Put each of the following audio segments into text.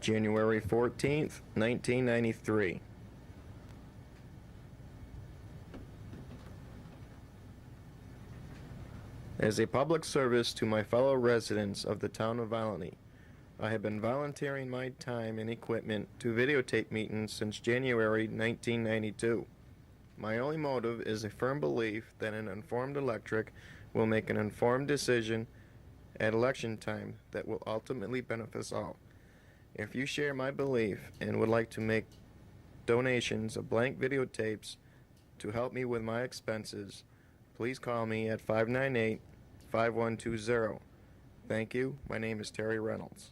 January 14th, 1993. As a public service to my fellow residents of the town of Volney, I have been volunteering my time and equipment to videotape meetings since January 1992. My only motive is a firm belief that an informed electorate will make an informed decision at election time that will ultimately benefit us all. If you share my belief and would like to make donations of blank videotapes to help me with my expenses, please call me at 598-5120. Thank you. My name is Terry Reynolds.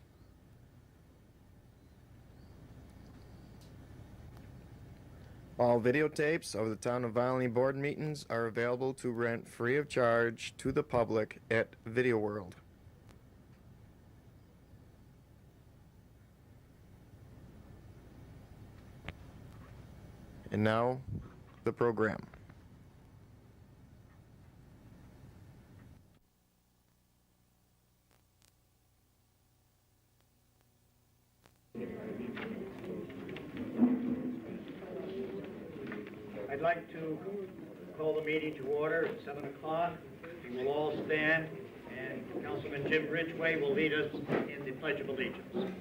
All videotapes of the Town of Volney board meetings are available to rent free of charge to the public at Video World. And now, the program. I'd like to call the meeting to order at 7 o'clock. We will all stand, and Councilman Jim Ridgway will lead us in the Pledge of Allegiance.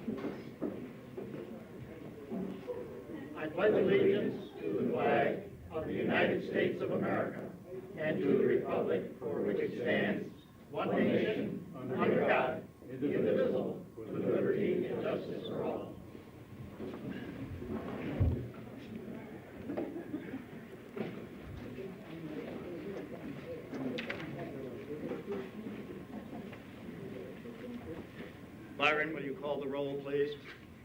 I pledge allegiance to the flag of the United States of America and to the republic for which it stands, one nation, under God, indivisible, with liberty and justice for all. Byron, will you call the roll, please?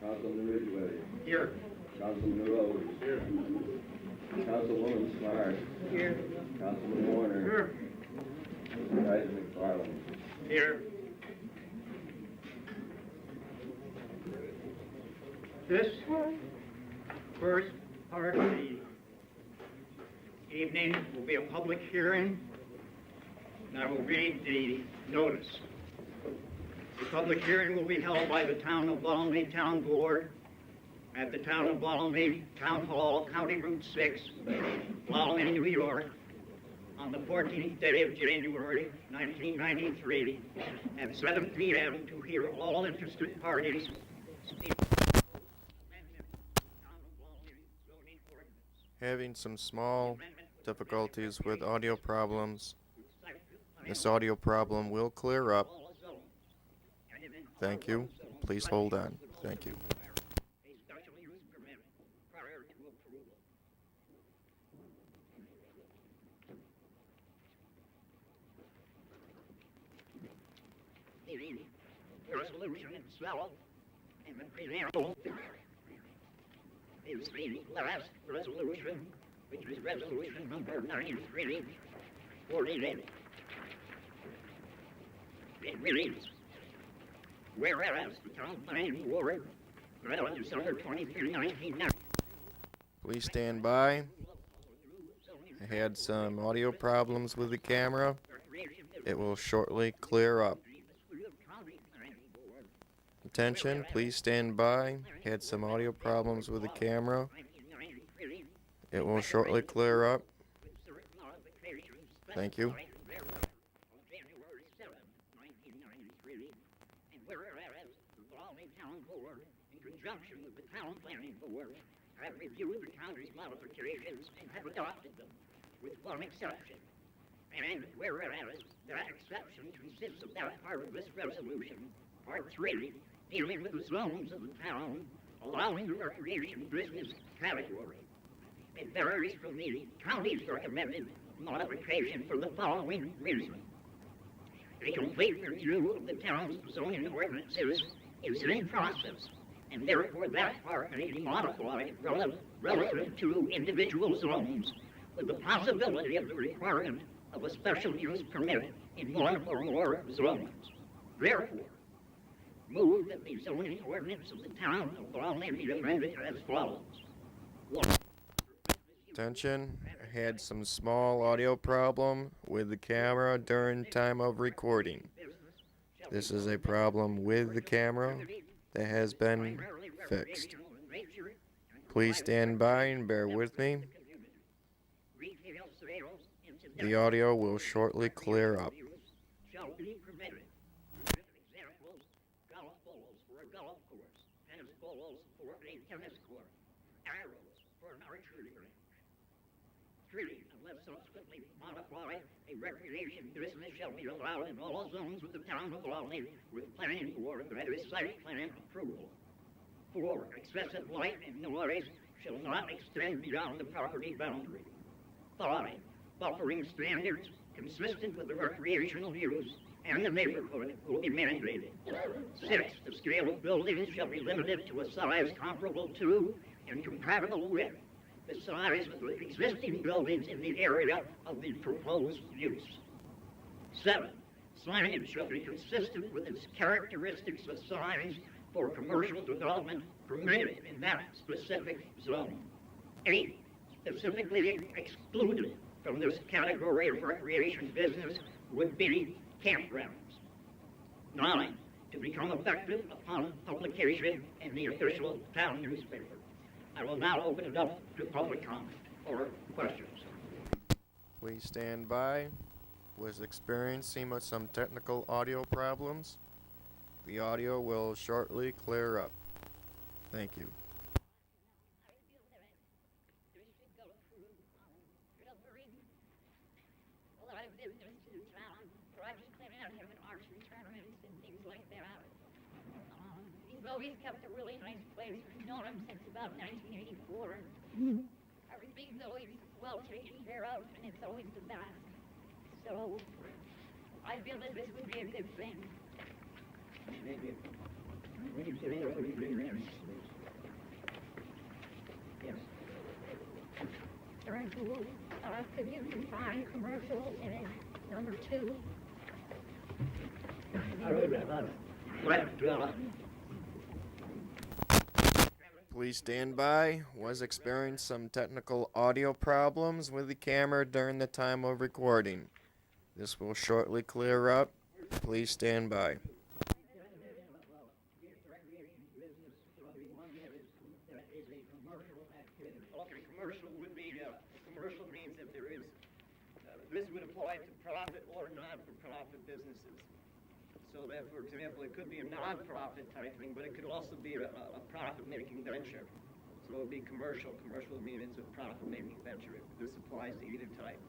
Councilman Ridgway. Here. Councilman Rose. Here. Councilwoman Smart. Here. Councilman Warner. Here. Supervisor McFarland. Here. This first part of the evening will be a public hearing, and I will read the notice. The public hearing will be held by the Town of Volney Town Board at the Town of Volney Town Hall, County Route 6, Volney, New York, on the 14th day of January, 1993, at 7 p.m. to hear all interested parties speak. Having some small difficulties with audio problems. This audio problem will clear up. Thank you. Please hold on. Thank you. The resolution itself and the preamble is the last resolution, which is resolution number 9348. It reads, whereas the town planning board, December 23, 1990. Please stand by. I had some audio problems with the camera. It will shortly clear up. Attention, please stand by. Had some audio problems with the camera. It will shortly clear up. Thank you. In conjunction with the Town Planning Board, have reviewed the county's modifications and have adopted them, with one exception. And whereas that exception consists of that part of this resolution, Part 3, dealing with the zones of the town, allowing the recreation business category. It varies from the county's recommended modification for the following reason. A complete review of the town's zoning ordinances is in process, and therefore that part may be modified relative to individual zones, with the possibility of the requirement of a special use permit in one or more zones. Therefore, move that the zoning ordinance of the town of Volney be amended as follows. 1. Attention, I had some small audio problem with the camera during time of recording. This is a problem with the camera. that has been primarily fixed. recreational in nature and Please provides stand by and bear with me. the community. Retail sales, The audio will shortly clear up. shall be permitted. Examples, golf balls for a golf course, tennis balls for a tennis court, arrows for an archery range. 3, unless subsequently modified, a recreation business shall be allowed in all zones of the town of Volney with planning board and site plan approval. 4, excessive light and noise shall not extend beyond the property boundary. 5, buffering standards consistent with the recreational use and the neighborhood will be mandated. 6, the scale of buildings shall be limited to a size comparable to and compatible with the size of the existing buildings in the area of the proposed use. 7, signage shall be consistent with its characteristics of signs for commercial development permitted in that specific zone. 8, specifically excluded from this category of recreation business would be campgrounds. 9, to become effective upon publication in the official town newspaper. I will now open it up to public comment or questions. Please stand by. Was experiencing some technical audio problems. The audio will shortly clear up. Thank you. He's always kept a really nice place. We've known him since about 1984. Everything's always well taken care of, and it's always the best. So, I feel that this would be a good thing. Yes. Turn to, could you define commercial in number 2? Please stand by. Was experiencing some technical audio problems with the camera during the time of recording. This will shortly clear up. Please stand by. Commercial would be, commercial means that there is, this would apply to profit or not-for-profit businesses. So that, for example, it could be a non-profit type thing, but it could also be a profit-making venture. So it would be commercial. Commercial means it's a profit-making venture. This applies to either type.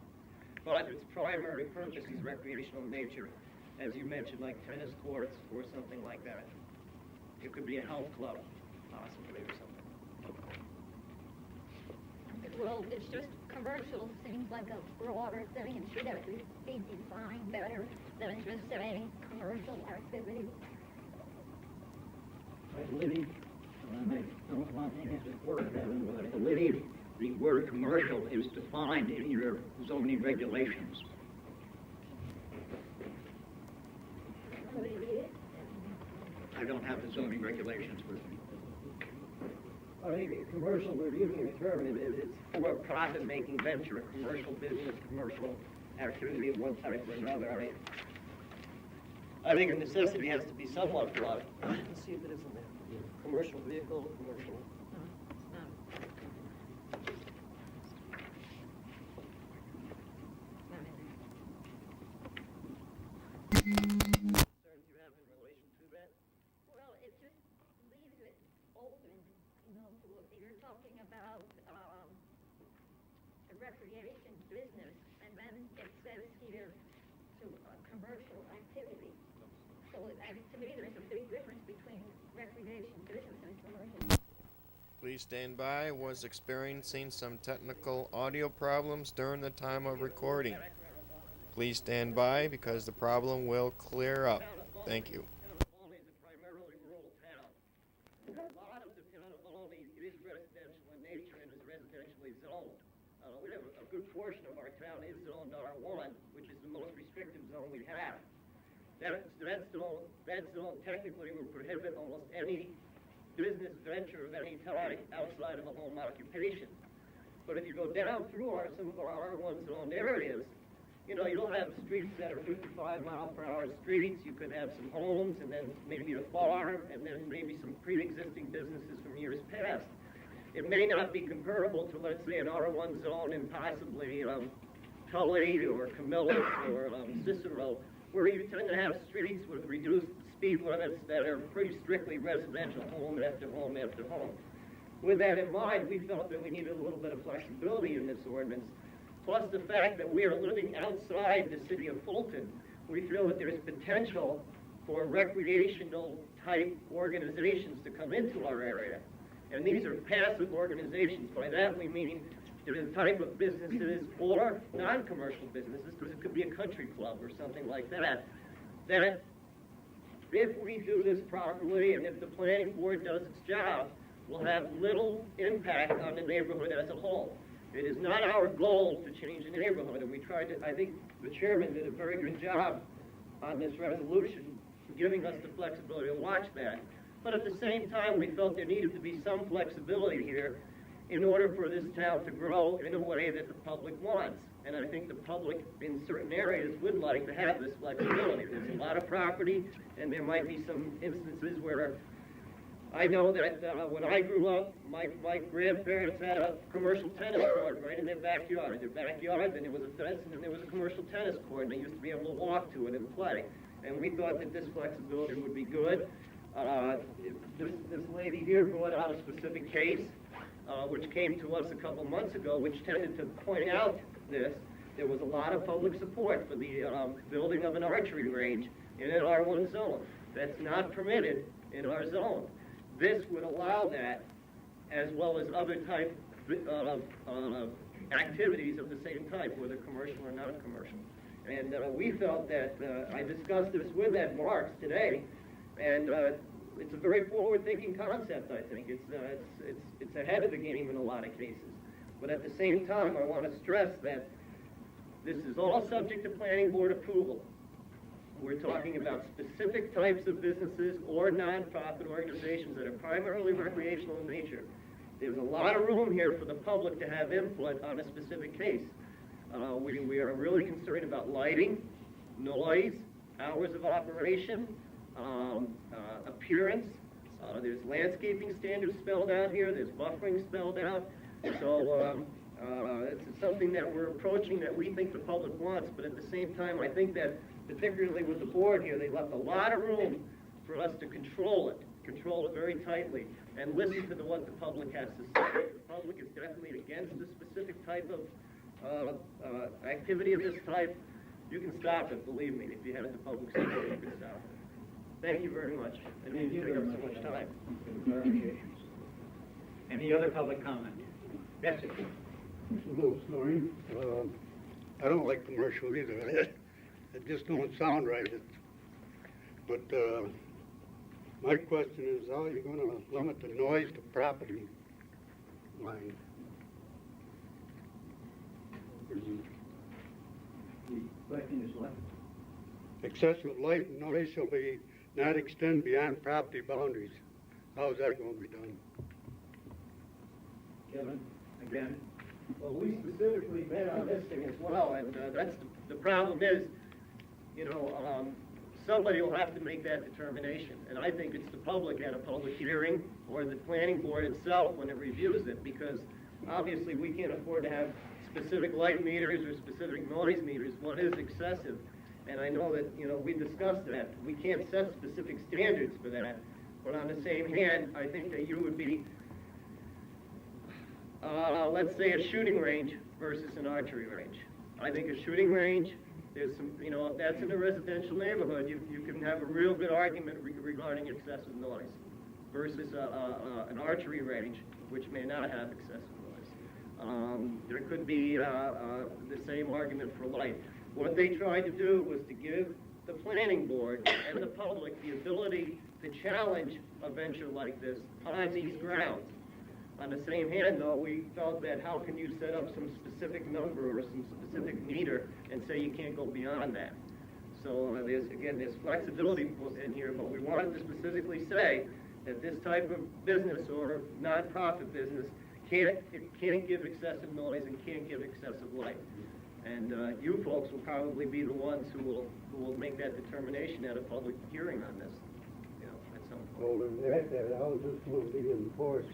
But its primary purpose is recreational in nature, as you mentioned, like tennis courts or something like that. It could be a health club, possibly, or something. Well, it's just commercial seems like a broader thing and should have to be defined better than just saying commercial activity. I believe, I don't want to answer the word, but I believe the word commercial is defined in your zoning regulations. I don't have the zoning regulations with me. I think commercial, we're using a term, it's for a profit-making venture, a commercial business, commercial activity of one type or another. I think a necessity has to be somewhat broad. Let's see if it is in there. Commercial vehicle, commercial. Concerns you have in relation to that? Well, it just leaves it open, you know, to what you're talking about, the recreation business, and then it says here to a commercial activity. So to me, there's a big difference between recreation business and commercial. Please stand by. Was experiencing some technical audio problems during the time of recording. Please stand by because the problem will clear up. Thank you. Volney is a primarily rural town. A lot of the town of Volney is residential in nature and is residentially zoned. We have a good portion of our town is zoned R1, which is the most restrictive zone we have. That zone technically would prohibit almost any business venture of any type outside of a home occupation. But if you go down through some of our R1 zoned areas, you know, you don't have streets that are 55-mile-per-hour streets. You could have some homes, and then maybe a farm, and then maybe some pre-existing businesses from years past. It may not be comparable to, let's say, an R1 zone in possibly Tully or Camillus or Cicero, where you tend to have streets with reduced speed limits that are pretty strictly residential, home after home after home. With that in mind, we felt that we needed a little bit of flexibility in this ordinance, plus the fact that we are living outside the city of Fulton. We feel that there's potential for recreational type organizations to come into our area. And these are passive organizations. By that we mean they're the type of businesses or non-commercial businesses, because it could be a country club or something like that, that if we do this properly and if the planning board does its job, will have little impact on the neighborhood as a whole. It is not our goal to change the neighborhood, and we tried to, I think the chairman did a very good job on this resolution, giving us the flexibility to watch that. But at the same time, we felt there needed to be some flexibility here in order for this town to grow in a way that the public wants. And I think the public in certain areas would like to have this flexibility. There's a lot of property, and there might be some instances where I know that when I grew up, my grandparents had a commercial tennis court right in their backyard. In their backyard, then there was a fence, and then there was a commercial tennis court, and they used to be able to walk to it and play. And we thought that this flexibility would be good. This lady here brought out a specific case, which came to us a couple months ago, which tended to point out this. There was a lot of public support for the building of an archery range in an R1 zone. That's not permitted in our zone. This would allow that, as well as other type of activities of the same type, whether commercial or non-commercial. And we felt that, I discussed this with Ed Marks today, and it's a very forward-thinking concept, I think. It's ahead of the game in a lot of cases. But at the same time, I want to stress that this is all subject to planning board approval. We're talking about specific types of businesses or non-profit organizations that are primarily recreational in nature. There's a lot of room here for the public to have input on a specific case. We are really concerned about lighting, noise, hours of operation, appearance. There's landscaping standards spelled out here. There's buffering spelled out. So it's something that we're approaching that we think the public wants, but at the same time, I think that particularly with the board here, they left a lot of room for us to control it very tightly, and listen to what the public has to say. The public is definitely against a specific type of activity of this type. You can stop it, believe me. If you have the public support, you can stop it. Thank you very much. I didn't take up so much time. Any other public comment? Yes, sir. It's a little story. I don't like commercial either. It just don't sound right. But my question is, how are you going to limit the noise to property line? The question is what? Excessive light and noise shall be not extend beyond property boundaries. How is that going to be done? Kevin, again? Well, we specifically met on this thing as well, and that's the problem is, you know, somebody will have to make that determination. And I think it's the public at a public hearing or the planning board itself when it reviews it, because obviously we can't afford to have specific light meters or specific noise meters. What is excessive? And I know that, you know, we discussed that. We can't set specific standards for that. But on the same hand, I think that you would be, let's say a shooting range versus an archery range. I think a shooting range, there's some, you know, if that's in a residential neighborhood, you can have a real good argument regarding excessive noise versus an archery range, which may not have excessive noise. There could be the same argument for light. What they tried to do was to give the planning board and the public the ability to challenge a venture like this on these grounds. On the same hand, though, we felt that how can you set up some specific number or some specific meter and say you can't go beyond that? So there's flexibility in here, but we wanted to specifically say that this type of business or non-profit business can't give excessive noise and can't give excessive light. And you folks will probably be the ones who will make that determination at a public hearing on this, you know, at some point. Well, how is this going to be enforced?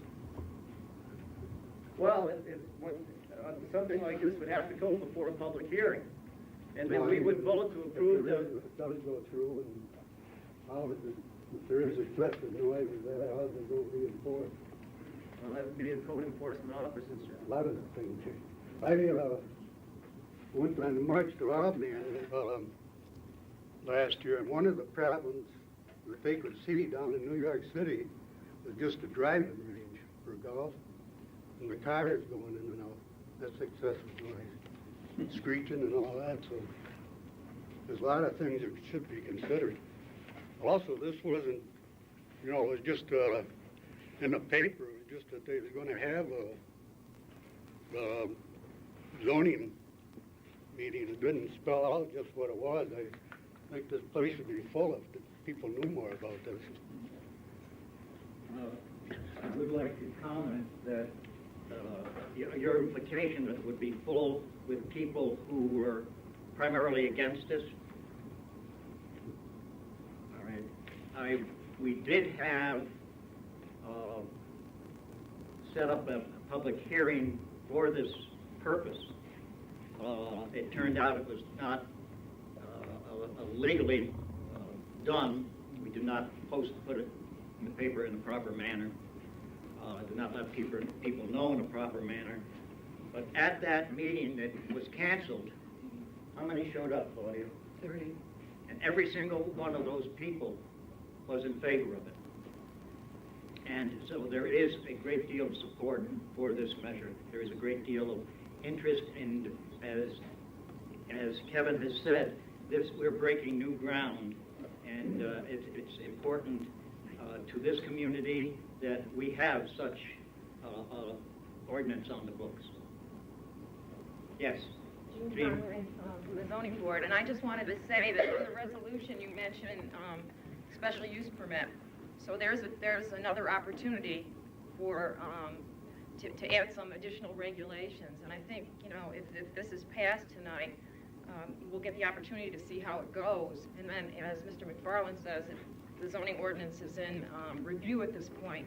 Well, something like this would have to go before a public hearing. And then we would vote to approve the... If does it go through, and how is it, if there is a threat to noise, how is it going to be enforced? Well, that would be the code enforcement officers. A lot of things. I went and marched around there last year, and one of the problems that they could see down in New York City was just a driving range for golf, and the cars going in and out. That's excessive noise, screeching and all that, so there's a lot of things that should be considered. Also, this wasn't, you know, it was just in the paper, it was just that they were going to have a zoning meeting. It didn't spell out just what it was. I think this place would be full if people knew more about this. I would like to comment that your implication that it would be full with people who were primarily against this. All right. We did have set up a public hearing for this purpose. It turned out it was not legally done. We did not put it in the paper in the proper manner. Did not let people know in a proper manner. But at that meeting that was canceled, how many showed up, Claudia? 30. And every single one of those people was in favor of it. And so there is a great deal of support for this measure. There is a great deal of interest in, as Kevin has said, we're breaking new ground, and it's important to this community that we have such ordinance on the books. Yes. Jean Conway from the zoning board, and I just wanted to say that in the resolution you mentioned special use permit. So there's another opportunity for to add some additional regulations, and I think, you know, if this is passed tonight, we'll get the opportunity to see how it goes. And then, as Mr. McFarland says, the zoning ordinance is in review at this point,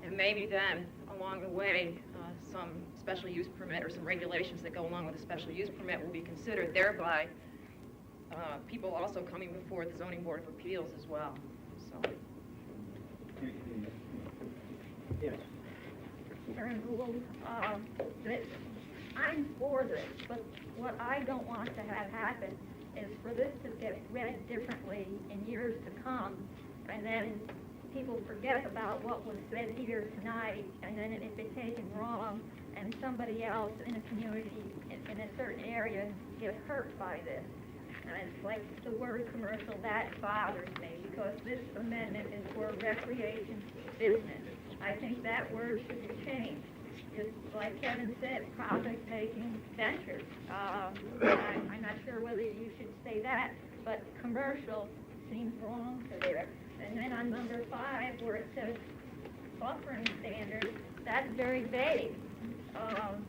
and maybe then along the way some special use permit or some regulations that go along with a special use permit will be considered, thereby people also coming before the zoning board of appeals as well. So. Yes. Karen Gould, I'm for this, but what I don't want to have happen is for this to get read differently in years to come, and then people forget about what was said here tonight, and then it be taken wrong, and somebody else in a community in a certain area get hurt by this. And it's like the word commercial, that bothers me, because this amendment is for recreation business. I think that word should be changed. Just like Kevin said, profit-making ventures. I'm not sure whether you should say that, but commercial seems wrong to there. And then on number 5, where it says buffering standards, that's very vague.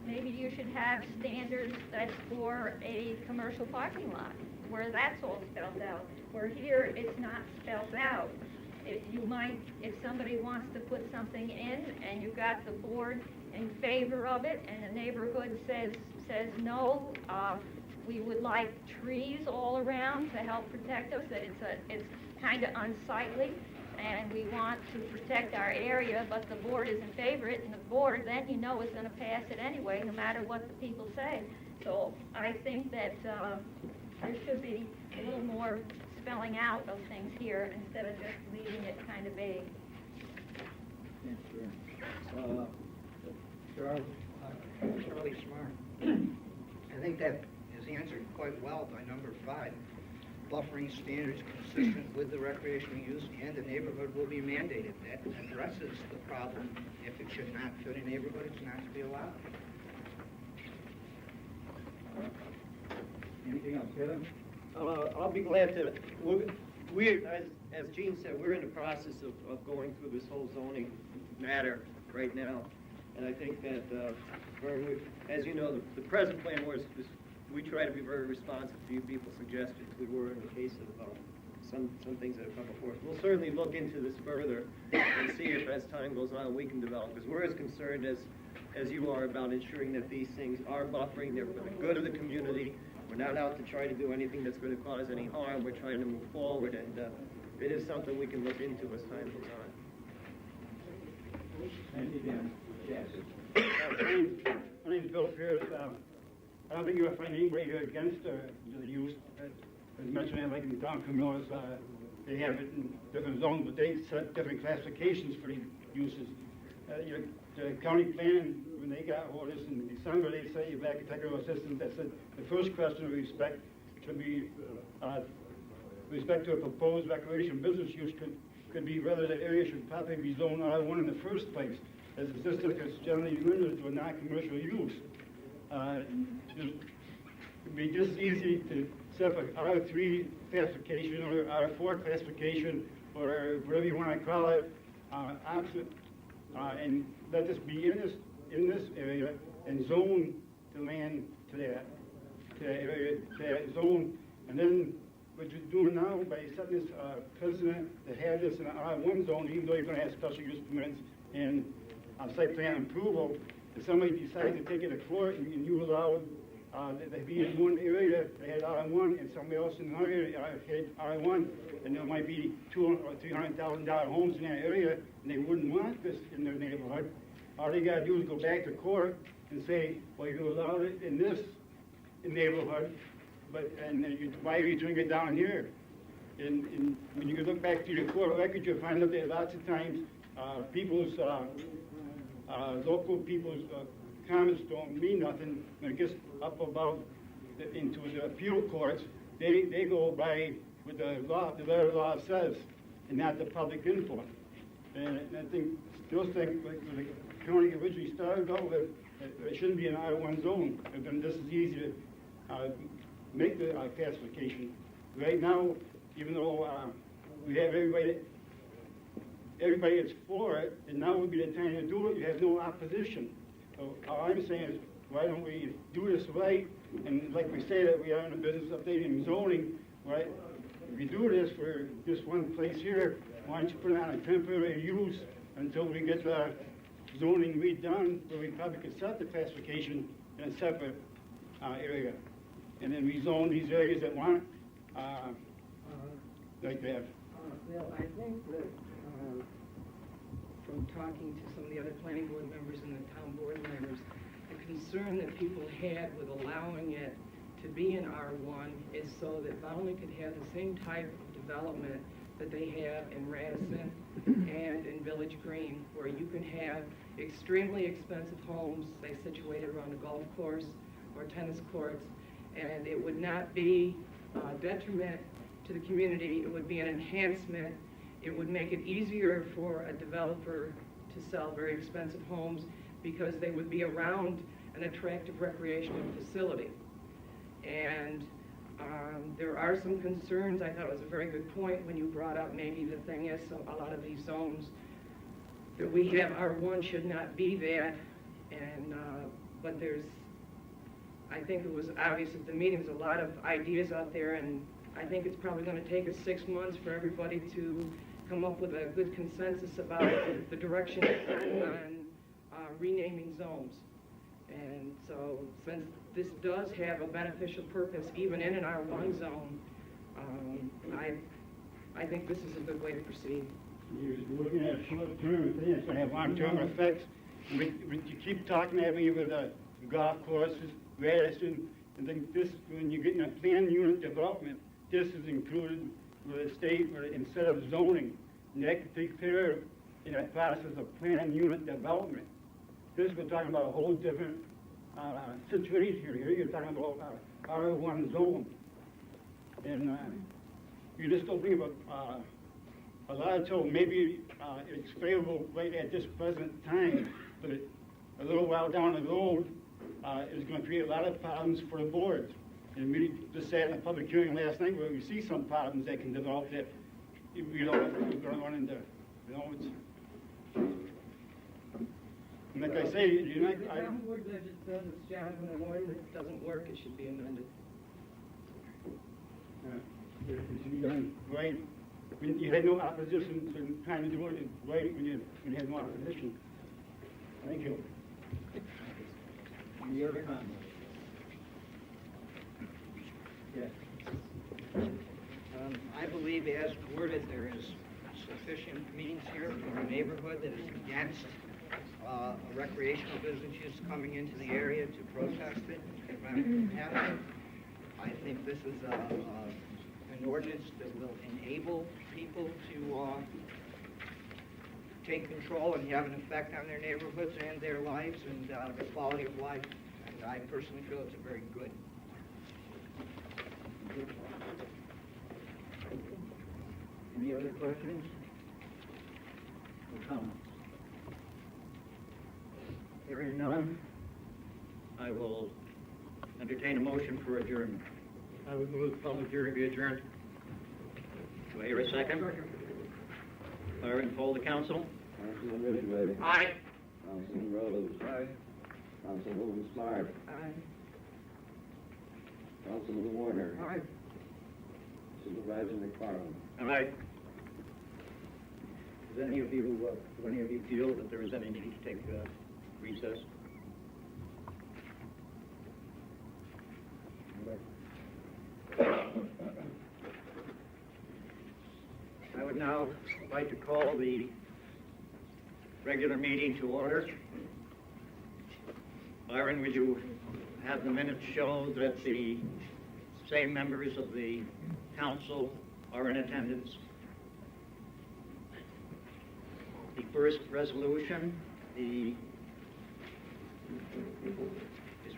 Maybe you should have standards that's for a commercial parking lot, where that's all spelled out. Where here, it's not spelled out. If somebody wants to put something in, and you've got the board in favor of it, and the neighborhood says no, we would like trees all around to help protect us, that it's kind of unsightly, and we want to protect our area, but the board is in favor of it, and the board then, you know, is going to pass it anyway, no matter what the people say. So I think that there should be a little more spelling out of things here instead of just leaving it kind of vague. Charlie Smart. I think that is answered quite well by number 5. Buffering standards consistent with the recreational use and the neighborhood will be mandated. That addresses the problem. If it should not fit a neighborhood, it's not to be allowed. Anything else, Kevin? I'll be glad to. As Gene said, we're in the process of going through this whole zoning matter right now, and I think that, as you know, the present plan was we try to be very responsive to you people's suggestions. We were in the case of some things that have come before us. We'll certainly look into this further and see if as time goes on we can develop, because we're as concerned as you are about ensuring that these things are buffering, they're for the good of the community. We're not out to try to do anything that's going to cause any harm. We're trying to move forward, and it is something we can look into as time goes on. My name's Bill Pierce. I don't think you'll find anybody here against the use. As mentioned, like in Don Camino's, they have it in different zones, but they set different classifications for these uses. The county plan, when they got all this in December, they say your back technical assistant that said the first question of respect should be respect to a proposed recreation business use could be whether the area should probably be zoned R1 in the first place, as the district is generally limited to a non-commercial use. It'd be just easy to set up an R3 classification or R4 classification or whatever you want to call it, opposite, and let this be in this area and zone the land to that area, to that zone, and then what you're doing now by setting this precedent to have this in an R1 zone, even though you're going to have special use permits and site plan approval, if somebody decides to take it to court and you allow they be in one area, they had R1, and somebody else in another area had R1, and there might be $200,000 or $300,000 homes in that area, and they wouldn't want this in their neighborhood. All they got to do is go back to court and say, well, you allowed it in this neighborhood, and why are you doing it down here? And when you look back through the court record, you'll find out that lots of times local people's comments don't mean nothing. When it gets up about into the appeal courts, they go by what the letter of law says, and not the public input. And I still think like when the county originally started out with, it shouldn't be an R1 zone. And then this is easy to make the classification. Right now, even though we have everybody that's for it, and now would be the time to do it, you have no opposition. So all I'm saying is, why don't we do this right? And like we say that we are in the business of updating zoning, right? If you do this for this one place here, why don't you put it on a temporary use until we get the zoning redone, where we probably could set the classification in a separate area, and then rezone these areas that want like that. Well, I think that from talking to some of the other planning board members and the town board members, the concern that people had with allowing it to be in R1 is so that Volney could have the same type of development that they have in Radisson and in Village Green, where you can have extremely expensive homes, say situated around a golf course or tennis courts, and it would not be a detriment to the community. It would be an enhancement. It would make it easier for a developer to sell very expensive homes because they would be around an attractive recreational facility. And there are some concerns. I thought it was a very good point when you brought up maybe the thing is a lot of these zones that we have R1 should not be that. And but I think it was obvious at the meeting, there's a lot of ideas out there, and I think it's probably going to take us 6 months for everybody to come up with a good consensus about the direction on renaming zones. And so since this does have a beneficial purpose even in an R1 zone, I think this is a good way to proceed. You're looking at short-term things, it's going to have long-term effects. When you keep talking at me with the golf courses, Radisson, and then this, when you get in a planned unit development, this is included with the state instead of zoning. And that can take care of in the process of planned unit development. This, we're talking about a whole different situation here. Here you're talking about R1 zone. And you're just don't think about a lot of trouble. Maybe it's favorable right at this present time, but a little while down the road, is going to create a lot of problems for the board. And we just sat in a public hearing last night where we see some problems that can develop that we're going to run into. You know, Like I say, you know, The town board budget says it's Jonathan and Lloyd, it doesn't work, it should be amended. it should be done right. When you had no opposition to trying to do it right when you had no opposition. Thank you. Any other comments? Yes. I believe, as worded, there is sufficient meetings here for the neighborhood that is against a recreational business use coming into the area to protest it, prevent it from happening. I think this is an ordinance that will enable people to take control and have an effect on their neighborhoods and their lives and their quality of life. And I personally feel it's a very good. Any other questions or comments? Hearing none, I will entertain a motion for adjournment. I would move the public hearing be adjourned. Do I hear a second? Byron, poll the council. Councilman Ridgway. Aye. Councilman Rhodes. Aye. Councilwoman Smart. Aye. Councilman Warner. Aye. Supervisor McFarland. All right. Does any of you feel that there is any need to take recess? I would now like to call the regular meeting to order. Byron, would you have the minutes show that the same members of the council are in attendance? The first resolution is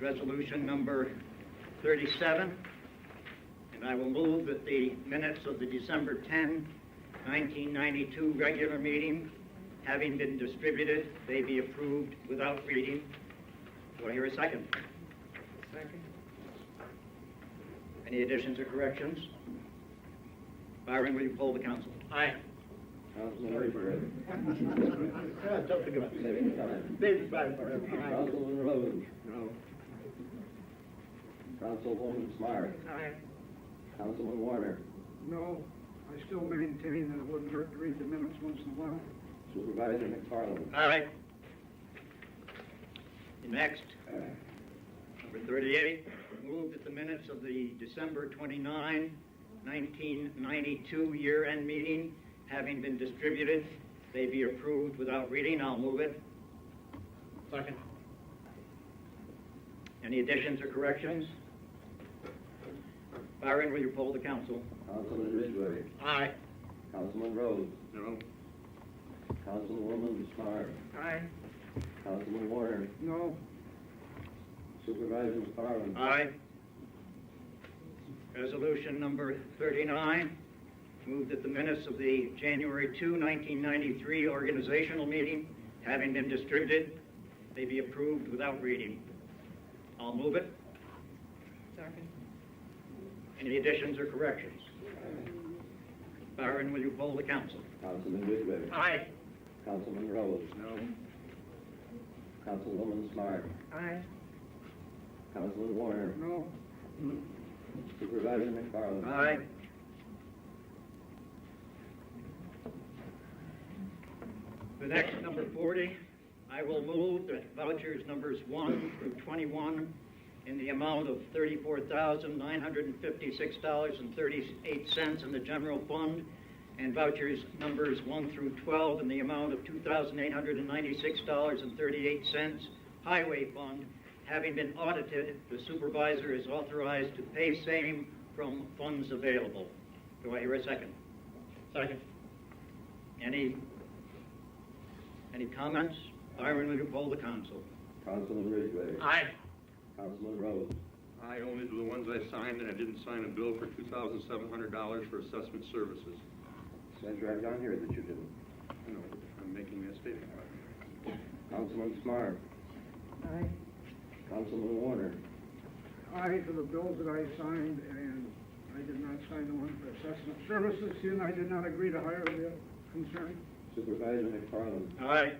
resolution number 37, and I will move that the minutes of the December 10, 1992 regular meeting, having been distributed, they be approved without reading. Do I hear a second? Second. Any additions or corrections? Byron, will you poll the council? Aye. Councilman Ridgway. David Byron. Councilman Rhodes. No. Councilwoman Smart. Aye. Councilman Warner. No, I still maintain that it wouldn't hurt to read the minutes once in a while. Supervisor McFarland. All right. Next, number 38, move that the minutes of the December 29, 1992 year-end meeting, having been distributed, they be approved without reading. I'll move it. Second. Any additions or corrections? Byron, will you poll the council? Councilman Ridgway. Aye. Councilman Rhodes. No. Councilwoman Smart. Aye. Councilman Warner. No. Supervisor McFarland. Aye. Resolution number 39, move that the minutes of the January 2, 1993 organizational meeting, having been distributed, they be approved without reading. I'll move it. Second. Any additions or corrections? Byron, will you poll the council? Councilman Ridgway. Aye. Councilman Rhodes. No. Councilwoman Smart. Aye. Councilman Warner. No. Supervisor McFarland. Aye. The next, number 40, I will move that vouchers numbers 1 through 21 in the amount of $34,956.38 in the general fund, and vouchers numbers 1 through 12 in the amount of $2,896.38 highway fund. Having been audited, the supervisor is authorized to pay same from funds available. Do I hear a second? Second. Any comments? Byron, will you poll the council? Councilman Ridgway. Aye. Councilman Rhodes. I only do the ones I signed, and I didn't sign a bill for $2,700 for assessment services. Says right down here that you didn't. You know, I'm making that statement. Councilman Smart. Aye. Councilman Warner. Aye for the bills that I signed, and I did not sign the one for assessment services, and I did not agree to hire the concern. Supervisor McFarland. Aye.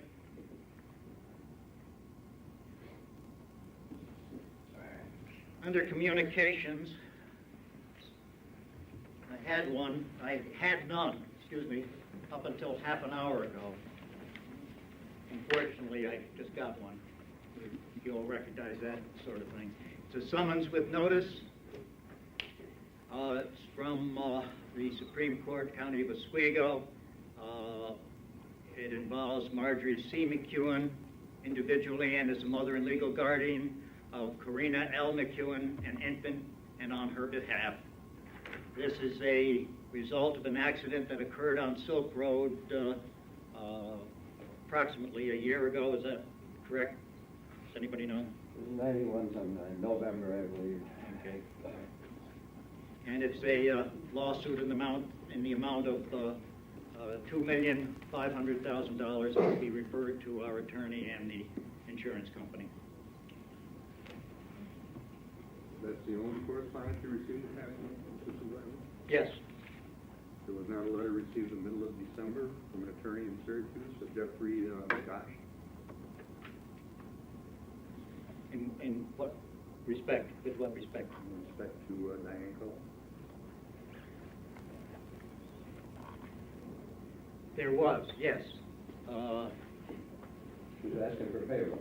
Under communications, I had none, up until half an hour ago. Unfortunately, I just got one. You'll recognize that sort of thing. It's a summons with notice. It's from the Supreme Court, County of Oswego. It involves Marjorie C. McEwen individually and as a mother and legal guardian of Karina L. McEwen, an infant, and on her behalf. This is a result of an accident that occurred on Silk Road approximately a year ago. Is that correct? Does anybody know? 91 sometime, November, I believe. Okay. And it's a lawsuit in the amount of $2,500,000 to be referred to our attorney and the insurance company. That's the only correspondence you received, Mr. Butler? Yes. There was not a letter received in the middle of December from an attorney in Syracuse, a Jeffrey Scott. In what respect? With what respect? In respect to Diane Cole. There was, yes. He was asking for payroll.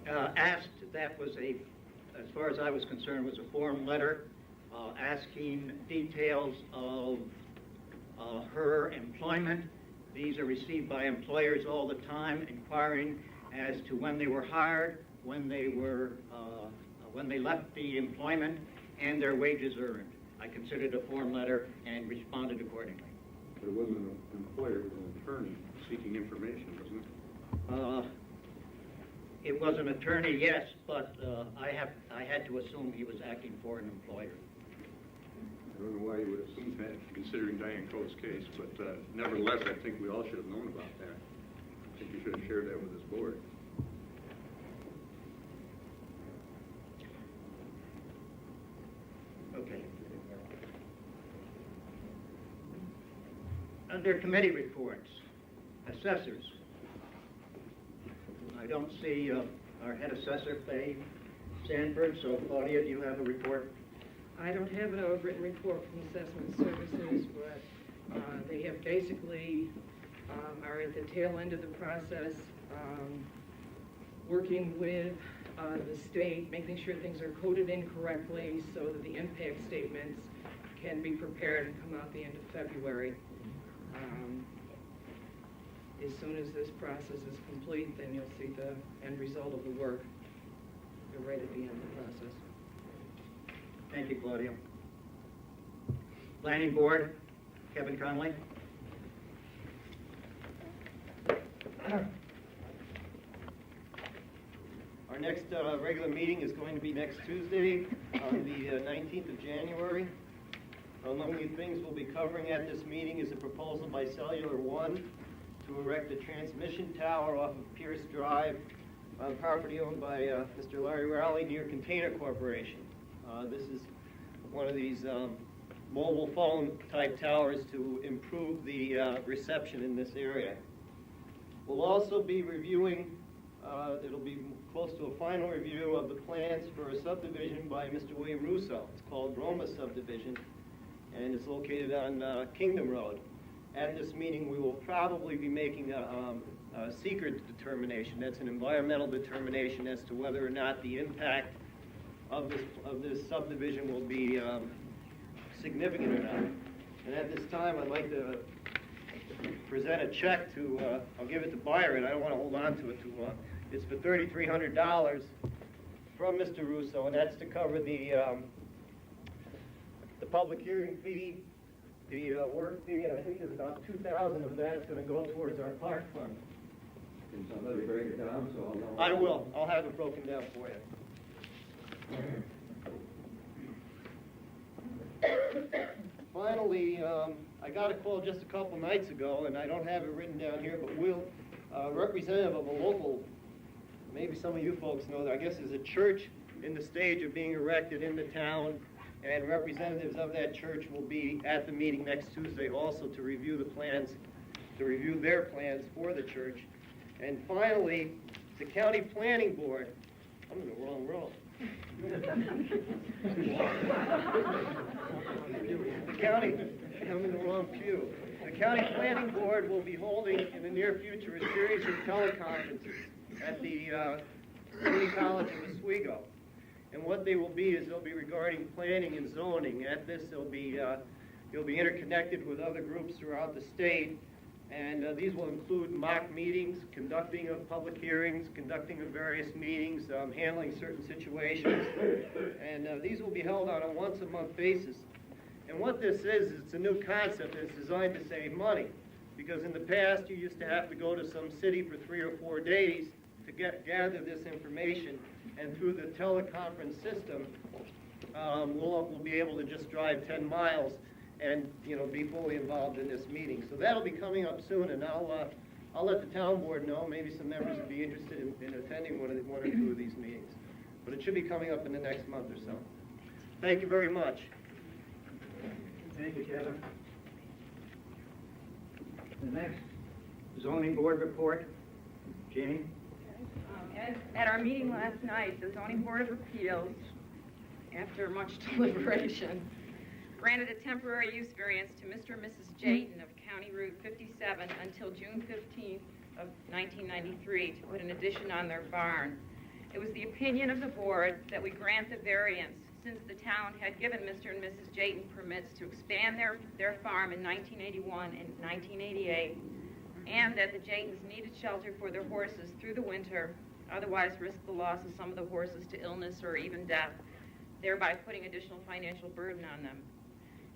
Asked, that was as far as I was concerned, was a form letter asking details of her employment. These are received by employers all the time, inquiring as to when they were hired, when they left the employment, and their wages earned. I considered a form letter and responded accordingly. But it wasn't an employer, it was an attorney seeking information, wasn't it? It was an attorney, yes, but I had to assume he was acting for an employer. I don't know why you would assume that, considering Diane Cole's case, but nevertheless, I think we all should have known about that. I think you should have shared that with this board. Okay. Under committee reports, assessors. I don't see our head assessor, Faye Sanford, so Claudia, do you have a report? I don't have a written report from Assessment Services, but they have basically are at the tail end of the process, working with the state, making sure things are coded in correctly so that the impact statements can be prepared and come out the end of February. As soon as this process is complete, then you'll see the end result of the work. They're right at the end of the process. Thank you, Claudia. Planning Board, Kevin Conley. Our next regular meeting is going to be next Tuesday, on the 19th of January. Among the things we'll be covering at this meeting is a proposal by Cellular One to erect a transmission tower off of Pierce Drive on property owned by Mr. Larry Rowley near Container Corporation. This is one of these mobile phone type towers to improve the reception in this area. We'll also be reviewing, it'll be close to a final review of the plans for a subdivision by Mr. William Russo. It's called Roma Subdivision, and it's located on Kingdom Road. At this meeting, we will probably be making a secret determination. That's an environmental determination as to whether or not the impact of this subdivision will be significant or not. And at this time, I'd like to present a check to, I'll give it to Byron. I don't want to hold on to it too long. It's for $3,300 from Mr. Russo, and that's to cover the public hearing fee, the work fee, and I think there's about $2,000 of that is going to go towards our park fund. Can somebody break it down so I'll know? I will. I'll have it broken down for you. Finally, I got a call just a couple nights ago, and I don't have it written down here, but Will, representative of a local, maybe some of you folks know that, I guess there's a church in the stage of being erected in the town, and representatives of that church will be at the meeting next Tuesday also to review the plans, to review their plans for the church. And finally, the County Planning Board, I'm in the wrong row. The county, I'm in the wrong pew. The county planning board will be holding in the near future a series of teleconferences at the Community College in Oswego. And what they will be is they'll be regarding planning and zoning. At this, you'll be interconnected with other groups throughout the state. And these will include mock meetings, conducting of public hearings, conducting of various meetings, handling certain situations. And these will be held on a once-a-month basis. And what this is, it's a new concept that's designed to save money. Because in the past, you used to have to go to some city for 3 or 4 days to gather this information. And through the teleconference system, we'll be able to just drive 10 miles and be fully involved in this meeting. So that'll be coming up soon, and I'll let the town board know. Maybe some members would be interested in attending one or two of these meetings. But it should be coming up in the next month or so. Thank you very much. Thank you, Kevin. The next zoning board report, Jane. At our meeting last night, the Zoning Board of Appeals, after much deliberation, granted a temporary use variance to Mr. and Mrs. Jayton of County Route 57 until June 15th of 1993 to put an addition on their barn. It was the opinion of the board that we grant the variance since the town had given Mr. and Mrs. Jayton permits to expand their farm in 1981 and 1988, and that the Jaytons needed shelter for their horses through the winter, otherwise risk the loss of some of the horses to illness or even death, thereby putting additional financial burden on them.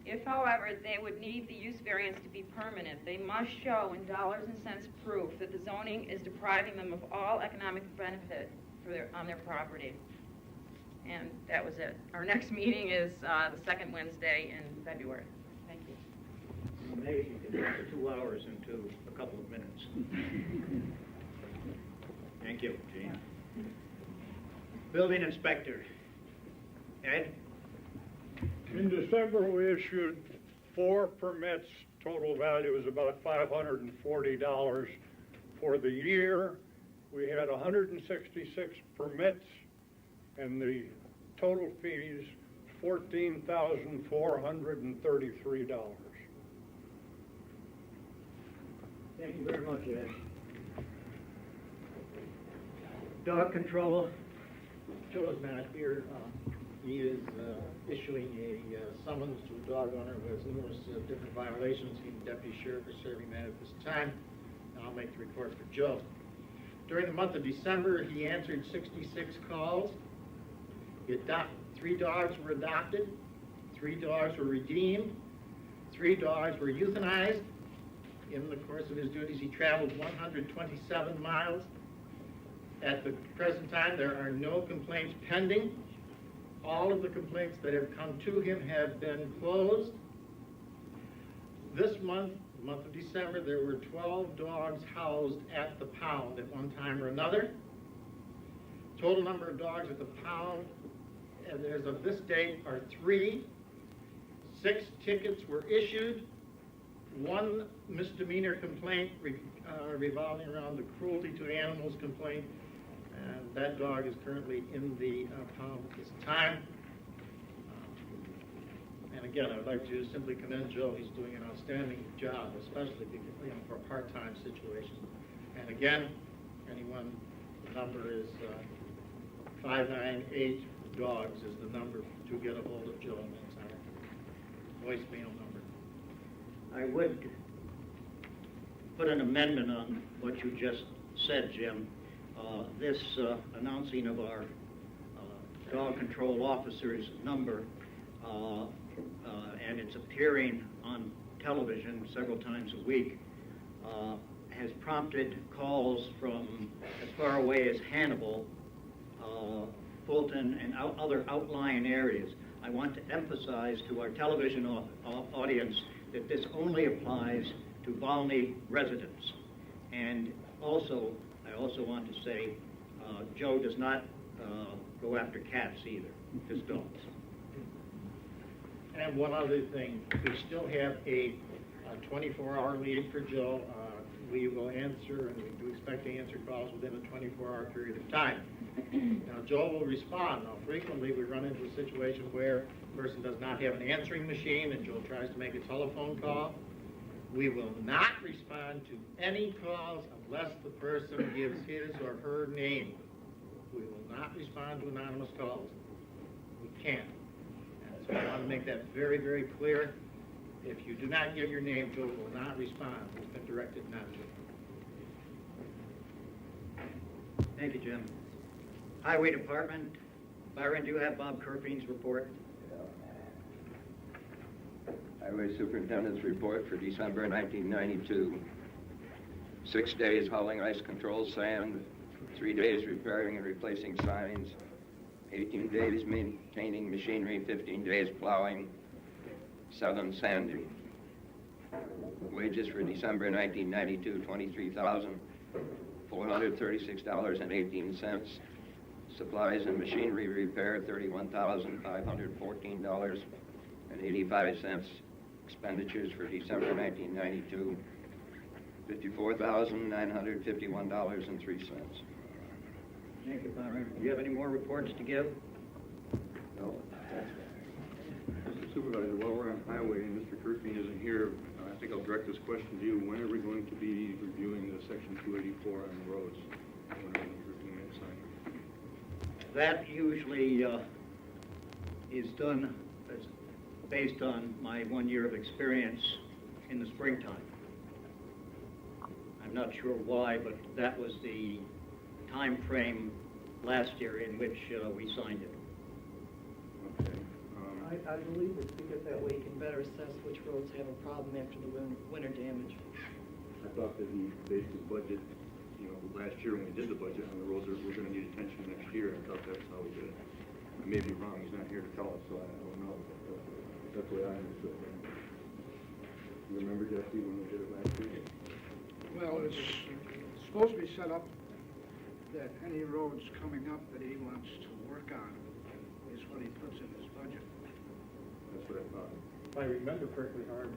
If, however, they would need the use variance to be permanent, they must show in dollars and cents proof that the zoning is depriving them of all economic benefit on their property. And that was it. Our next meeting is the second Wednesday in February. Thank you. Amazing to get 2 hours into a couple of minutes. Thank you, Gene. Building inspector. Ed? In December, we issued 4 permits. Total value is about $540 for the year. We had 166 permits, and the total fees $14,433. Thank you very much, Ed. Dog control. Joe's not here. He is issuing a summons to a dog owner who has numerous different violations. He's the deputy sheriff is serving that at this time. And I'll make the report for Joe. During the month of December, he answered 66 calls. 3 dogs were adopted, 3 dogs were redeemed, 3 dogs were euthanized. In the course of his duties, he traveled 127 miles. At the present time, there are no complaints pending. All of the complaints that have come to him have been closed. This month, the month of December, there were 12 dogs housed at the pound at one time or another. Total number of dogs at the pound, as of this date, are 3. 6 tickets were issued. 1 misdemeanor complaint revolving around the cruelty to animals complaint. And that dog is currently in the pound at this time. And again, I would like to simply commend Joe. He's doing an outstanding job, especially because, for a part-time situation. And again, anyone, the number is 598 dogs is the number to get a hold of Joe, and that's our voicemail number. I would put an amendment on what you just said, Jim. This announcing of our dog control officer's number and it's appearing on television several times a week has prompted calls from as far away as Hannibal, Fulton, and other outlying areas. I want to emphasize to our television audience that this only applies to Volney residents. And also, I also want to say, Joe does not go after cats either, just dogs. And one other thing, we still have a 24-hour meeting for Joe. we will answer, and we do expect to answer calls within a 24-hour period of time. Now, Joe will respond. Now, frequently we run into a situation where a person does not have an answering machine and Joe tries to make a telephone call. We will not respond to any calls unless the person gives his or her name. We will not respond to anonymous calls. We can't. And so I want to make that very, very clear. If you do not give your name, Joe will not respond. It's been directed not to. Thank you, Jim. Highway Department, Byron, do you have Bob Kerping's report? Highway Superintendent's report for December 1992. 6 days hauling ice control sand, 3 days repairing and replacing signs, 18 days maintaining machinery, 15 days plowing, 7 sanding. Wages for December 1992, $23,436.18. Supplies and machinery repair, $31,514.85. Expenditures for December 1992, $54,951.03. Thank you, Byron. Do you have any more reports to give? No. Mr. Supervisor, while we're on highway and Mr. Kirkby isn't here, I think I'll direct this question to you. When are we going to be reviewing the Section 284 on the roads? When are we going to be reviewing that sign? That usually is done based on my 1 year of experience in the springtime. I'm not sure why, but that was the time frame last year in which we signed it. Okay. I believe it's because that way you can better assess which roads have a problem after the winter damage. I thought that he based his budget, last year when we did the budget on the roads that we're going to need attention next year. I thought that's how we did it. I may be wrong. He's not here to tell us, so I don't know. That's the way I understood it. You remember, Jesse, when we did it last year? Well, it's supposed to be set up that any roads coming up that he wants to work on is what he puts in his budget. That's what I thought. If I remember correctly, Hard,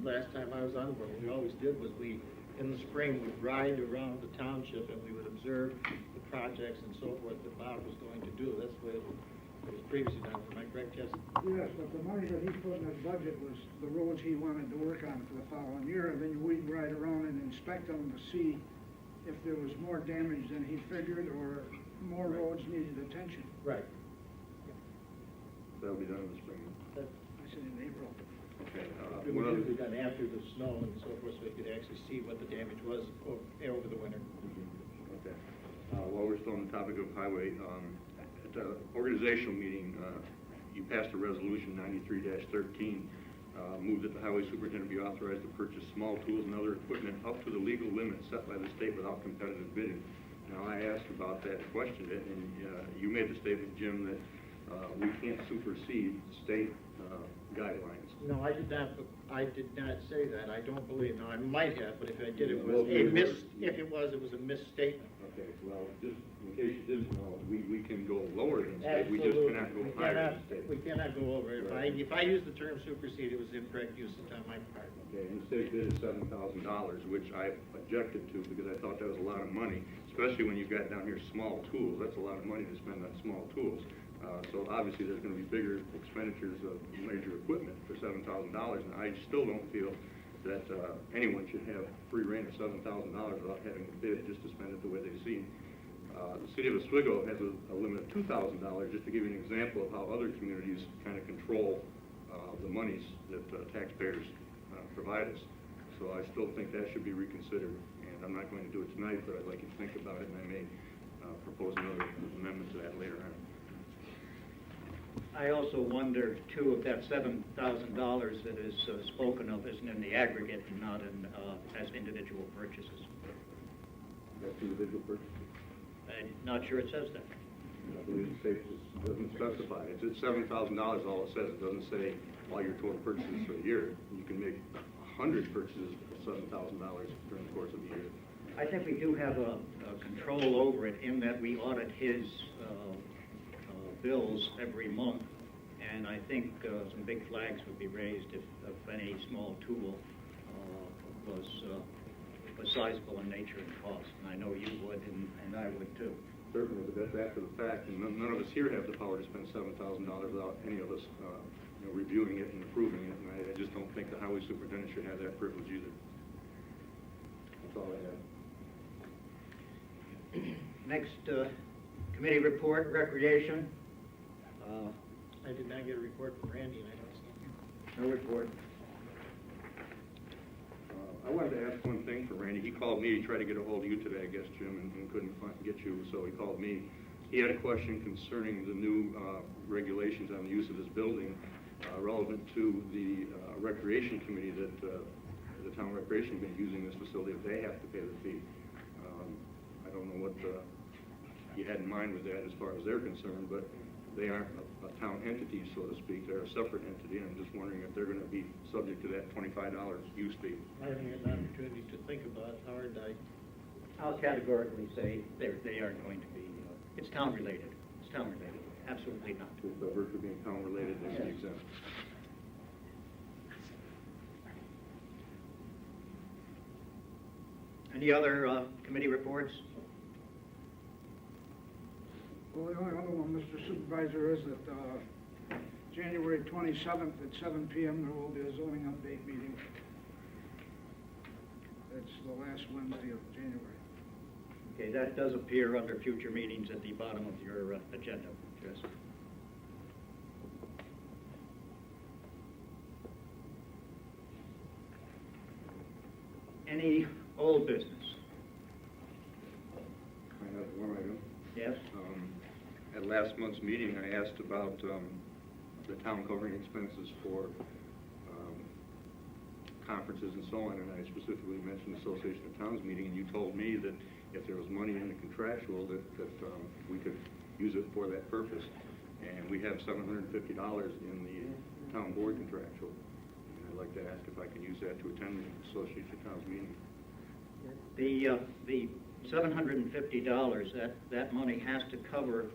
last time I was on board, what we always did was in the spring, we'd ride around the township and we would observe the projects and so forth that Bob was going to do. That's the way it was previously done. Am I correct, Jesse? Yes, but the money that he put in his budget was the roads he wanted to work on for the following year, and then we'd ride around and inspect them to see if there was more damage than he figured or more roads needed attention. Right. That'll be done in the spring. I said in April. Okay. It was usually done after the snow and so forth, so we could actually see what the damage was over the winter. Okay. While we're still on the topic of highway, at the organizational meeting, you passed a resolution 93-13, moved that the highway superintendent be authorized to purchase small tools and other equipment up to the legal limit set by the state without competitive bidding. Now, I asked about that, questioned it, and you made the statement, Jim, that we can't supersede state guidelines. No, I did not say that. I don't believe. Now, I might have, but if I did, it was a it was a misstatement. Okay, well, just in case you didn't know, we can go lower than state. We just cannot go higher than state. We cannot go over it. Right. If I use the term supersede, it was incorrect usage on my part. Okay, and the state bid is $7,000, which I objected to because I thought that was a lot of money, especially when you've got down here small tools. That's a lot of money to spend on small tools. So obviously there's going to be bigger expenditures of major equipment for $7,000, and I still don't feel that anyone should have free reign of $7,000 without having to bid just to spend it the way they see. The city of Oswego has a limit of $2,000, just to give you an example of how other communities kind of control the monies that taxpayers provide us. So I still think that should be reconsidered, and I'm not going to do it tonight, but I'd like you to think about it, and I may propose another amendment to that later on. I also wonder, too, if that $7,000 that is spoken of isn't in the aggregate and not in, as individual purchases. That's individual purchases? I'm not sure it says that. I believe the state doesn't specify. It's $7,000, all it says. It doesn't say all your total purchases for the year. You can make 100 purchases for $7,000 during the course of the year. I think we do have a control over it in that we audit his bills every month, and I think some big flags would be raised if any small tool was sizable in nature and cost, and I know you would, and I would too. Certainly, but that's after the fact, and none of us here have the power to spend $7,000 without any of us, reviewing it and approving it, and I just don't think the highway superintendent should have that privilege either. That's all I have. Next, committee report, recreation. I did not get a report from Randy, and I don't see him. No report. I wanted to ask one thing for Randy. He called me, he tried to get a hold of you today, I guess, Jim, and couldn't get you, so he called me. He had a question concerning the new regulations on the use of this building relevant to the recreation committee that the town recreation committee using this facility, if they have to pay the fee. I don't know what you had in mind with that as far as they're concerned, but they aren't a town entity, so to speak. They're a separate entity, and I'm just wondering if they're going to be subject to that $25 use fee. I haven't had an opportunity to think about it, Howard. I'll categorically say they aren't going to be, it's town related. It's town related. Absolutely not. With the virtue of being town related, they should be exempt. Any other committee reports? Well, the only other one, Mr. Supervisor, is that January 27th at 7 p.m. there will be a zoning update meeting. It's the last Wednesday of January. Okay, that does appear under future meetings at the bottom of your agenda, Jess. Any old business? I have one item. Yes? At last month's meeting, I asked about the town covering expenses for conferences and so on, and I specifically mentioned the Association of Towns meeting, and you told me that if there was money in the contractual, that we could use it for that purpose. And we have $750 in the town board contractual. And I'd like to ask if I can use that to attend the Association of Towns meeting. The $750, that money has to cover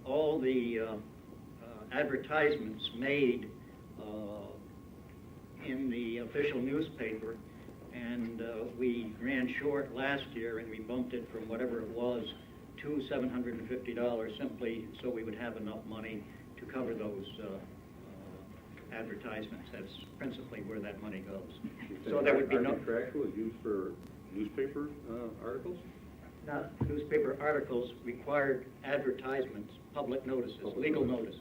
all the advertisements made in the official newspaper, and we ran short last year, and we bumped it from whatever it was to $750 simply so we would have enough money to cover those advertisements. That's principally where that money goes. So there would be no contractual is used for newspaper articles? Not newspaper articles, required advertisements, public notices, legal notices.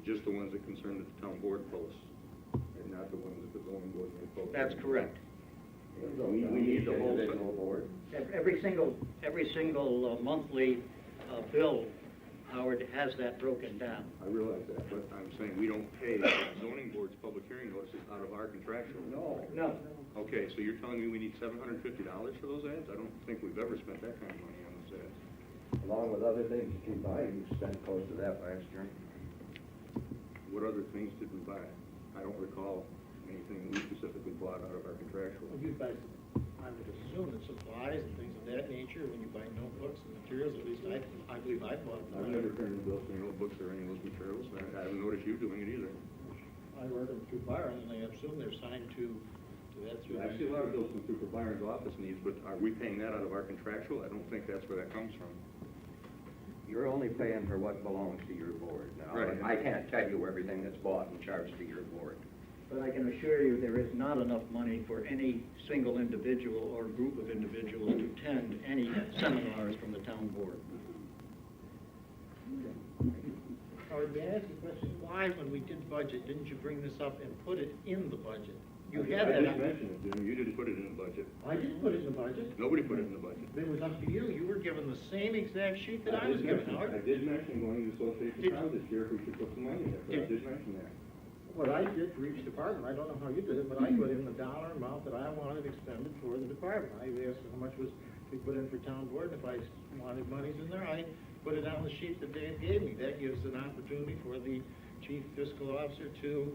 Just the ones that concern the town board posts, and not the ones that the zoning board may post. That's correct. We need the whole board. Every single monthly bill, Howard, has that broken down. I realize that, but I'm saying we don't pay zoning board's public hearing notices out of our contractual. No. Okay, so you're telling me we need $750 for those ads? I don't think we've ever spent that kind of money on those ads. Along with other things that you buy, you spent close to that last year. What other things did we buy? I don't recall anything we specifically bought out of our contractual. You buy, I would assume that supplies and things of that nature, when you buy notebooks and materials, at least I believe I bought them. I've never turned in bills for notebooks or any of those materials. I haven't noticed you doing it either. I order them through Byron, and I assume they're signed to that through. I see a lot of bills come through for Byron's office needs, but are we paying that out of our contractual? I don't think that's where that comes from. You're only paying for what belongs to your board now. Right. I can't tell you everything that's bought and charged to your board. But I can assure you there is not enough money for any single individual or group of individuals to attend any seminars from the town board. Howard, may I ask a question? Why, when we did budget, didn't you bring this up and put it in the budget? You had I that. just mentioned it, Jim. You didn't put it in the budget. I didn't put it in the budget. Nobody put it in the budget. It was up to you. You were given the same exact sheet that I was did given, mention- Howard. I did mention going to the Association of Towns this year if we should put some money in it, so I did mention that. What I did for each department, I don't know how you did it, but I put in the dollar amount that I wanted expended for the department. I asked how much was to be put in for town board, and if I wanted monies in there, I put it on the sheet that Dave gave me. That gives an opportunity for the chief fiscal officer to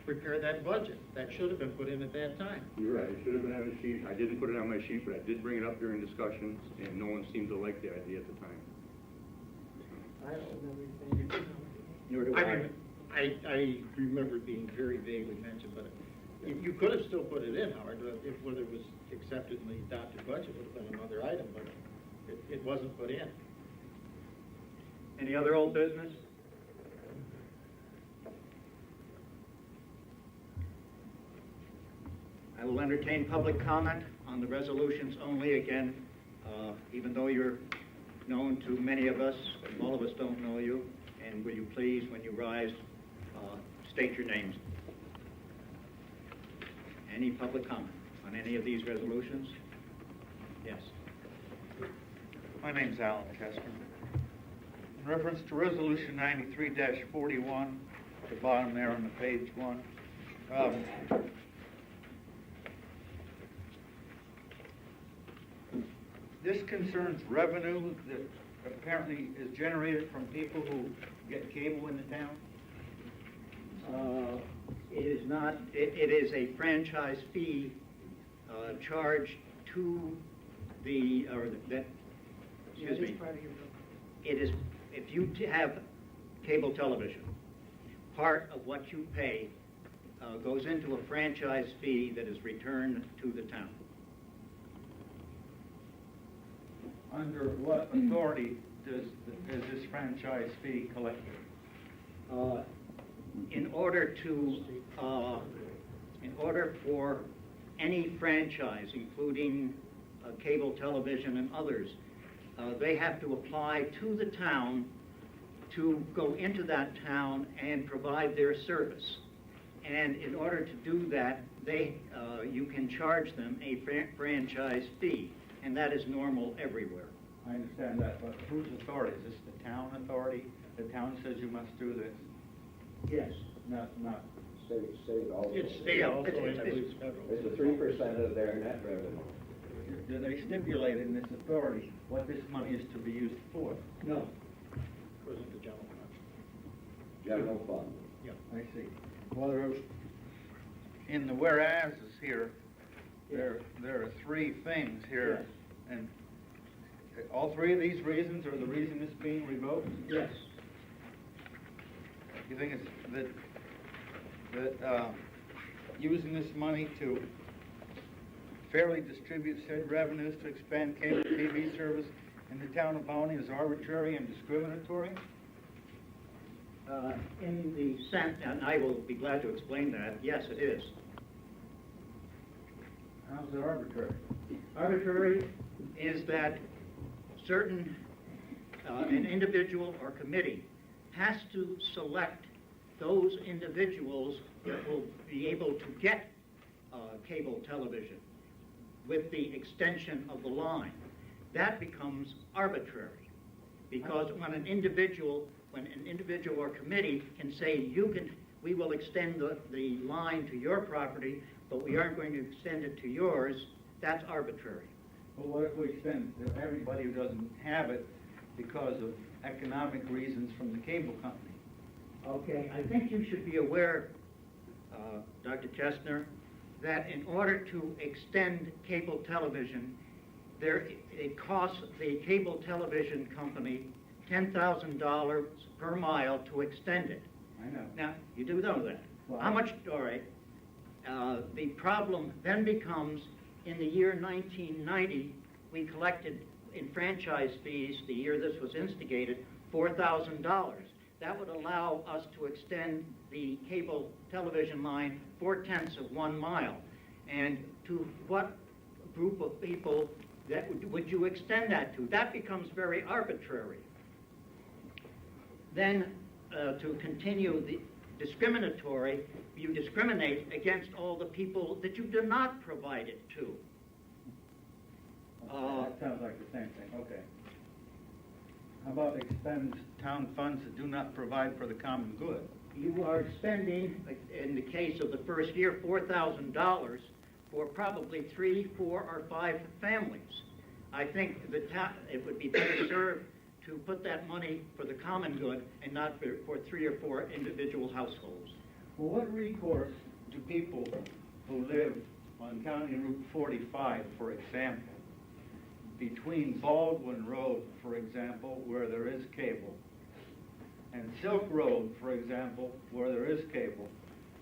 prepare that budget. That should have been put in at that time. You're right, it should have been on the sheet. I didn't put it on my sheet, but I did bring it up during discussions, and no one seemed to like the idea at the time. I don't remember anything. Nor do I remember it being very vaguely mentioned, but You could have still put it in, Howard, if whether it was accepted in the adopted budget would have been another item, but it wasn't put in. Any other old business? I will entertain public comment on the resolutions only again, even though you're known to many of us, all of us don't know you, and will you please, when you rise, state your names. Any public comment on any of these resolutions? Yes. My name's Alan Chester. In reference to Resolution 93-41, the bottom there on the page one, this concerns revenue that apparently is generated from people who get cable in the town. It is not, it is a franchise fee charged to the, or that, excuse me. It is, if you have cable television, part of what you pay goes into a franchise fee that is returned to the town. Under what authority is this franchise fee collected? In order for any franchise, including cable television and others, they have to apply to the town to go into that town and provide their service. And in order to do that, you can charge them a franchise fee, and that is normal everywhere. I understand that, but whose authority? Is this the town authority? The town says you must do this? Yes. Not State also. It's state also, and I believe it's federal. It's a 3% of their net revenue. Do they stipulate in this authority what this money is to be used for? No. Goes into general fund. General fund. I see. Well, in the whereases here, there are three things here, and all three of these reasons are the reason it's being revoked? Yes. You think it's that using this money to fairly distribute said revenues to expand cable TV service in the town of Volney is arbitrary and discriminatory? In the sense, and I will be glad to explain that, yes, it is. How's it arbitrary? Arbitrary is that certain, an individual or committee has to select those individuals that will be able to get cable television with the extension of the line. That becomes arbitrary, because when an individual or committee can say, we will extend the line to your property, but we aren't going to extend it to yours, that's arbitrary. Well, what if we extend to everybody who doesn't have it because of economic reasons from the cable company? Okay, I think you should be aware, Dr. Chestner, that in order to extend cable television, it costs the cable television company $10,000 per mile to extend it. I know. Now, you do know that. Well, How much, all right, the problem then becomes, in the year 1990, we collected in franchise fees, the year this was instigated, $4,000. That would allow us to extend the cable television line 0.4 of 1 mile. And to what group of people would you extend that to? That becomes very arbitrary. Then, to continue the discriminatory, you discriminate against all the people that you do not provide it to. That sounds like the same thing, okay. How about expend town funds that do not provide for the common good? You are spending, in the case of the first year, $4,000 for probably 3, 4, or 5 families. I think the town, it would be better served to put that money for the common good and not for 3 or 4 individual households. Well, what recourse do people who live on County Route 45, for example, between Baldwin Road, for example, where there is cable, and Silk Road, for example, where there is cable,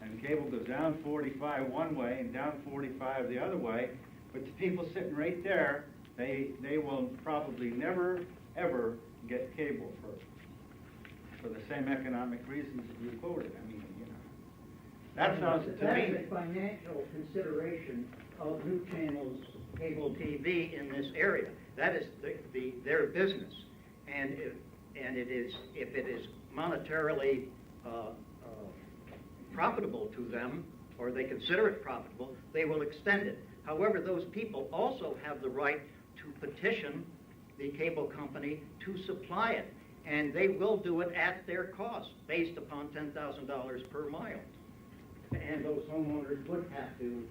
And cable goes down 45 one way and down 45 the other way, but the people sitting right there, they will probably never, ever get cable for the same economic reasons that you quoted. I mean, you know, that sounds to me. That's a financial consideration of new channels, cable TV in this area. That is their business. And it is, if it is monetarily profitable to them, or they consider it profitable, they will extend it. However, those people also have the right to petition the cable company to supply it, and they will do it at their cost, based upon $10,000 per mile. And those homeowners would have to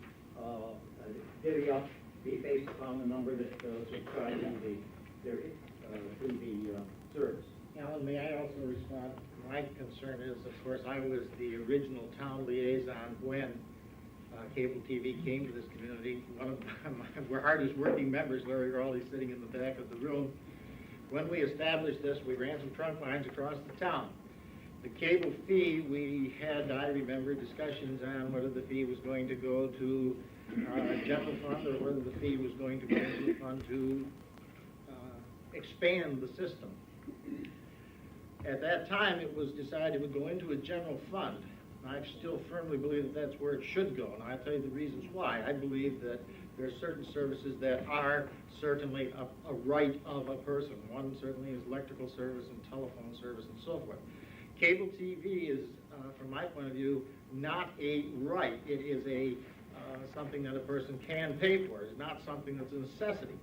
divvy up based upon the number that subscribe to the service. Alan, may I also respond? My concern is, of course, I was the original town liaison when cable TV came to this community. One of my hardest working members, Larry Rowley, sitting in the back of the room. When we established this, we ran some trunk lines across the town. The cable fee, we had, I remember, discussions on whether the fee was going to go to a general fund or whether the fee was going to go to a fund to expand the system. At that time, it was decided it would go into a general fund. I still firmly believe that that's where it should go, and I'll tell you the reasons why. I believe that there are certain services that are certainly a right of a person. One certainly is electrical service and telephone service and so forth. Cable TV is, from my point of view, not a right. It is something that a person can pay for. It's not something that's a necessity.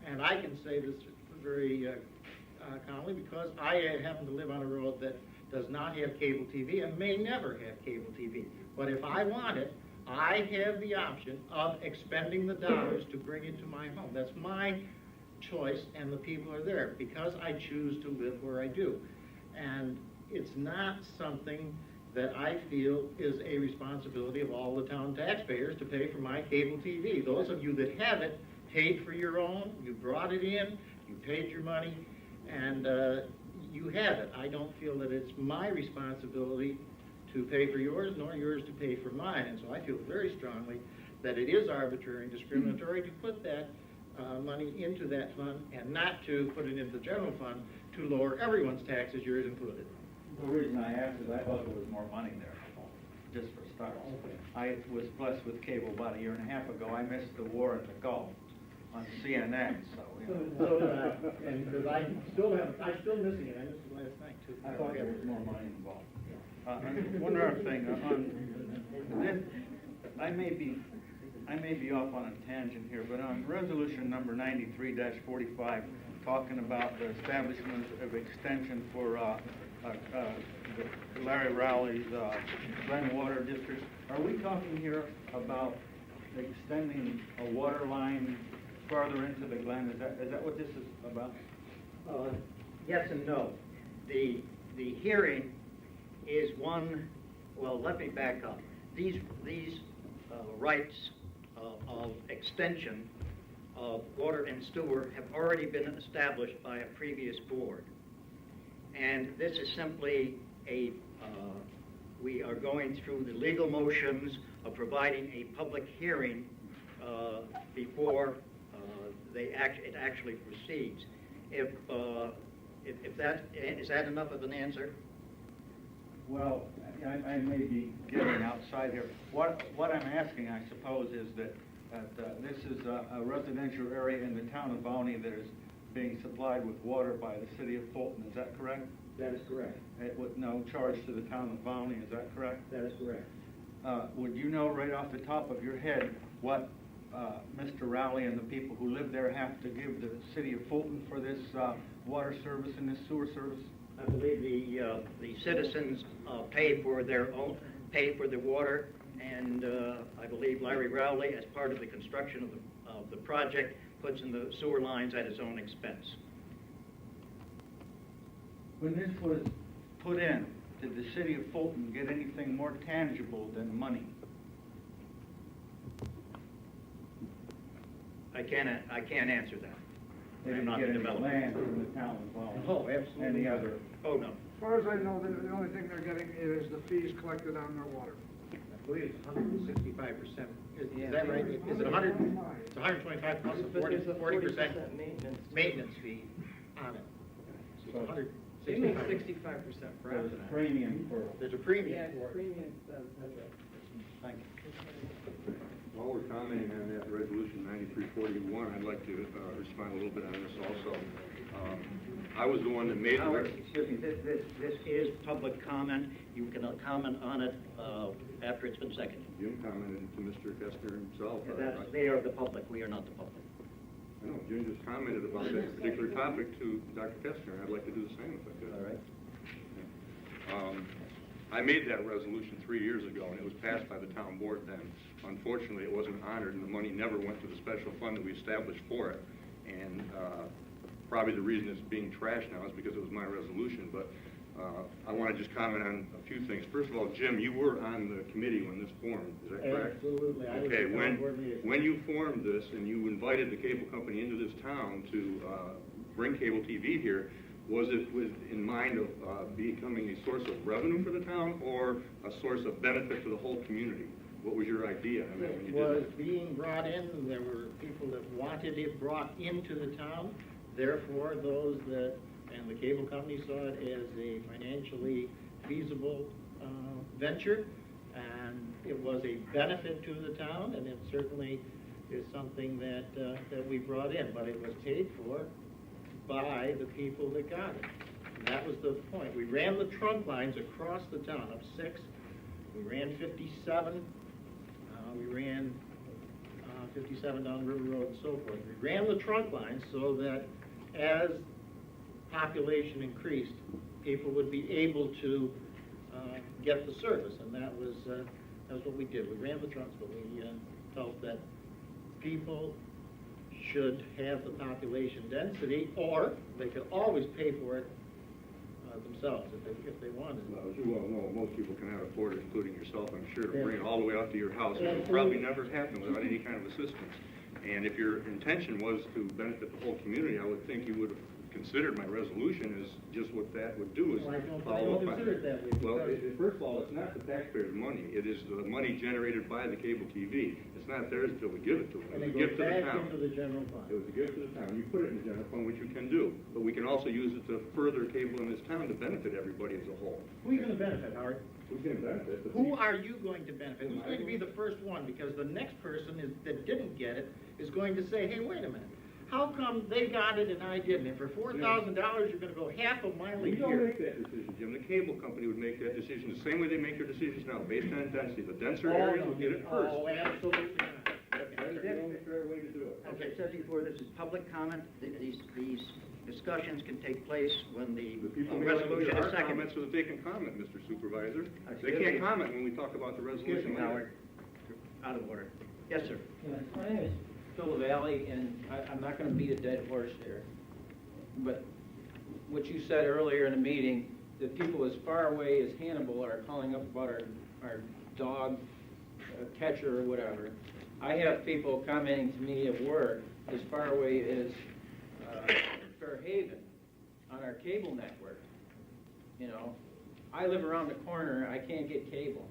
And I can say this very commonly because I happen to live on a road that does not have cable TV and may never have cable TV. But if I want it, I have the option of expending the dollars to bring it to my home. That's my choice, and the people are there because I choose to live where I do. And it's not something that I feel is a responsibility of all the town taxpayers to pay for my cable TV. Those of you that have it paid for your own, you brought it in, you paid your money, and you have it. I don't feel that it's my responsibility to pay for yours, nor yours to pay for mine. And so I feel very strongly that it is arbitrary and discriminatory to put that money into that fund and not to put it into the general fund to lower everyone's taxes, yours included. The reason I asked is I thought there was more money there, just for starters. I was blessed with cable about 1.5 years ago. I missed the war in the Gulf on CNN, so, you know. And because I'm still missing it. I missed it last night, too. I thought there was more money involved. One other thing, I may be off on a tangent here, but on resolution number 93-45, talking about the establishment of extension for Larry Rowley's Glen Water District, are we talking here about extending a water line farther into the Glen? Is that what this is about? Yes and no. The hearing is one, well, let me back up. These rights of extension of water and sewer have already been established by a previous board. And this is simply we are going through the legal motions of providing a public hearing before it actually proceeds. If that, is that enough of an answer? Well, I may be getting outside here. What I'm asking, I suppose, is that this is a residential area in the town of Volney that is being supplied with water by the city of Fulton. Is that correct? That is correct. With no charge to the town of Volney. Is that correct? That is correct. Would you know right off the top of your head what Mr. Rowley and the people who live there have to give the city of Fulton for this water service and this sewer service? I believe the citizens pay for the water, and I believe Larry Rowley, as part of the construction of the project, puts in the sewer lines at his own expense. When this was put in, did the city of Fulton get anything more tangible than money? I can't answer that. They didn't get any land from the town of Volney? Oh, absolutely. Any other? Oh, no. As far as I know, the only thing they're getting is the fees collected on their water. I believe it's 165%. Is that right? Is it 100? It's 125 plus a 40% maintenance fee on it. So it's 165. They make 65% profit. Premium for. There's a premium Yeah, for it. premium does, that's right. Thank you. While we're commenting on that resolution 9341, I'd like to respond a little bit on this also. I was the one that made Howard, the... excuse me, this is public comment. You can comment on it after it's been seconded. Jim commented to Mr. Kestner himself. They are the public, we are not the public. I know, Jim just commented about that particular topic to Dr. Kestner. I'd like to do the same if I could. All right. I made that resolution 3 years ago, and it was passed by the town board then. Unfortunately, it wasn't honored, and the money never went to the special fund that we established for it. And probably the reason it's being trashed now is because it was my resolution. But I want to just comment on a few things. First of all, Jim, you were on the committee when this formed. Is that correct? Absolutely. Okay, when you formed this and you invited the cable company into this town to bring cable TV here, was it in mind of becoming a source of revenue for the town or a source of benefit to the whole community? What was your idea on that when you It was did that? being brought in, there were people that wanted it brought into the town. Therefore, those that, and the cable company saw it as a financially feasible venture, and it was a benefit to the town, and it certainly is something that that we brought in, but it was paid for by the people that got it. And that was the point. We ran the trunk lines across the town, up 6. We ran 57. We ran 57 down River Road and so forth. We ran the trunk lines so that as population increased, people would be able to get the service, and that was what we did. We ran the trunks, but we felt that people should have the population density, or they could always pay for it themselves if they wanted. Well, no, most people cannot afford it, including yourself, I'm sure, to bring it all the way out to your house. It would probably never happen without any kind of assistance. And if your intention was to benefit the whole community, I would think you would have considered my resolution as just what that would do is follow up on it. Well, first of all, it's not the taxpayers' money. It is the money generated by the cable TV. It's not theirs until we give it to them. And It's it a gift goes to the back town. into the general fund. It was a gift to the town. You put it in the general fund, which you can do. But we can also use it to further cable in this town to benefit everybody as a whole. Who are you going to benefit, Howard? Who's going to benefit? Who are you going to benefit? Who's going to be the first one? Because the next person that didn't get it is going to say, hey, wait a minute. How come they got it and I didn't? And for $4,000, you're going to go half a mile a We year. don't make that decision, Jim. The cable company would make that decision the same way they make their decisions now, based on density. The denser areas will get it first. Oh, absolutely not. That's the only fair way to do it. As I said before, this is public comment. These discussions can take place when the People resolution is are seconded. comments so that they can comment, Mr. Supervisor. They Excuse can't me. comment when we talk about the Excuse resolution me, later. Howard. Out of order. Yes, sir. My name is Phil Valley, and I'm not going to beat a dead horse here. But what you said earlier in the meeting, that people as far away as Hannibal are calling up about our dog catcher or whatever. I have people commenting to me at work as far away as Fairhaven on our cable network. You know, I live around the corner, I can't get cable.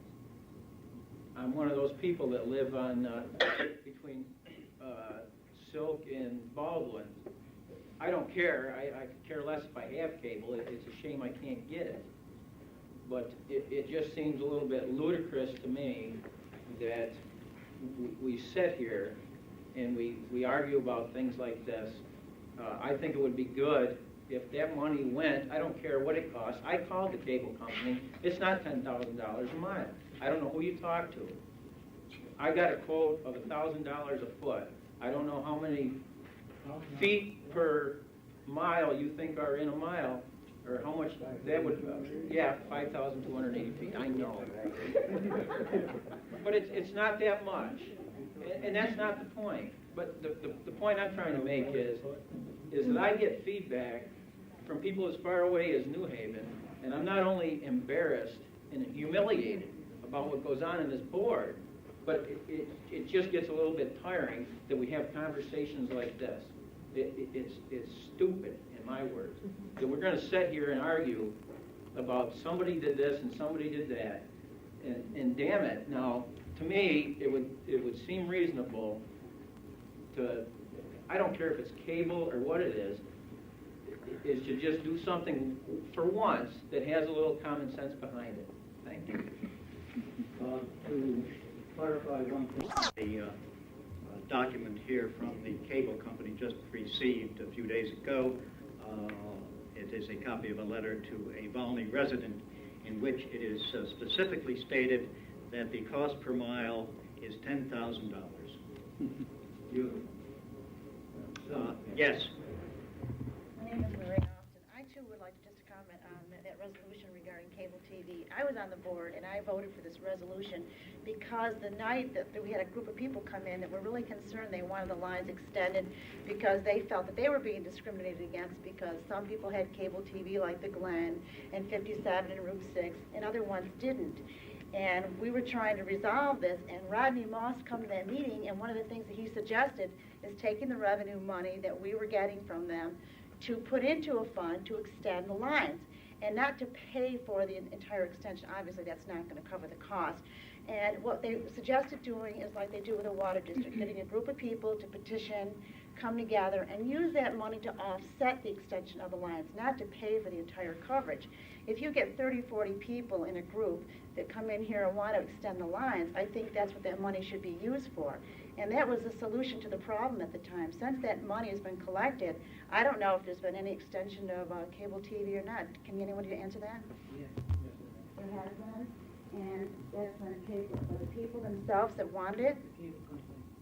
I'm one of those people that live on between Silk and Baldwin. I don't care. I could care less if I have cable. It's a shame I can't get it. But it just seems a little bit ludicrous to me that we sit here and we argue about things like this. I think it would be good if that money went, I don't care what it costs. I called the cable company. It's not $10,000 a mile. I don't know who you talk to. I got a quote of $1,000 a foot. I don't know how many feet per mile you think are in a mile, or how much that would, yeah, 5,280 feet, I know. But it's not that much, and that's not the point. But the point I'm trying to make is that I get feedback from people as far away as New Haven, and I'm not only embarrassed and humiliated about what goes on in this board, but it just gets a little bit tiring that we have conversations like this. It's stupid, in my words, that we're going to sit here and argue about somebody did this and somebody did that, And damn it, now, to me, it would seem reasonable to, I don't care if it's cable or what it is to just do something for once that has a little common sense behind it. Thank you. To clarify one thing, the document here from the cable company just received a few days ago. It is a copy of a letter to a Volney resident in which it is specifically stated that the cost per mile is $10,000. Yes. My name is Maria Austin. I too would like to just comment on that resolution regarding cable TV. I was on the board and I voted for this resolution because the night that we had a group of people come in that were really concerned, they wanted the lines extended because they felt that they were being discriminated against because some people had cable TV like the Glen and 57 and Route 6 and other ones didn't. And we were trying to resolve this, and Rodney Moss come to that meeting, and one of the things that he suggested is taking the revenue money that we were getting from them to put into a fund to extend the lines, and not to pay for the entire extension. Obviously, that's not going to cover the cost. And what they suggested doing is like they do with a water district, getting a group of people to petition, come together, and use that money to offset the extension of the lines, not to pay for the entire coverage. If you get 30, 40 people in a group that come in here and want to extend the lines, I think that's what that money should be used for. And that was the solution to the problem at the time. Since that money has been collected, I don't know if there's been any extension of cable TV or not. Can anyone answer that? Yes. There has been, and that's been paid for by the people themselves that wanted it,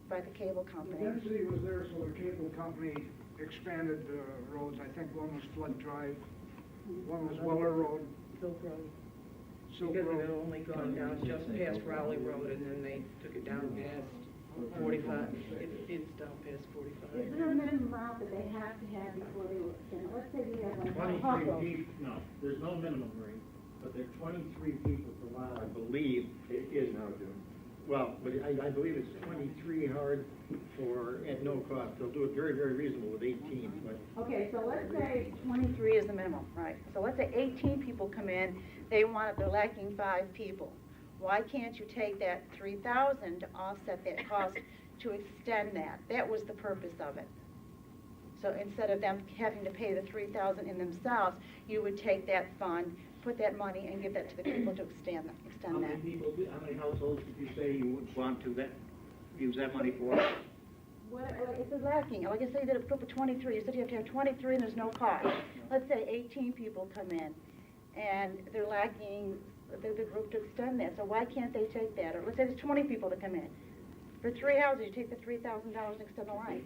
by the cable company. The density was there, so the cable company expanded the roads. I think one was Flood Drive, one was Weller Road. Silk Road. Silk Because Road. it had only gone down just past Raleigh Road, and then they took it down past 45. It's down past 45. Is there a minimum amount that they have to have before they will extend? Let's say we have one. 23 people, no, there's no minimum rate, but there are 23 people per mile. I believe it is now, Jim. Well, but I believe it's 23 hard at no cost. They'll do it very, very reasonable with 18, but. Okay, so let's say 23 is the minimum, right? So let's say 18 people come in, they're lacking 5 people. Why can't you take that 3,000 to offset that cost to extend that? That was the purpose of it. So instead of them having to pay the 3,000 in themselves, you would take that fund, put that money, and give that to the people to extend that. How many households did you say you would want to use that money for? If they're lacking, like I said, you did a group of 23. You said you have to have 23 and there's no cost. Let's say 18 people come in and they're lacking the group to extend that. So why can't they take that? Or let's say there's 20 people that come in. For 3 houses, you take the $3,000 and extend the lines.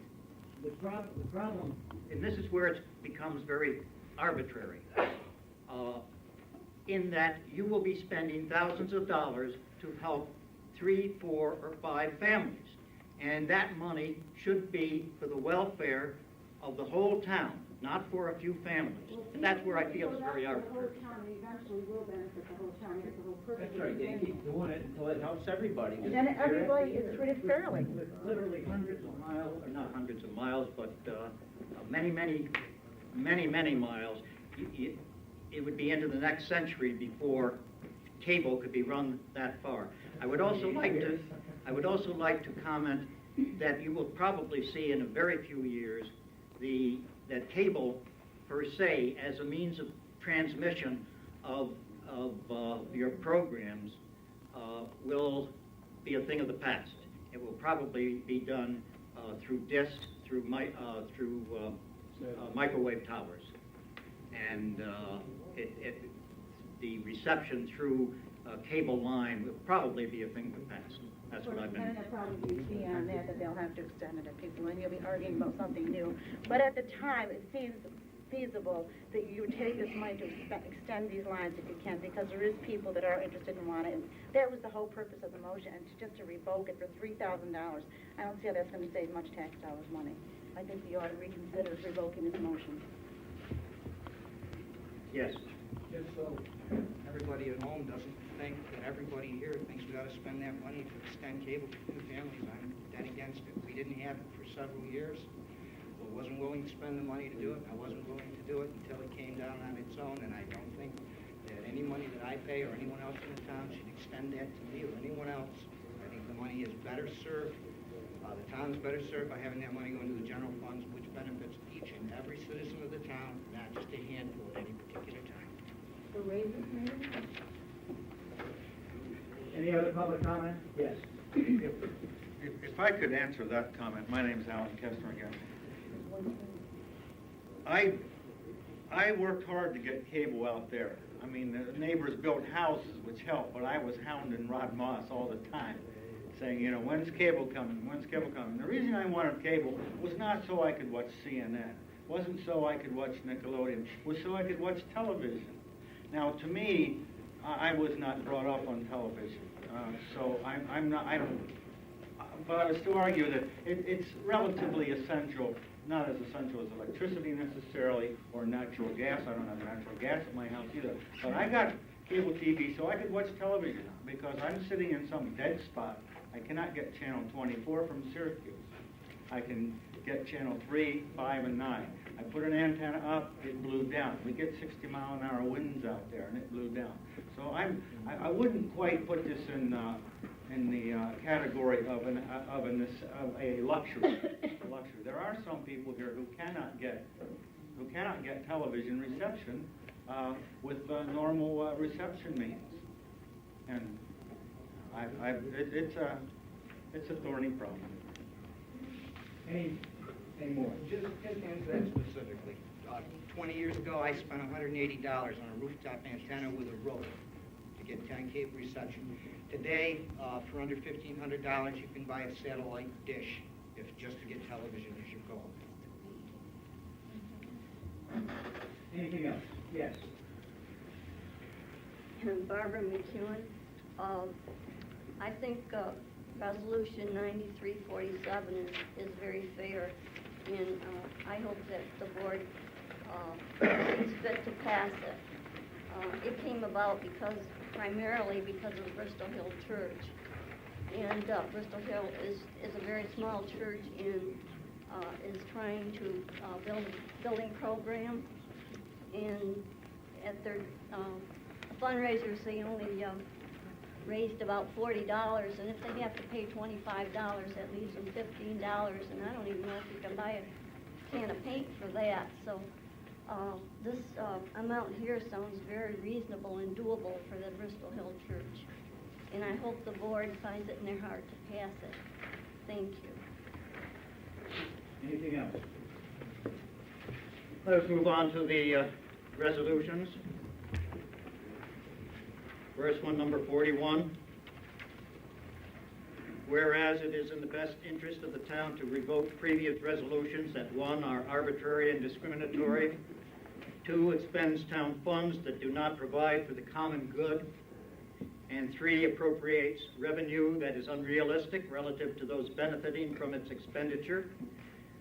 The problem, and this is where it becomes very arbitrary, in that you will be spending thousands of dollars to help 3, 4, or 5 families. And that money should be for the welfare of the whole town, not for a few families. And that's where I feel it's very arbitrary. The whole town eventually will benefit the whole town. That's the whole purpose. That's right, they keep doing it until it helps everybody. And then everybody is treated fairly. Literally hundreds of miles, or not hundreds of miles, but many miles. It would be into the next century before cable could be run that far. I would also like to comment that you will probably see in a very few years that cable per se as a means of transmission of your programs will be a thing of the past. It will probably be done through discs, through microwave towers, and the reception through cable line will probably be a thing of the past. That's what I've been. And it'll probably be beyond that they'll have to extend it to people, and you'll be arguing about something new. But at the time, it seems feasible that you would take this money to extend these lines if you can, because there is people that are interested and want it. And that was the whole purpose of the motion, and just to revoke it for $3,000. I don't see how that's going to save much tax dollars money. I think you ought to reconsider revoking this motion. Yes. Just so everybody at home doesn't think that everybody here thinks we ought to spend that money to extend cable to 2 families, I'm dead against it. We didn't have it for several years. I wasn't willing to spend the money to do it. I wasn't willing to do it until it came down on its own, and I don't think that any money that I I pay or anyone else in the town should extend that to me or anyone else. I think the money is better served, the town's better served by having that money go into the general funds, which benefits each and every citizen of the town, not just a handful at any particular time. For raises, maybe? Any other public comment? Yes. If I could answer that comment, my name's Alan Kestner again. I worked hard to get cable out there. I mean, the neighbors built houses, which helped, but I was hounding Rod Moss all the time, saying, you know, when's cable coming? When's cable coming? The reason I wanted cable was not so I could watch CNN. Wasn't so I could watch Nickelodeon. It was so I could watch television. Now, to me, I was not brought up on television, so I'm not. I don't. But I would still argue that it's relatively essential. Not as essential as electricity necessarily, or natural gas. I don't have natural gas at my house either. But I got cable TV so I could watch television because I'm sitting in some dead spot. I cannot get channel 24 from Syracuse. I can get channel 3, 5, and 9. I put an antenna up, it blew down. We get 60-mile-an-hour winds out there, and it blew down. So I wouldn't quite put this in the category of a luxury. There are some people here who cannot get television reception with normal reception means, and it's a thorny problem. Any more? Just answer that specifically. 20 years ago, I spent $180 on a rooftop antenna with a rope to get 10 cable reception. Today, for under $1,500, you can buy a satellite dish, if just to get television as your goal. Anything else? Yes. And Barbara McEwen. I think Resolution 9347 is very fair, and I hope that the board sees fit to pass it. It came about primarily because of Bristol Hill Church. And Bristol Hill is a very small church and is trying to build a building program. And at their fundraisers, they only raised about $40, and if they have to pay $25, that leaves them $15, and I don't even know if you can buy a can of paint for that. So this amount here sounds very reasonable and doable for the Bristol Hill Church. And I hope the board finds it in their heart to pass it. Thank you. Anything else? Let's move on to the resolutions. First one, number 41. Whereas it is in the best interest of the town to revoke previous resolutions that 1, are arbitrary and discriminatory, 2, expends town funds that do not provide for the common good, and 3, appropriates revenue that is unrealistic relative to those benefiting from its expenditure.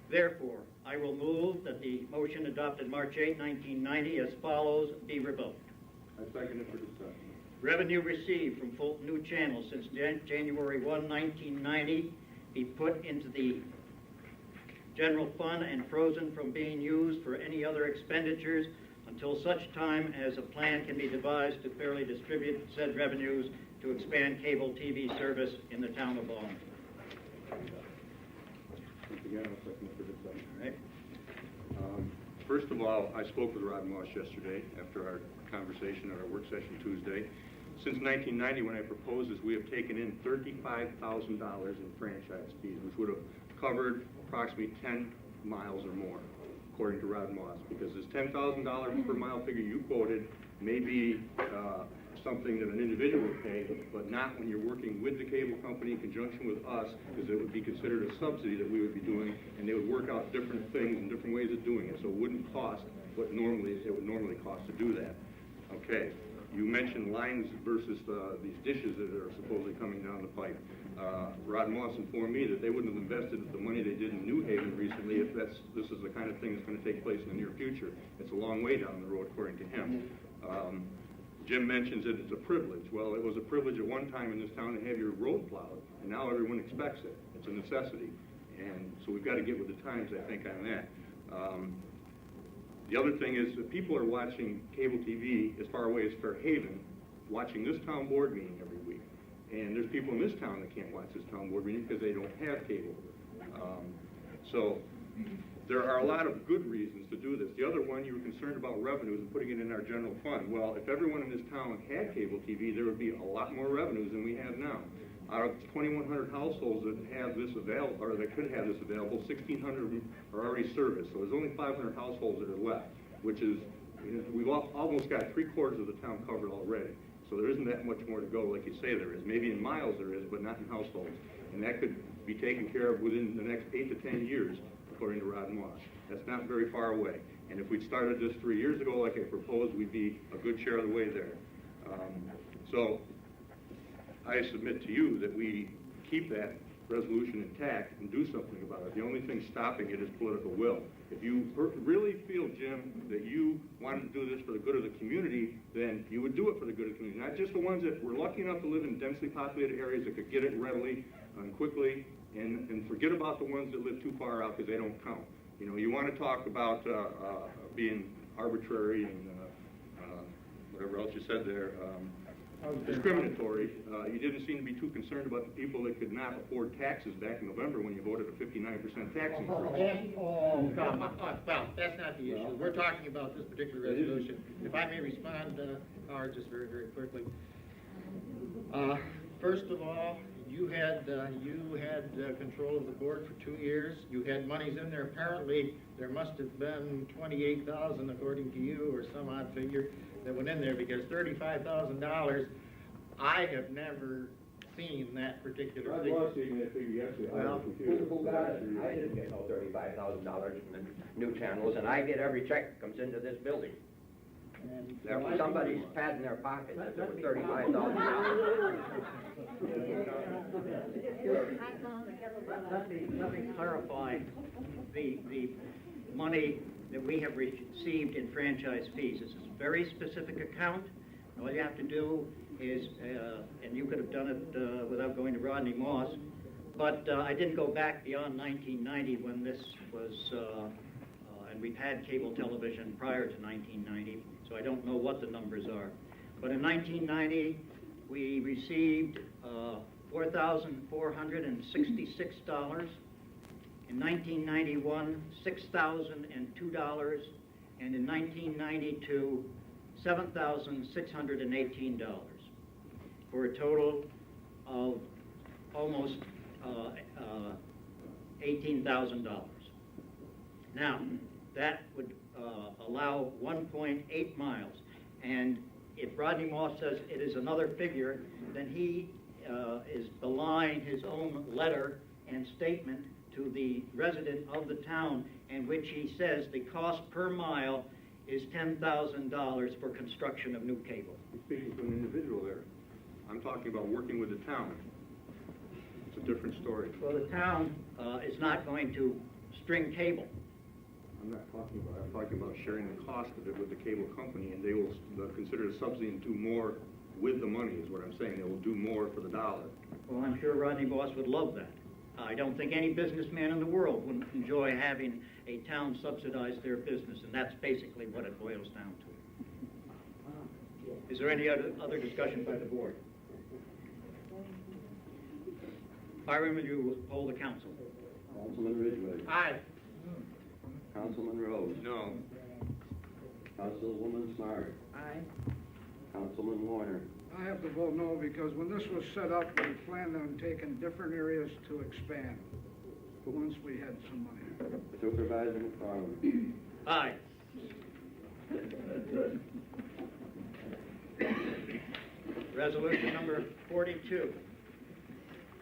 Therefore, I will move that the motion adopted March 8, 1990 as follows be revoked. I second it for discussion. Revenue received from Fulton New Channel since January 1, 1990 be put into the general fund and frozen from being used for any other expenditures until such time as a plan can be devised to fairly distribute said revenues to expand cable TV service in the town of Volney. Once again, I'll second it for discussion. All right. First of all, I spoke with Rod Moss yesterday after our conversation at our work session Tuesday. Since 1990, when I proposed this, we have taken in $35,000 in franchise fees, which would have covered approximately 10 miles or more, according to Rod Moss, because this $10,000 per mile figure you quoted may be something that an individual would pay, but not when you're working with the cable company in conjunction with us, because it would be considered a subsidy that we would be doing, and they would work out different things and different ways of doing it, so it wouldn't cost what it would normally cost to do that. Okay. You mentioned lines versus these dishes that are supposedly coming down the pipe. Rod Moss informed me that they wouldn't have invested the money they did in New Haven recently if this is the kind of thing that's going to take place in the near future. It's a long way down the road, according to him. Jim mentions that it's a privilege. Well, it was a privilege at one time in this town to have your road plowed, and now everyone expects it. It's a necessity. And so we've got to get with the times, I think, on that. The other thing is that people are watching cable TV as far away as Fairhaven, watching this town board meeting every week. And there's people in this town that can't watch this town board meeting because they don't have cable. So there are a lot of good reasons to do this. The other one, you were concerned about revenues and putting it in our general fund. Well, if everyone in this town had cable TV, there would be a lot more revenues than we have now. Out of 2,100 households that have this available, or that could have this available, 1,600 of them are already serviced. So there's only 500 households that are left, which is, we've almost got 3/4 of the town covered already. So there isn't that much more to go like you say there is. Maybe in miles there is, but not in households. And that could be taken care of within the next 8 to 10 years, according to Rod Moss. That's not very far away. And if we'd started this 3 years ago, like I proposed, we'd be a good share of the way there. So I submit to you that we keep that resolution intact and do something about it. The only thing stopping it is political will. If you really feel, Jim, that you wanted to do this for the good of the community, then you would do it for the good of the community. Not just the ones that were lucky enough to live in densely populated areas that could get it readily and quickly, and forget about the ones that live too far out because they don't count. You know, you want to talk about being arbitrary and whatever else you said there, discriminatory. You didn't seem to be too concerned about the people that could not afford taxes back in November when you voted a 59% tax increase. Well, that's not the issue. We're talking about this particular resolution. If I may respond, Howard, just very, very quickly. First of all, you had control of the board for 2 years. You had monies in there. Apparently, there must have been 28,000, according to you, or some odd figure that went in there, because $35,000, I have never seen that particular figure. Well, who got it? I didn't get no $35,000 from the new channels, and I get every check that comes into this building. Somebody's padding their pockets if it was $35,000. Let me clarify the money that we have received in franchise fees. This is a very specific account. All you have to do is, and you could have done it without going to Rodney Moss, but I didn't go back beyond 1990 when this was, and we've had cable television prior to 1990, so I don't know what the numbers are. But in 1990, we received $4,466. In 1991, $6,002, and in 1992, $7,618, for a total of almost $18,000. Now, that would allow 1.8 miles, and if Rodney Moss says it is another figure, then he is belying his own letter and statement to the resident of the town, in which he says the cost per mile is $10,000 for construction of new cable. You're speaking to an individual there. I'm talking about working with the town. It's a different story. Well, the town is not going to string cable. I'm talking about sharing the cost of it with the cable company, and they will consider a subsidy and do more with the money, is what I'm saying. They will do more for the dollar. Well, I'm sure Rodney Boss would love that. I don't think any businessman in the world would enjoy having a town subsidize their business, and that's basically what it boils down to. Is there any other discussion by the board? Byron, will you poll the council? Councilman Ridgway. Aye. Councilman Rose. No. Councilwoman Smart. Aye. Councilman Warner. I have to vote no, because when this was set up, we planned on taking different areas to expand, once we had some money. Supervisor McFarland. Aye. Resolution number 42.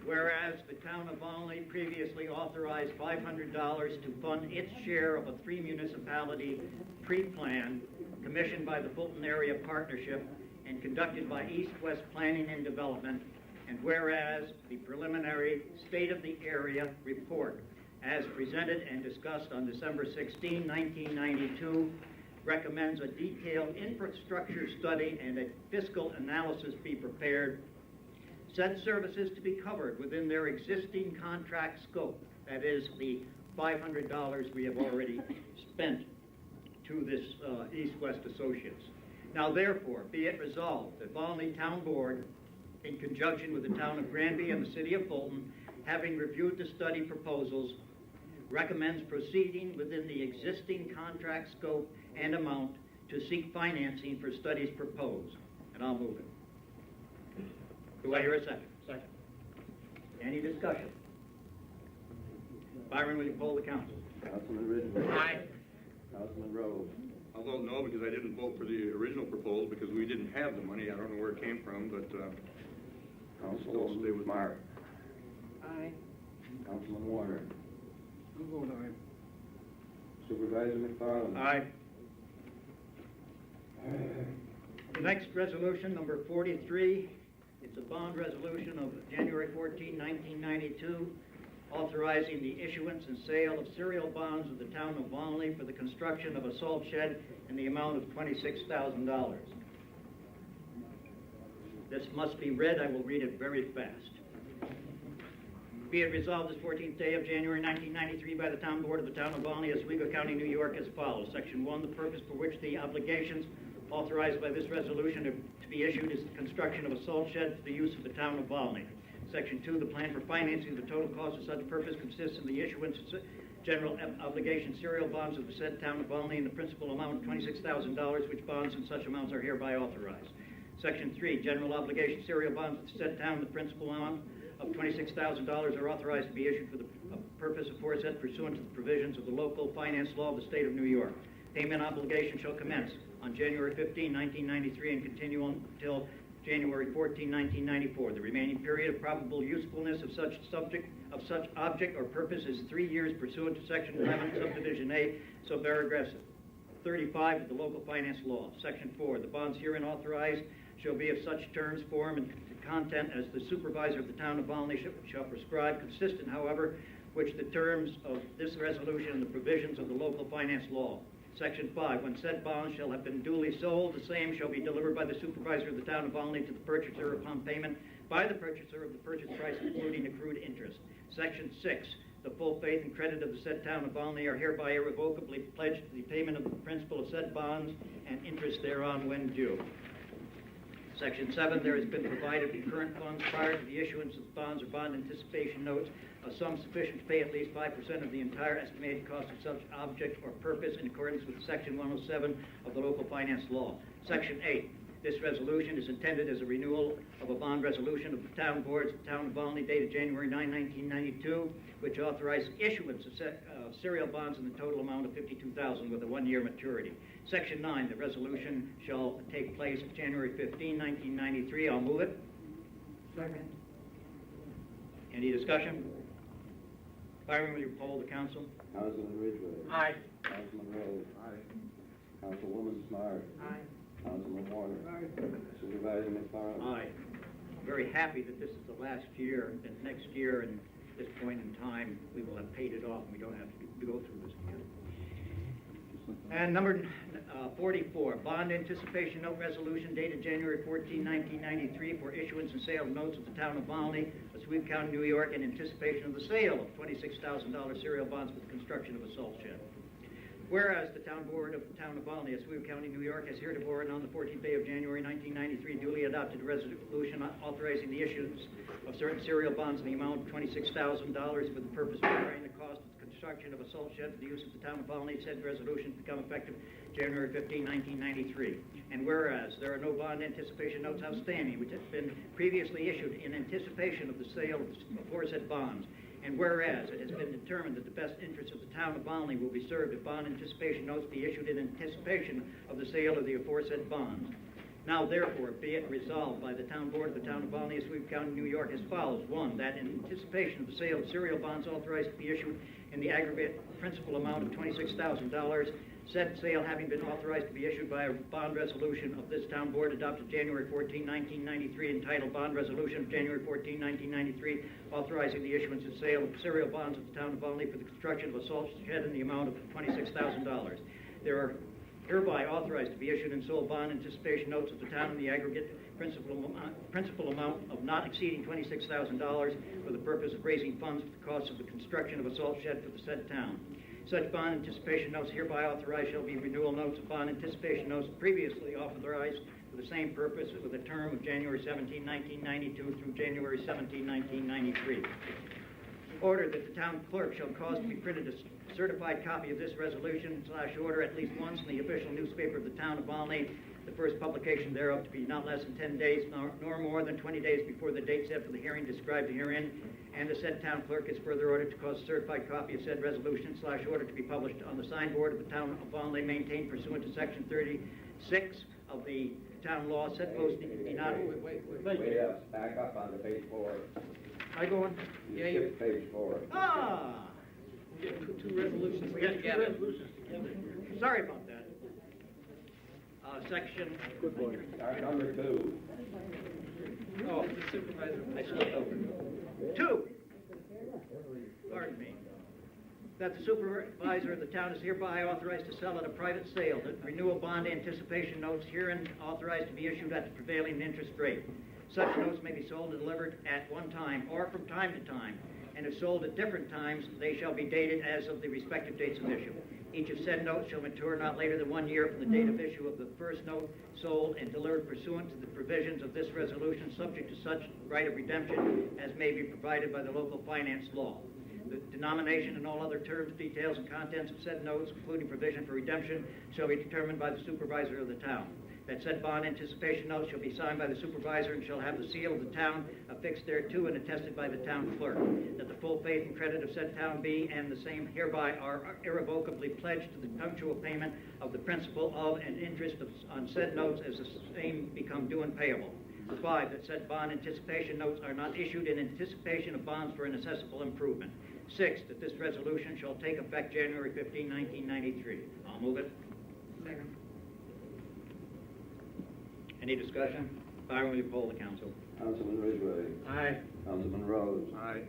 Whereas the town of Volney previously authorized $500 to fund its share of a 3-municipality pre-plan commissioned by the Fulton Area Partnership and conducted by East-West Planning and Development, and whereas the preliminary State of the Area report, as presented and discussed on December 16, 1992, recommends a detailed infrastructure study and a fiscal analysis be prepared, said services to be covered within their existing contract scope, that is, the $500 we have already spent to this East-West Associates. Now therefore, be it resolved that Volney Town Board, in conjunction with the town of Granby and the city of Fulton, having reviewed the study proposals, recommends proceeding within the existing contract scope and amount to seek financing for studies proposed. And I'll move it. Do I hear a second? Second. Any discussion? Byron, will you poll the council? Councilman Ridgway. Aye. Councilman Rose. I'll vote no because I didn't vote for the original proposal because we didn't have the money. I don't know where it came from, but still stay with Mark. Aye. Councilman Warner. I'll vote aye. Supervisor McFarland. Aye. The next resolution, number 43, it's a bond resolution of January 14, 1992, authorizing the issuance and sale of serial bonds of the town of Volney for the construction of a salt shed in the amount of $26,000. This must be read. I will read it very fast. Be it resolved this 14th day of January 1993 by the Town Board of the Town of Volney, Oswego County, New York, as follows. Section 1, the purpose for which the obligations authorized by this resolution are to be issued is the construction of a salt shed for the use of the Town of Volney. Section 2, the plan for financing the total cost of such purpose consists in the issuance of general obligation serial bonds of the said Town of Volney in the principal amount of $26,000, which bonds and such amounts are hereby authorized. Section 3, general obligation serial bonds of the said town, the principal amount of $26,000 are authorized to be issued for the purpose aforesaid pursuant to the provisions of the local finance law of the state of New York. Payment obligation shall commence on January 15, 1993 and continue until January 14, 1994. The remaining period of probable usefulness of such object or purpose is 3 years pursuant to Section 11, Subdivision A, subparagraph 35 of the local finance law. Section 4, the bonds herein authorized shall be of such terms, form, and content as the supervisor of the town of Volney shall prescribe, consistent, however, which the terms of this resolution and the provisions of the local finance law. Section 5, when said bonds shall have been duly sold, the same shall be delivered by the supervisor of the town of Volney to the purchaser upon payment by the purchaser of the purchase price, including accrued interest. Section 6, the full faith and credit of the said town of Volney are hereby irrevocably pledged to the payment of the principal of said bonds and interest thereon when due. Section 7, there has been provided in current funds prior to the issuance of bonds or bond anticipation notes a sum sufficient to pay at least 5% of the entire estimated cost of such object or purpose in accordance with Section 107 of the local finance law. Section 8, this resolution is intended as a renewal of a bond resolution of the town boards of the town of Volney dated January 9, 1992, which authorized issuance of serial bonds in the total amount of $52,000 with a 1-year maturity. Section 9, the resolution shall take place January 15, 1993. I'll move it. Second. Any discussion? Byron, will you poll the council? Councilman Ridgway. Aye. Councilman Rose. Aye. Councilwoman Smart. Aye. Councilman Warner. Aye. Supervisor McFarland. Aye. I'm very happy that this is the last year, and next year, and at this point in time, we will have paid it off, and we don't have to go through this again. And number 44, bond anticipation note resolution dated January 14, 1993 for issuance and sale of notes of the town of Volney, Oswego County, New York, in anticipation of the sale of $26,000 serial bonds for the construction of a salt shed. Whereas the town board of the town of Volney, Oswego County, New York, has heretofore and on the 14th day of January 1993 duly adopted a resolution authorizing the issuance of certain serial bonds in the amount of $26,000 for the purpose of covering the cost of the construction of a salt shed for the use of the town of Volney. Said resolution to become effective January 15, 1993. And whereas there are no bond anticipation notes outstanding which have been previously issued in anticipation of the sale of the aforesaid bonds, and whereas it has been determined that the best interests of the town of Volney will be served if bond anticipation notes be issued in anticipation of the sale of the aforesaid bonds. Now, therefore, be it resolved by the town board of the town of Volney, Oswego County, New York, as follows. 1, that in anticipation of the sale of serial bonds authorized to be issued in the aggregate principal amount of $26,000, said sale having been authorized to be issued by a bond resolution of this town board adopted January 14, 1993, entitled Bond Resolution of January 14, 1993, authorizing the issuance and sale of serial bonds of the town of Volney for the construction of a salt shed in the amount of $26,000. There are hereby authorized to be issued and sold bond anticipation notes of the town in the aggregate principal amount of not exceeding $26,000 for the purpose of raising funds for the cost of the construction of a salt shed for the said town. Such bond anticipation notes hereby authorized shall be renewal notes of bond anticipation notes previously authorized for the same purpose with a term of January 17, 1992 through January 17, 1993. Order that the town clerk shall cause to be printed a certified copy of this resolution/order at least once in the official newspaper of the town of Volney, the first publication thereof to be not less than 10 days nor more than 20 days before the date set for the hearing described herein, and the said town clerk is further ordered to cause a certified copy of said resolution/order to be published on the signboard of the town of Volney maintained pursuant to section 36 of the town law. Said posting be not... Wait up, back up on the page 4. I going? You skipped page 4. Ah! We have two resolutions We got two together. resolutions together. Sorry about that. Section... Good boy. Number 2. Oh, the supervisor. I slipped over. 2. Pardon me. That the supervisor of the town is hereby authorized to sell at a private sale the renewal bond anticipation notes herein authorized to be issued at the prevailing interest rate. Such notes may be sold and delivered at one time or from time to time, and if sold at different times, they shall be dated as of the respective dates of issue. Each of said notes shall mature not later than 1 year from the date of issue of the first note sold and delivered pursuant to the provisions of this resolution, subject to such right of redemption as may be provided by the local finance law. The denomination and all other terms, details, and contents of said notes, including provision for redemption, shall be determined by the supervisor of the town. That said bond anticipation note shall be signed by the supervisor and shall have the seal of the town affixed thereto and attested by the town clerk. That the full faith and credit of said town be and the same hereby are irrevocably pledged to the punctual payment of the principal of and interest on said notes as the same become due and payable. 5, that said bond anticipation notes are not issued in anticipation of bonds for an accessible improvement. 6, that this resolution shall take effect January 15, 1993. I'll move it. Second. Any discussion? Byron, will you poll the council? Councilman Ridgway. Aye. Councilman Rose. Aye.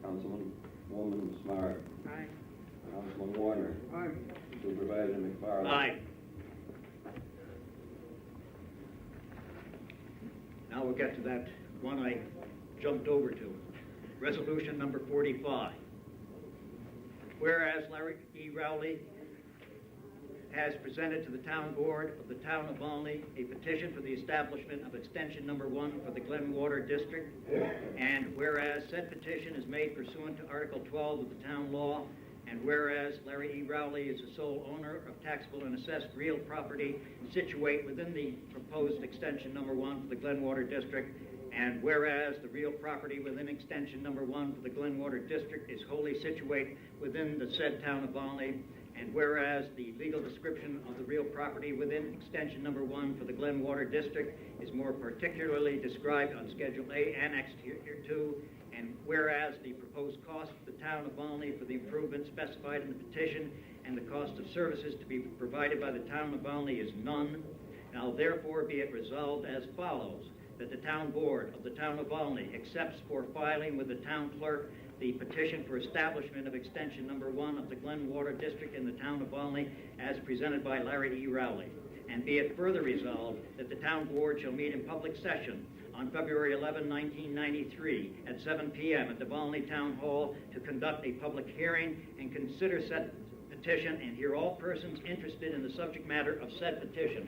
Councilwoman Smart. Aye. Councilman Warner. Aye. Supervisor McFarland. Aye. Now we'll get to that one I jumped over to. Resolution number 45. Whereas Larry E. Rowley has presented to the town board of the town of Volney a petition for the establishment of extension number 1 for the Glenwater District, and whereas said petition is made pursuant to Article 12 of the town law, and whereas Larry E. Rowley is the sole owner of taxable and assessed real property situate within the proposed extension number 1 for the Glenwater District, and whereas the real property within extension number 1 for the Glenwater District is wholly situate within the said town of Volney, and whereas the legal description of the real property within extension number 1 for the Glenwater District is more particularly described on Schedule A annexed hereto, and whereas the proposed cost of the town of Volney for the improvements specified in the petition and the cost of services to be provided by the town of Volney is none, now therefore be it resolved as follows, that the town board of the town of Volney accepts for filing with the town clerk the petition for establishment of extension number 1 of the Glenwater District in the town of Volney as presented by Larry E. Rowley. And be it further resolved that the town board shall meet in public session on February 11, 1993 at 7 p.m. at the Volney Town Hall to conduct a public hearing and consider said petition and hear all persons interested in the subject matter of said petition.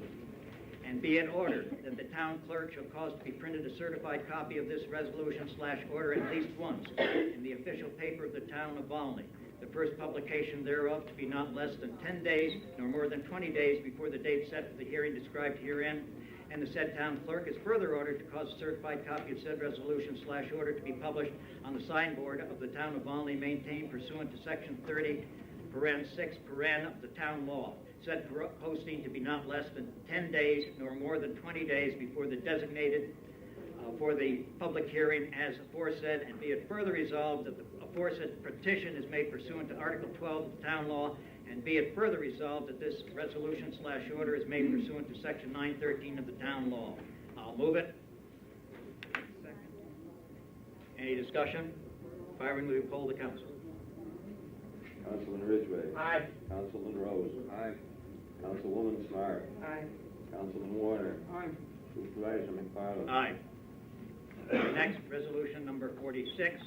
And be it ordered that the town clerk shall cause to be printed a certified copy of this resolution/order at least once in the official paper of the town of Volney, the first publication thereof to be not less than 10 days nor more than 20 days before the date set for the hearing described herein, and the said town clerk is further ordered to cause a certified copy of said resolution/order to be published on the signboard of the town of Volney maintained pursuant to section 30, paren 6, paren of the town law. Said posting to be not less than 10 days nor more than 20 days before the designated for the public hearing as aforesaid, and be it further resolved that the aforesaid petition is made pursuant to Article 12 of the town law, and be it further resolved that this resolution/order is made pursuant to section 913 of the town law. I'll move it. Second. Any discussion? Byron, will you poll the council? Councilman Ridgway. Aye. Councilman Rose. Aye. Councilwoman Smart. Aye. Councilman Warner. Aye. Supervisor McFarland. Aye. Next, resolution number 46.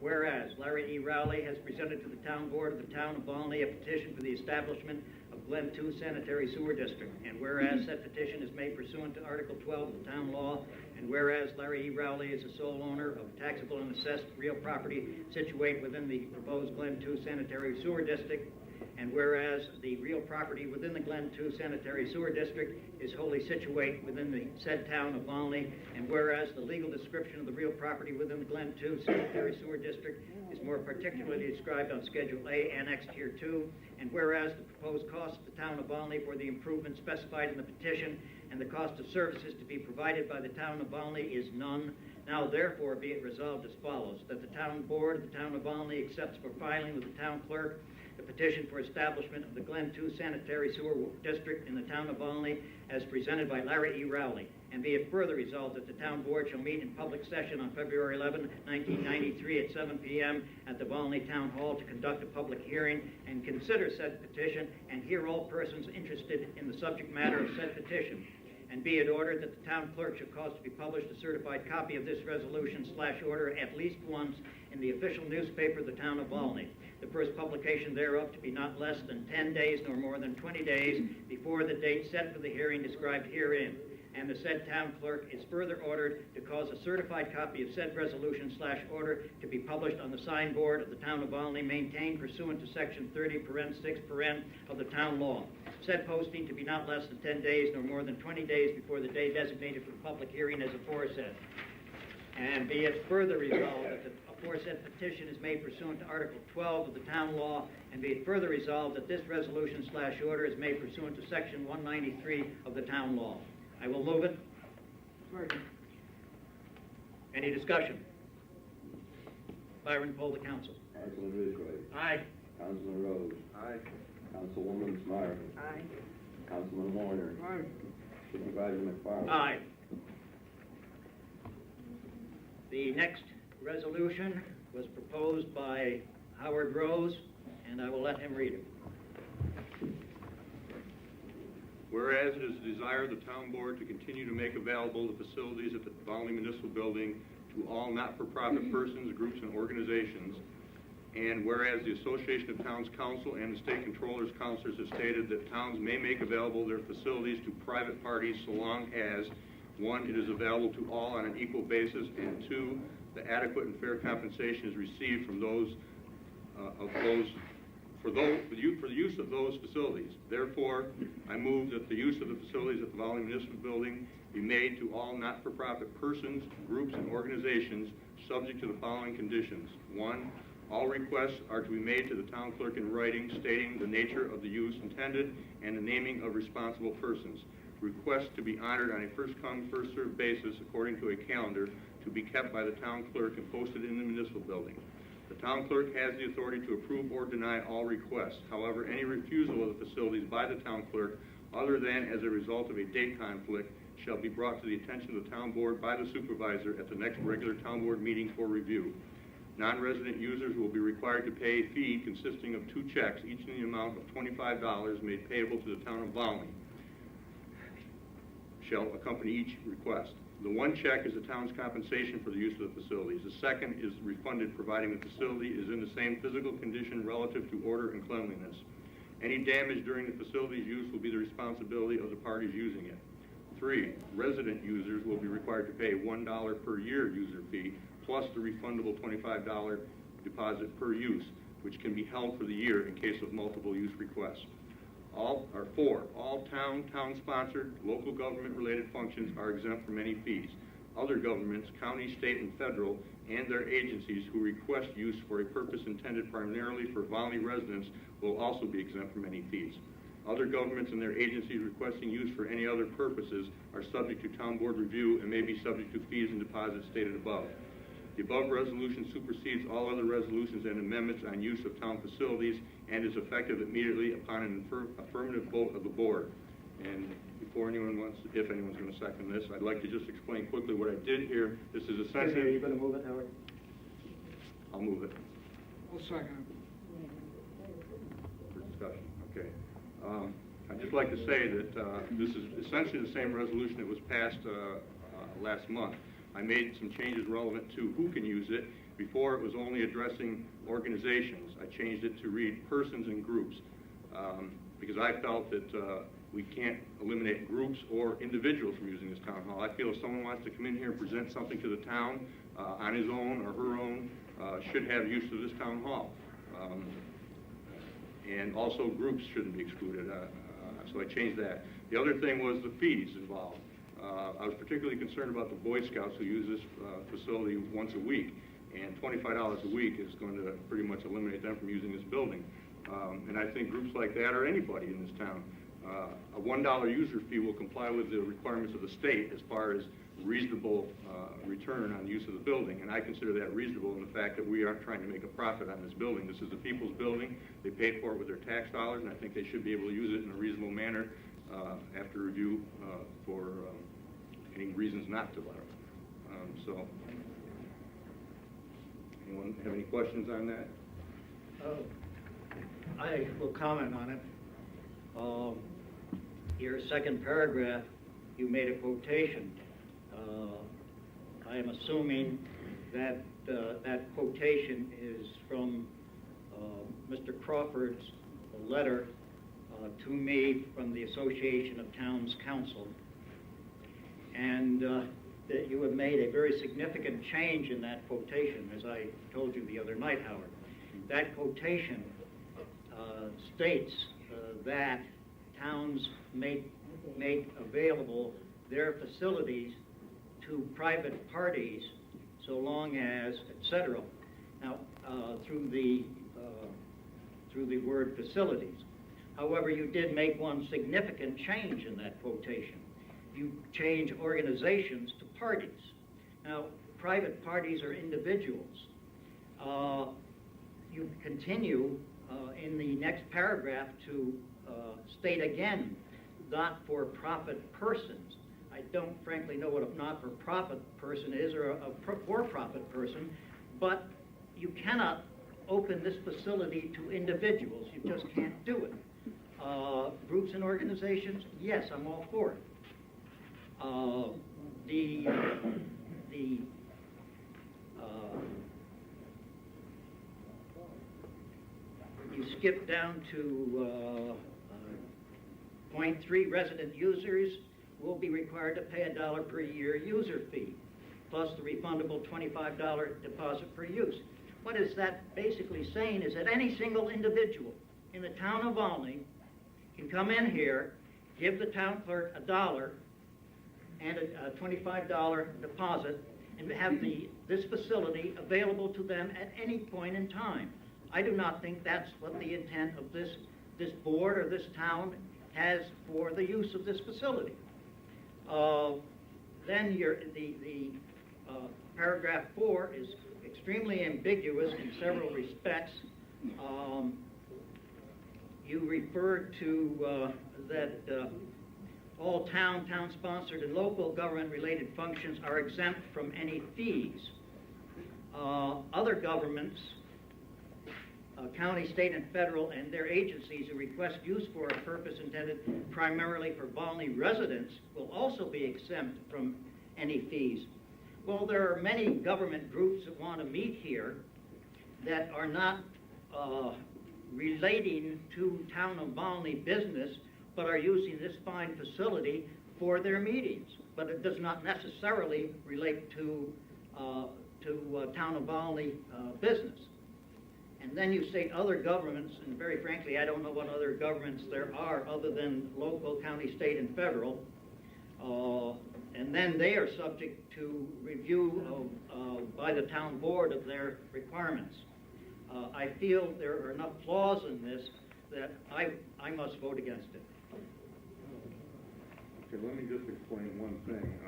whereas Larry E. Rowley has presented to the town board of the town of Volney a petition for the establishment of Glen 2 Sanitary Sewer District, and whereas said petition is made pursuant to Article 12 of the town law, and whereas Larry E. Rowley is the sole owner of taxable and assessed real property situated within the proposed Glen 2 Sanitary Sewer District, and whereas the real property within the Glen 2 Sanitary Sewer District is wholly situated within the said town of Volney, and whereas the legal description of the real property within the Glen 2 Sanitary Sewer District is more particularly described on Schedule A, Annexed Here 2, and whereas the proposed cost of the town of Volney for the improvement specified in the petition and the cost of services to be provided by the town of Volney is none, now therefore be it resolved as follows, that the town board of the town of Volney accepts for filing with the town clerk the petition for establishment of the Glen 2 Sanitary Sewer District in the town of Volney as presented by Larry E. Rowley. And be it further resolved that the town board shall meet in public session on February 11, 1993 at 7 p.m. at the Volney Town Hall to conduct a public hearing and consider said petition and hear all persons interested in the subject matter of said petition. And be it ordered that the town clerk shall cause to be published a certified copy of this resolution/order at least once in the official newspaper of the town of Volney. The first publication thereof to be not less than 10 days nor more than 20 days before the date set for the hearing described herein. And the said town clerk is further ordered to cause a certified copy of said resolution/order to be published on the signboard of the town of Volney, maintained pursuant to section 30(6) of the town law. Said posting to be not less than 10 days nor more than 20 days before the day designated for the public hearing as aforesaid. And be it further resolved that the aforesaid petition is made pursuant to Article 12 of the town law, and be it further resolved that this resolution/order is made pursuant to section 193 of the town law. I will move it. Any discussion? Byron, poll the council. Councilman Ridgway. Aye. Councilman Rose. Aye. Councilwoman Smyre. Aye. Councilman Warner. Aye. Supervisor McFarland. Aye. The next resolution was proposed by Howard Rose, and I will let him read it. Whereas it is the desire of the town board to continue to make available the facilities at the Volney Municipal Building to all not-for-profit persons, groups, and organizations, and whereas the Association of Towns Council and the State Controller's Counselors have stated that towns may make available their facilities to private parties so long as, 1, it is available to all on an equal basis, and 2, the adequate and fair compensation is received from for the use of those facilities. Therefore, I move that the use of the facilities at the Volney Municipal Building be made to all not-for-profit persons, groups, and organizations subject to the following conditions. 1, all requests are to be made to the town clerk in writing stating the nature of the use intended and the naming of responsible persons. Requests to be honored on a first-come, first-served basis according to a calendar to be kept by the town clerk and posted in the municipal building. The town clerk has the authority to approve or deny all requests. However, any refusal of the facilities by the town clerk, other than as a result of a date conflict, shall be brought to the attention of the town board by the supervisor at the next regular town board meeting for review. Non-resident users will be required to pay a fee consisting of 2 checks, each in the amount of $25 made payable to the town of Volney. Shall accompany each request. The 1 check is the town's compensation for the use of the facilities. The second is refunded providing the facility is in the same physical condition relative to order and cleanliness. Any damage during the facility's use will be the responsibility of the parties using it. 3, resident users will be required to pay $1 per year user fee plus the refundable $25 deposit per use, which can be held for the year in case of multiple use requests. 4, all town-sponsored, local government-related functions are exempt from any fees. Other governments, county, state, and federal, and their agencies who request use for a purpose intended primarily for Volney residents will also be exempt from any fees. Other governments and their agencies requesting use for any other purposes are subject to town board review and may be subject to fees and deposits stated above. The above resolution supersedes all other resolutions and amendments on use of town facilities and is effective immediately upon an affirmative vote of the board. And before anyone if anyone's going to second this, I'd like to just explain quickly what I did here. This is essentially... Are you going to move it, Howard? I'll move it. I'll second For discussion. Okay. I'd just like to say that this is essentially the same resolution that was passed last month. I made some changes relevant to who can use it. Before, it was only addressing organizations. I changed it to read persons and groups, because I felt that we can't eliminate groups or individuals from using this town hall. I feel if someone wants to come in here and present something to the town on his own or her own, should have use of this town hall. And also groups shouldn't be excluded, so I changed that. The other thing was the fees involved. I was particularly concerned about the Boy Scouts who use this facility once a week, and $25 a week is going to pretty much eliminate them from using this building. And I think groups like that, or anybody in this town, a $1 user fee will comply with the requirements of the state as far as reasonable return on use of the building, and I consider that reasonable in the fact that we aren't trying to make a profit on this building. This is the people's building. They paid for it with their tax dollars, and I think they should be able to use it in a reasonable manner after review for any reasons not to allow it. So, anyone have any questions on that? I will comment on it. Your second paragraph, you made a quotation. I am assuming that that quotation is from Mr. Crawford's letter to me from the Association of Towns Council, and that you have made a very significant change in that quotation, as I told you the other night, Howard. That quotation states that towns make available their facilities to private parties so long as, etc. Now, through the word facilities. However, you did make one significant change in that quotation. You change organizations to parties. Now, private parties are individuals. You continue in the next paragraph to state again, not-for-profit persons. I don't frankly know what a not-for-profit person is or a for-profit person, but you cannot open this facility to individuals. You just can't do it. Groups and organizations, yes, I'm all for it. You skip down to point 3, resident users will be required to pay $1 per year user fee, plus the refundable $25 deposit per use. What is that basically saying is that any single individual in the town of Volney can come in here, give the town clerk $1 and a $25 deposit, and have this facility available to them at any point in time. I do not think that's what the intent of this board or this town has for the use of this facility. Then the paragraph 4 is extremely ambiguous in several respects. You referred to that all town-sponsored and local government-related functions are exempt from any fees. Other governments, county, state, and federal, and their agencies who request use for a purpose intended primarily for Volney residents will also be exempt from any fees. Well, there are many government groups that want to meet here that are not relating to town of Volney business, but are using this fine facility for their meetings. But it does not necessarily relate to town of Volney business. And then you state other governments, and very frankly, I don't know what other governments there are other than local, county, state, and federal. And then they are subject to review by the town board of their requirements. I feel there are enough flaws in this that I must vote against it. Okay, let me just explain one thing.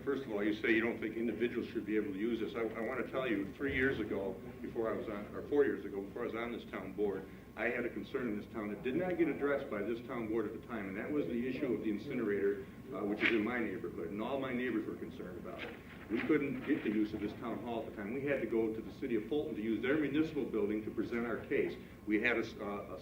First of all, you say you don't think individuals should be able to use this. I want to tell you, 3 years ago, before I was on, or 4 years ago, before I was on this town board, I had a concern in this town that did not get addressed by this town board at the time, and that was the issue of the incinerator, which is in my neighborhood, and all my neighbors were concerned about it. We couldn't get the use of this town hall at the time. We had to go to the city of Fulton to use their municipal building to present our case. We had a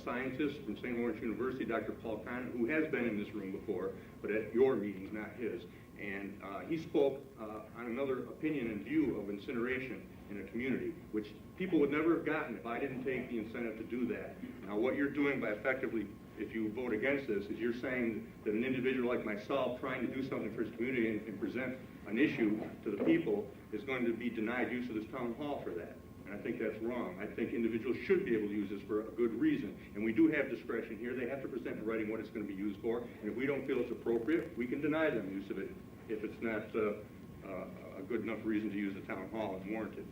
scientist from St. Lawrence University, Dr. Paul Kahn, who has been in this room before, but at your meetings, not his. And he spoke on another opinion and view of incineration in a community, which people would never have gotten if I didn't take the incentive to do that. Now, what you're doing by effectively, if you vote against this, is you're saying that an individual like myself trying to do something for his community and present an issue to the people is going to be denied use of this town hall for that. And I think that's wrong. I think individuals should be able to use this for a good reason. And we do have discretion here. They have to present in writing what it's going to be used for. And if we don't feel it's appropriate, we can deny them use of it if it's not a good enough reason to use the town hall and warranted.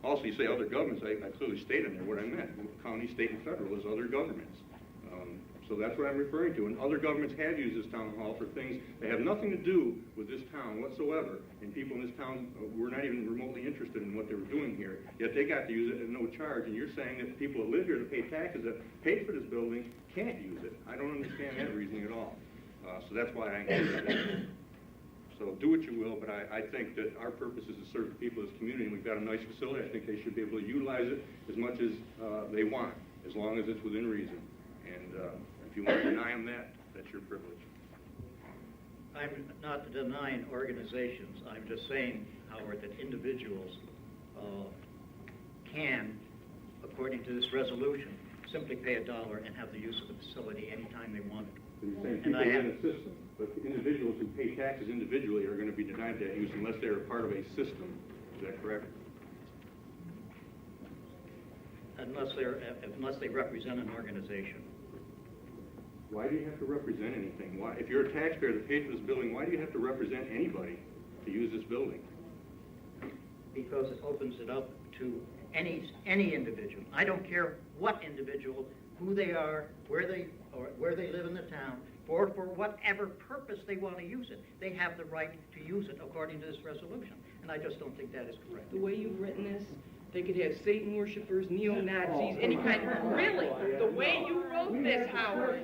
Also, you say other governments. I clearly stated in there what I meant. County, state, and federal is other governments. So that's what I'm referring to. And other governments have used this town hall for things that have nothing to do with this town whatsoever. And people in this town were not even remotely interested in what they were doing here. Yet they got to use it at no charge. And you're saying that people that live here that pay taxes, that paid for this building, can't use it. I don't understand that reasoning at all. So that's why I engaged it. So do what you will, but I think that our purpose is to serve the people of this community, and we've got a nice facility. I think they should be able to utilize it as much as they want, as long as it's within reason. And if you want to deny them that, that's your privilege. I'm not denying organizations. I'm just saying, Howard, that individuals can, according to this resolution, simply pay $1 and have the use of the facility anytime they want it. So you're saying people in a system, but individuals who pay taxes individually are going to be denied that use unless they're part of a system. Is that correct? Unless they represent an organization. Why do you have to represent anything? Why, if you're a taxpayer that paid for this building, why do you have to represent anybody to use this building? Because it opens it up to any individual. I don't care what individual, who they are, where they live in the town, or for whatever purpose they want to use it. They have the right to use it according to this resolution. And I just don't think that is correct. The way you've written this, they could have Satan worshipers, neo-Nazis, any kind of, really, the way you wrote this, Howard,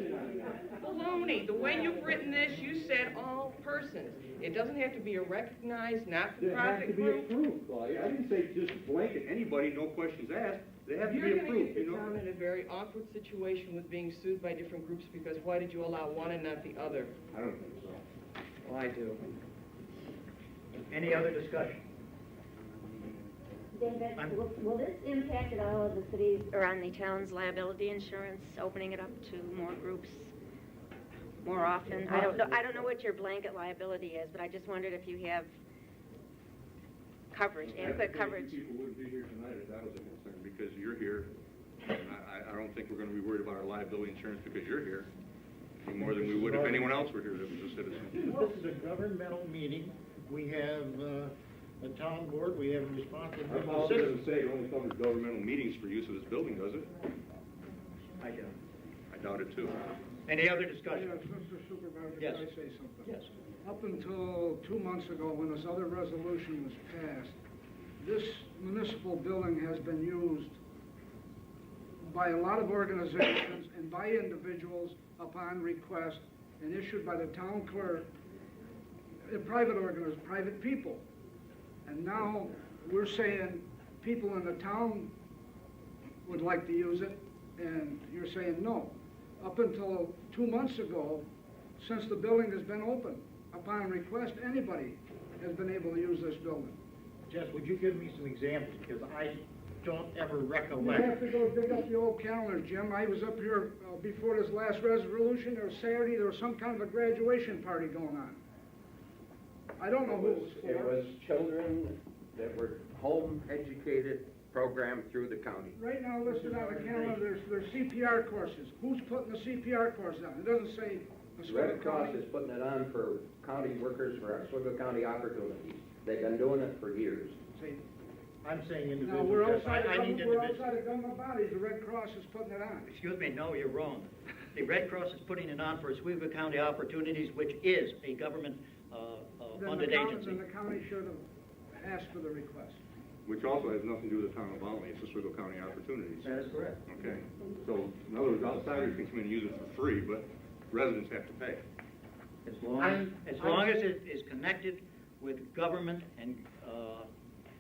baloney. The way you've written this, you said all persons. It doesn't have to be a recognized, not-for-profit group. It has to be approved, Claudia. I didn't say just blanket anybody, no questions asked. They have to be approved, You're going to get the town in a very awkward situation with being sued by different groups because why did you allow one and not the other? I don't think so. Well, I do. Any other discussion? David, will this impact at all of the cities or on the town's liability insurance, opening it up to more groups more often? I don't know what your blanket liability is, but I just wondered if you have coverage, adequate coverage. People wouldn't be here tonight if that was a concern, because you're here. I don't think we're going to be worried about our liability insurance because you're here, any more than we would if anyone else were here that was a citizen. This is a governmental meeting. We have a town board. We have a responsibility. Our policy doesn't say it only covers governmental meetings for use of this building, does it? I don't. I doubt it too. Any other discussion? Yes, Mr. Supervisor, Yes. can I say something? Yes. Up until 2 months ago, when this other resolution was passed, this municipal building has been used by a lot of organizations and by individuals upon request and issued by the town clerk, private people. And now we're saying people in the town would like to use it, and you're saying no. Up until 2 months ago, since the building has been open, upon request, anybody has been able to use this building. Jess, would you give me some examples, because I don't ever You recollect. have to go dig up the old calendar, Jim. I was up here before this last resolution. There was Saturday, there was some kind of a graduation party going on. I don't know who it was for. It was children that were home educated, programmed through the county. Right now listed on the calendar, there's CPR courses. Who's putting the CPR course on? It doesn't say The Red Cross is putting it on for county workers for Oswego County Opportunities. They've been doing it for years. See, I'm saying now, individuals. we're Jess. outside I need of individuals. government bodies. The Red Cross is putting it on. Excuse me, no, you're wrong. The Red Cross is putting it on for Oswego County Opportunities, which is a government funded agency. Then the county should have asked for the request. Which also has nothing to do with the town of Volney. It's Oswego County Opportunities. That is correct. Okay. So, in other words, outsiders can come in and use it for free, but residents have to pay. As long as it is connected with government and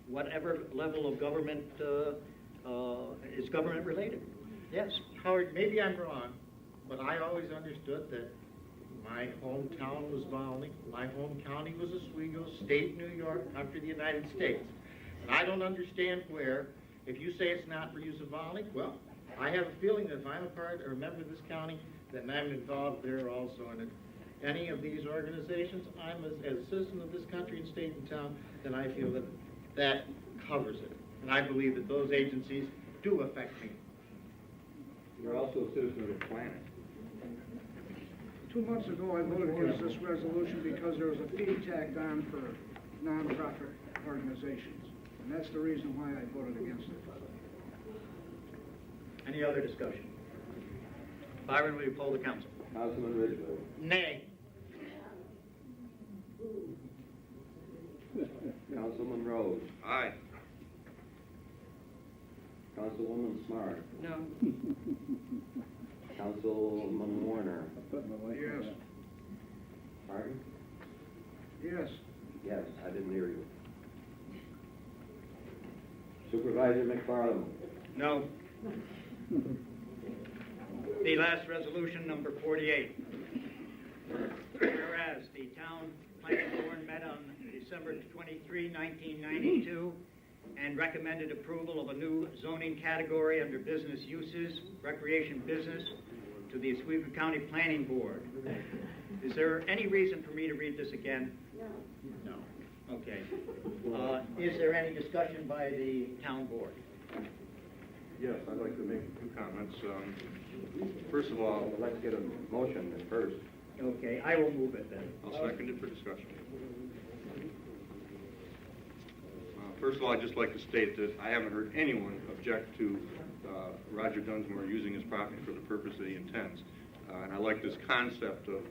whatever level of government is government related. Yes. Howard, maybe I'm wrong, but I always understood that My hometown was Volney. My home county was Oswego, state New York, country of the United States. And I don't understand where, if you say it's not for use of Volney, well, I have a feeling that if I'm a part or a member of this county, then I'm involved there also. And if any of these organizations, I'm as a citizen of this country and state and town, then I feel that that covers it. And I believe that those agencies do affect me. You're also a citizen of the planet. 2 months ago, I voted against this resolution because there was a fee tagged on for nonprofit organizations. And that's the reason why I voted against it. Any other discussion? Byron, will you poll the council? Councilman Ridgway. Nay. Councilman Rose. Aye. Councilwoman Smart. No. Councilman Warner. Yes. Pardon? Yes. Yes, I didn't hear you. Supervisor McFarland. No. The last resolution, number 48. Whereas the town planning board met on December 23, 1992, and recommended approval of a new zoning category under business uses, recreation business, to the Oswego County Planning Board. Is there any reason for me to read this again? No. No. Okay. Is there any discussion by the town board? Yes, I'd like to make a few comments. First of all, Let's get a motion at first. Okay, I will move it then. I'll second it for discussion. First of all, I'd just like to state that I haven't heard anyone object to Roger Dunsmore using his property for the purpose that he intends. And I like this concept of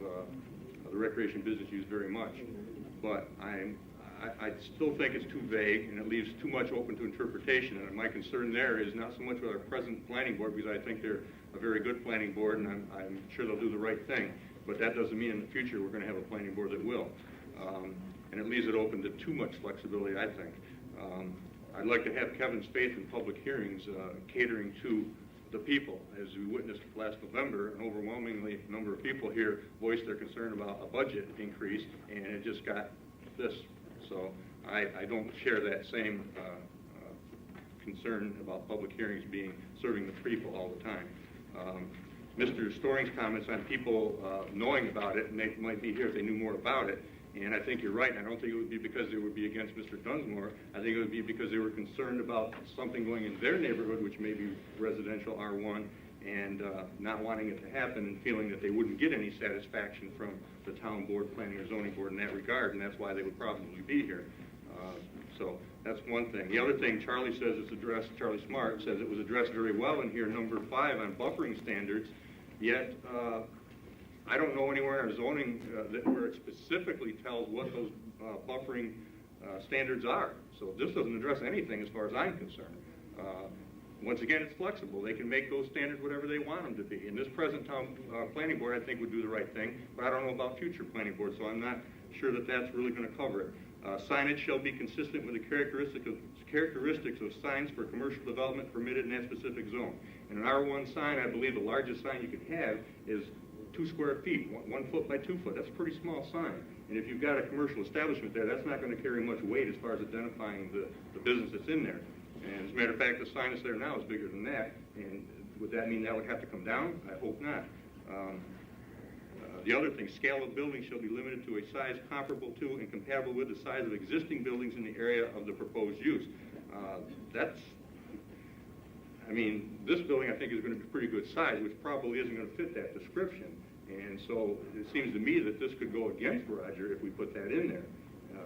the recreation business use very much. But I still think it's too vague, and it leaves too much open to interpretation. And my concern there is not so much with our present planning board, because I think they're a very good planning board, and I'm sure they'll do the right thing. But that doesn't mean in the future we're going to have a planning board that will. And it leaves it open to too much flexibility, I think. I'd like to have Kevin's faith in public hearings catering to the people. As we witnessed last November, an overwhelmingly number of people here voiced their concern about a budget increase, and it just got this. So I don't share that same concern about public hearings serving the people all the time. Mr. Storing's comments on people knowing about it, and they might be here if they knew more about it. And I think you're right. I don't think it would be because they would be against Mr. Dunsmore. I think it would be because they were concerned about something going in their neighborhood, which may be residential R1, and not wanting it to happen and feeling that they wouldn't get any satisfaction from the town board, planning or zoning board in that regard, and that's why they would probably be here. So that's one thing. The other thing, Charlie Smart says it was addressed very well in here, number 5 on buffering standards, yet I don't know anywhere in zoning where it specifically tells what those buffering standards are. So this doesn't address anything as far as I'm concerned. Once again, it's flexible. They can make those standards whatever they want them to be. And this present town planning board, I think, would do the right thing, but I don't know about future planning boards, so I'm not sure that that's really going to cover it. Signage shall be consistent with the characteristics of signs for commercial development permitted in that specific zone. In an R1 sign, I believe the largest sign you could have is 2 square feet, 1 foot by 2 foot. That's a pretty small sign. And if you've got a commercial establishment there, that's not going to carry much weight as far as identifying the business that's in there. And as a matter of fact, the sign that's there now is bigger than that. And would that mean that would have to come down? I hope not. The other thing, scale of buildings shall be limited to a size comparable to and compatible with the size of existing buildings in the area of the proposed use. This building I think is going to be pretty good size, which probably isn't going to fit that description. And so it seems to me that this could go against Roger if we put that in there.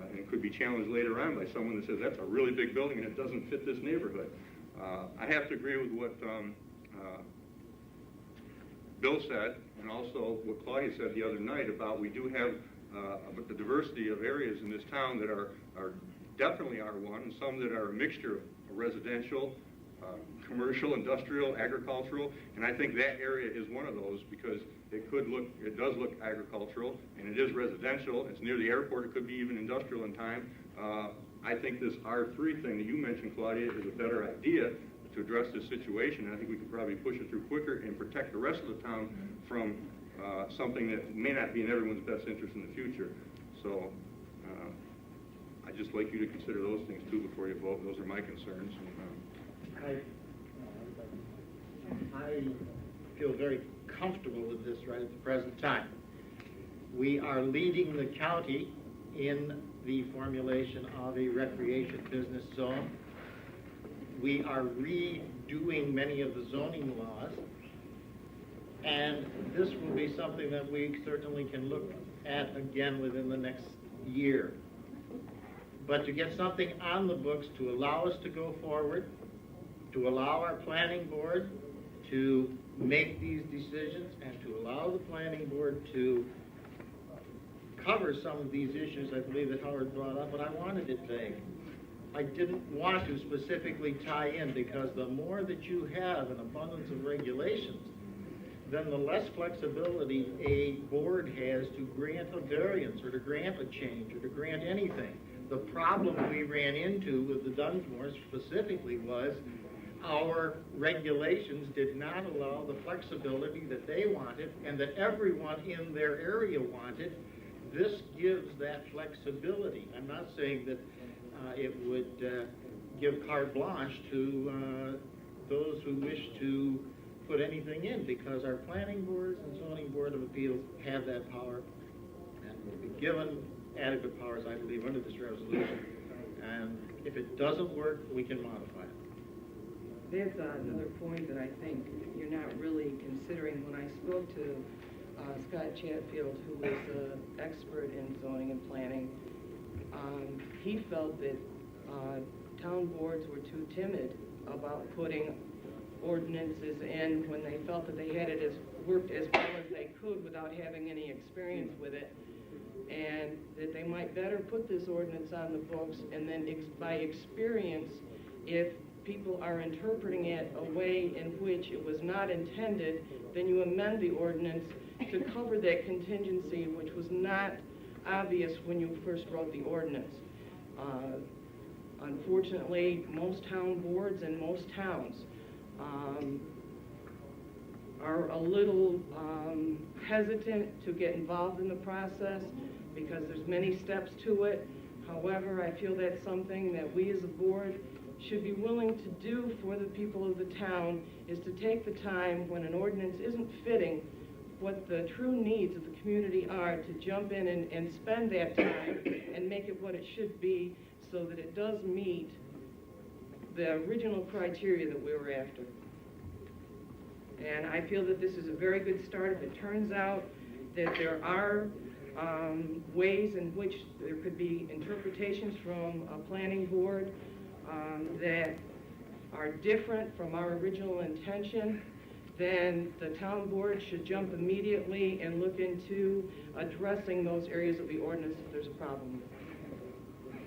And it could be challenged later on by someone that says that's a really big building and it doesn't fit this neighborhood. I have to agree with what Bill said, and also what Claudia said the other night about we do have the diversity of areas in this town that are definitely R1, and some that are a mixture of residential, commercial, industrial, agricultural, and I think that area is one of those because it does look agricultural, and it is residential. It's near the airport. It could be even industrial in time. I think this R3 thing that you mentioned, Claudia, is a better idea to address this situation. I think we could probably push it through quicker and protect the rest of the town from something that may not be in everyone's best interest in the future. So I'd just like you to consider those things too before you vote. Those are my concerns. I feel very comfortable with this right at the present time. We are leading the county in the formulation of a recreation business zone. We are redoing many of the zoning laws, and this will be something that we certainly can look at again within the next year. But to get something on the books to allow us to go forward, to allow our planning board to make these decisions, and to allow the planning board to cover some of these issues I believe that Howard brought up, but I wanted it vague. I didn't want to specifically tie in, because the more that you have an abundance of regulations, then the less flexibility a board has to grant a variance or to grant a change or to grant anything. The problem we ran into with the Dunsmore specifically was our regulations did not allow the flexibility that they wanted and that everyone in their area wanted. This gives that flexibility. I'm not saying that it would give carte blanche to those who wish to put anything in, because our planning boards and zoning board of appeals have that power and will be given adequate powers, I believe, under this resolution. And if it doesn't work, we can modify it. There's another point that I think you're not really considering. When I spoke to Scott Chatfield, who was an expert in zoning and planning, he felt that town boards were too timid about putting ordinances in when they felt that they had it worked as well as they could without having any experience with it, and that they might better put this ordinance on the books, and then by experience, if people are interpreting it a way in which it was not intended, then you amend the ordinance to cover that contingency, which was not obvious when you first wrote the ordinance. Unfortunately, most town boards and most towns are a little hesitant to get involved in the process because there's many steps to it. However, I feel that's something that we as a board should be willing to do for the people of the town, is to take the time when an ordinance isn't fitting what the true needs of the community are, to jump in and spend that time and make it what it should be, so that it does meet the original criteria that we were after. And I feel that this is a very good start. If it turns out that there are ways in which there could be interpretations from a planning board that are different from our original intention, then the town board should jump immediately and look into addressing those areas of the ordinance if there's a problem.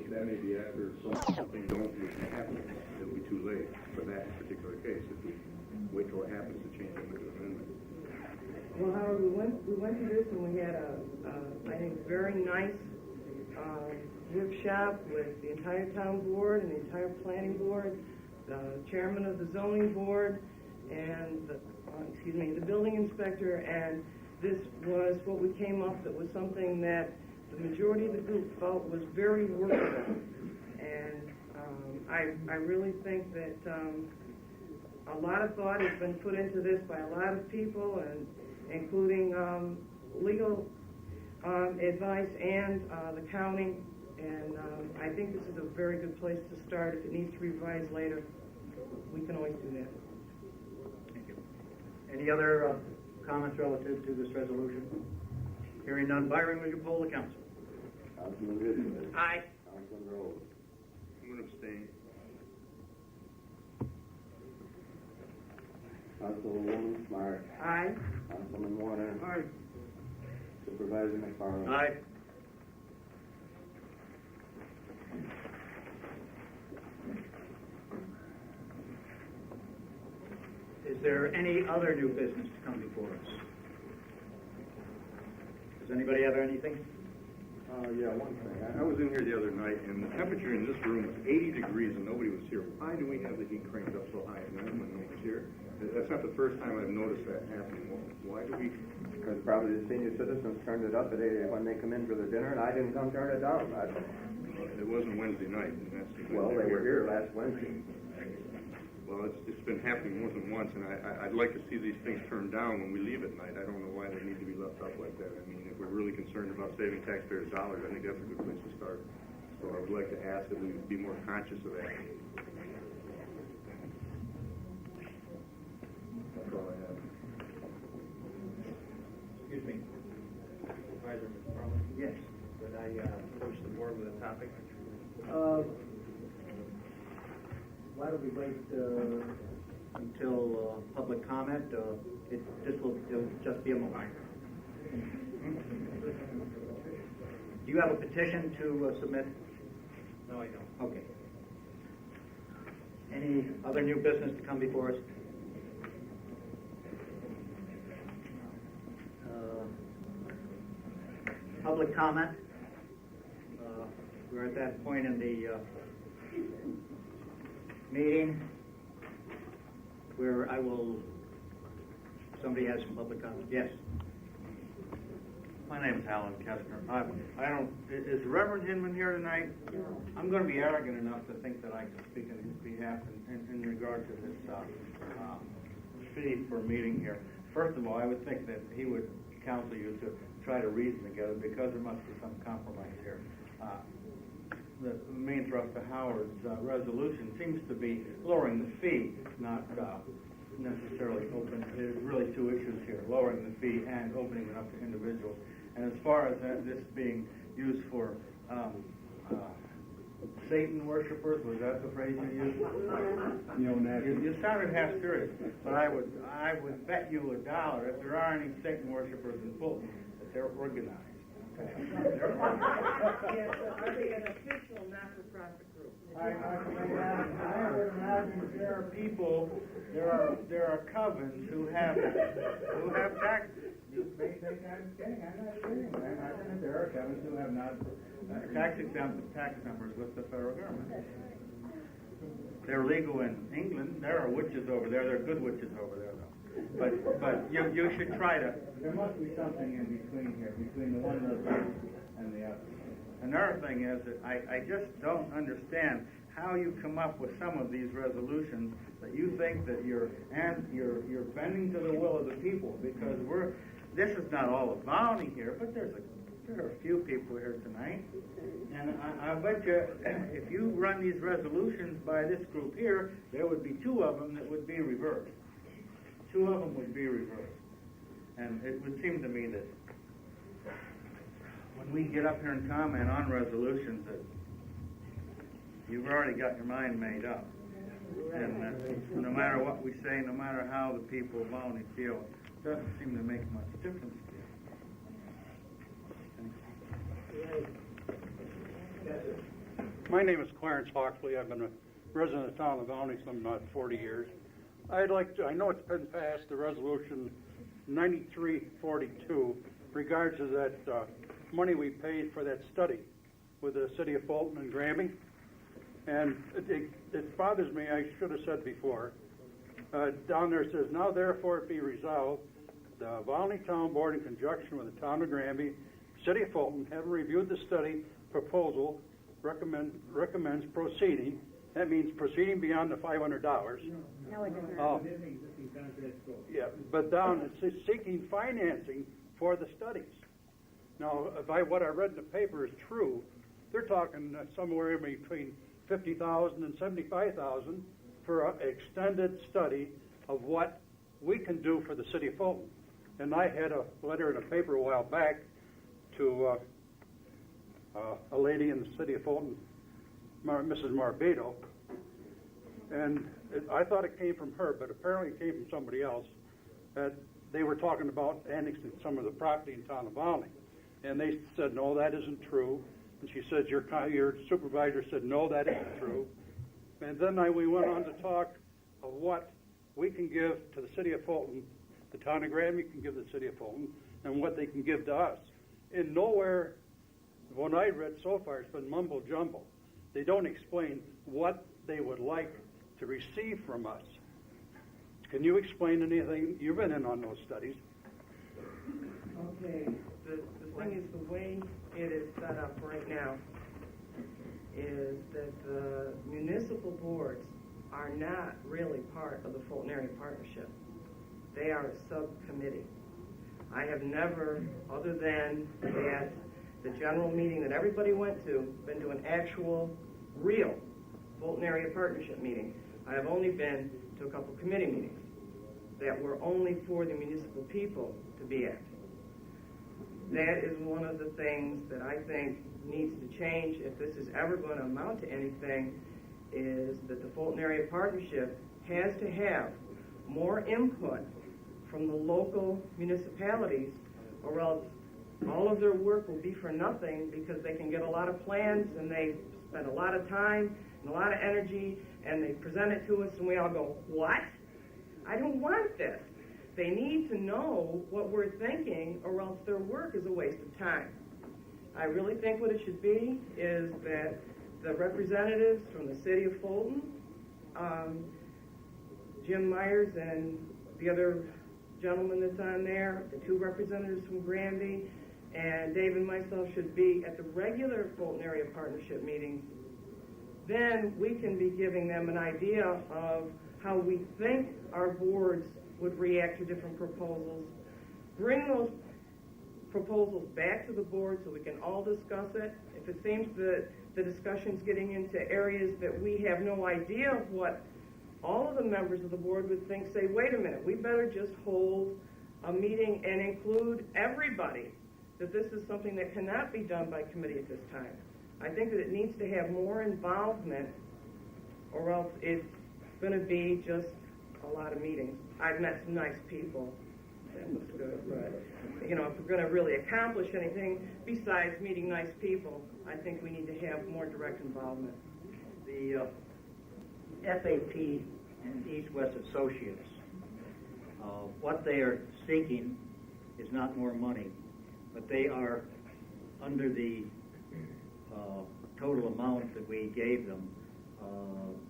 That may be after something don't happen. It'll be too late for that particular case if we wait till it happens to change the amendment. Well, Howard, we went through this and we had I think, very nice workshop with the entire town board and the entire planning board, the chairman of the zoning board, and the building inspector, and this was what we came up that was something that the majority of the group felt was very workable. And I really think that a lot of thought has been put into this by a lot of people, and including legal advice and the county, and I think this is a very good place to start. If it needs to be revised later, we can always do that. Thank you. Any other comments relative to this resolution? Hearing none, Byron, will you poll the council? Councilman Goodman. Aye. Councilman Rose. I'm going to abstain. Councilwoman Smart. Aye. Councilman Warner. Aye. Supervisor McFarland. Aye. Is there any other new business to come before us? Does anybody have anything? Yeah, one thing. I was in here the other night, and the temperature in this room was 80 degrees, and nobody was here. Why do we have the heat cranked up so high at night when no one's here? That's not the first time I've noticed that happening. Why do we? Because probably the senior citizens turned it up when they come in for their dinner, and I didn't come turn it down. It wasn't Wednesday night. And that's well, they were here last Wednesday. Well, it's been happening more than once, and I'd like to see these things turned down when we leave at night. I don't know why they need to be left up like that. I mean, if we're really concerned about saving taxpayers' dollars, I think that's a good place to start. So I would like to ask that we be more conscious of that. That's all I have. Excuse me. Supervisor McFarland? Yes. Could I approach the board with a topic? Why don't we wait until public comment? It'll just be a moment. Do you have a petition to submit? No, I don't. Okay. Any other new business to come before us? Public comment? We're at that point in the meeting where somebody has some public comment. Yes. My name is Alan Kessner. Is Reverend Hinman here tonight? I'm going to be arrogant enough to think that I can speak on his behalf in regard to this fee for a meeting here. First of all, I would think that he would counsel you to try to reason together because there must be some compromise here. The main thrust of Howard's resolution seems to be lowering the fee, not necessarily open. There's really two issues here, lowering the fee and opening it up to individuals. And as far as this being used for Satan worshipers, was that the phrase you used? You sounded half serious, but I would bet you $1 if there are any Satan worshipers in Fulton that they're organized. Are they an official not-for-profit group? I would imagine there are people, there are covens who have taxes. You may think I'm kidding. I'm not kidding. I think there are covens who have not tax-exempt tax numbers with the federal government. They're legal in England. There are witches over there. There are good witches over there, though. But you should try to. There must be something in between here, between the one and the other. Another thing is that I just don't understand how you come up with some of these resolutions that you think that you're bending to the will of the people, because this is not all of Volney here, but there are a few people here tonight, and I bet you if you run these resolutions by this group here, there would be two of them that would be reversed. Two of them would be reversed. And it would seem to me that when we get up here and comment on resolutions that you've already got your mind made up. And no matter what we say, no matter how the people of Volney feel, it doesn't seem to make much difference to you. My name is Clarence Hawksley. I've been a resident of the town of Volney some 40 years. I know it's been passed, the resolution 9342, regards to that money we paid for that study with the city of Fulton and Granby. And it bothers me, I should have said before, down there it says, now therefore it be resolved, the Volney Town Board in conjunction with the town of Granby, city of Fulton, having reviewed the study proposal, recommends proceeding. That means proceeding beyond the $500. No, it doesn't. Oh. Yeah, but down it says seeking financing for the studies. Now, if what I read in the paper is true, they're talking somewhere in between $50,000 and $75,000 for an extended study of what we can do for the city of Fulton. And I had a letter in a paper a while back to a lady in the city of Fulton, Mrs. Marbito, and I thought it came from her, but apparently it came from somebody else, that they were talking about annexing some of the property in town of Volney. And they said, no, that isn't true. And she said, your supervisor said, no, that isn't true. And then we went on to talk of what we can give to the city of Fulton, the town of Granby can give the city of Fulton, and what they can give to us. And nowhere What I read so far has been mumble jumble. They don't explain what they would like to receive from us. Can you explain anything? You've been in on those studies. Okay, the thing is, the way it is set up right now is that the municipal boards are not really part of the Fulton Area Partnership. They are a subcommittee. I have never, other than at the general meeting that everybody went to, been to an actual, real Fulton Area Partnership meeting. I have only been to a couple committee meetings that were only for the municipal people to be at. That is one of the things that I think needs to change if this is ever going to amount to anything, is that the Fulton Area Partnership has to have more input from the local municipalities, or else all of their work will be for nothing, because they can get a lot of plans and they spend a lot of time and a lot of energy and they present it to us and we all go, what? I don't want this. They need to know what we're thinking, or else their work is a waste of time. I really think what it should be is that the representatives from the city of Fulton, Jim Myers and the other gentleman that's on there, the two representatives from Granby, and Dave and myself should be at the regular Fulton Area Partnership meetings. Then we can be giving them an idea of how we think our boards would react to different proposals. Bring those proposals back to the board so we can all discuss it. If it seems that the discussion's getting into areas that we have no idea of what all of the members of the board would think, say, wait a minute, we better just hold a meeting and include everybody, that this is something that cannot be done by committee at this time. I think that it needs to have more involvement, or else it's going to be just a lot of meetings. I've met some nice people. That looks good, but, you know, if we're going to really accomplish anything besides meeting nice people, I think we need to have more direct involvement. The FAP and East-West Associates, what they are seeking is not more money, but they are under the total amount that we gave them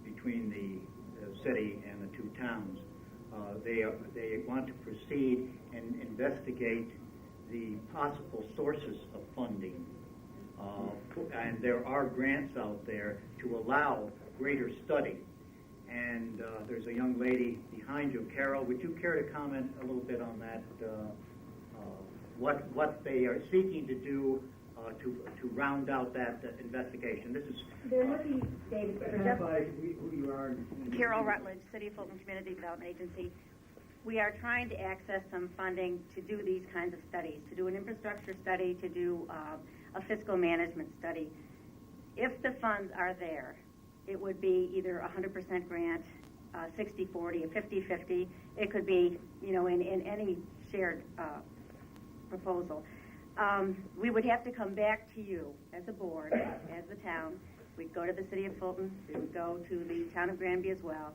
between the city and the two towns. They want to proceed and investigate the possible sources of funding. And there are grants out there to allow greater study. And there's a young lady behind you, Carol. Would you care to comment a little bit on that? What they are seeking to do to round out that investigation? This is they're looking, David, identify who you are. Carol Rutledge, City of Fulton Community Development Agency. We are trying to access some funding to do these kinds of studies, to do an infrastructure study, to do a fiscal management study. If the funds are there, it would be either 100% grant, 60-40, or 50-50. It could be, you know, in any shared proposal. We would have to come back to you as a board, as the town. We'd go to the City of Fulton, we would go to the town of Granby as well,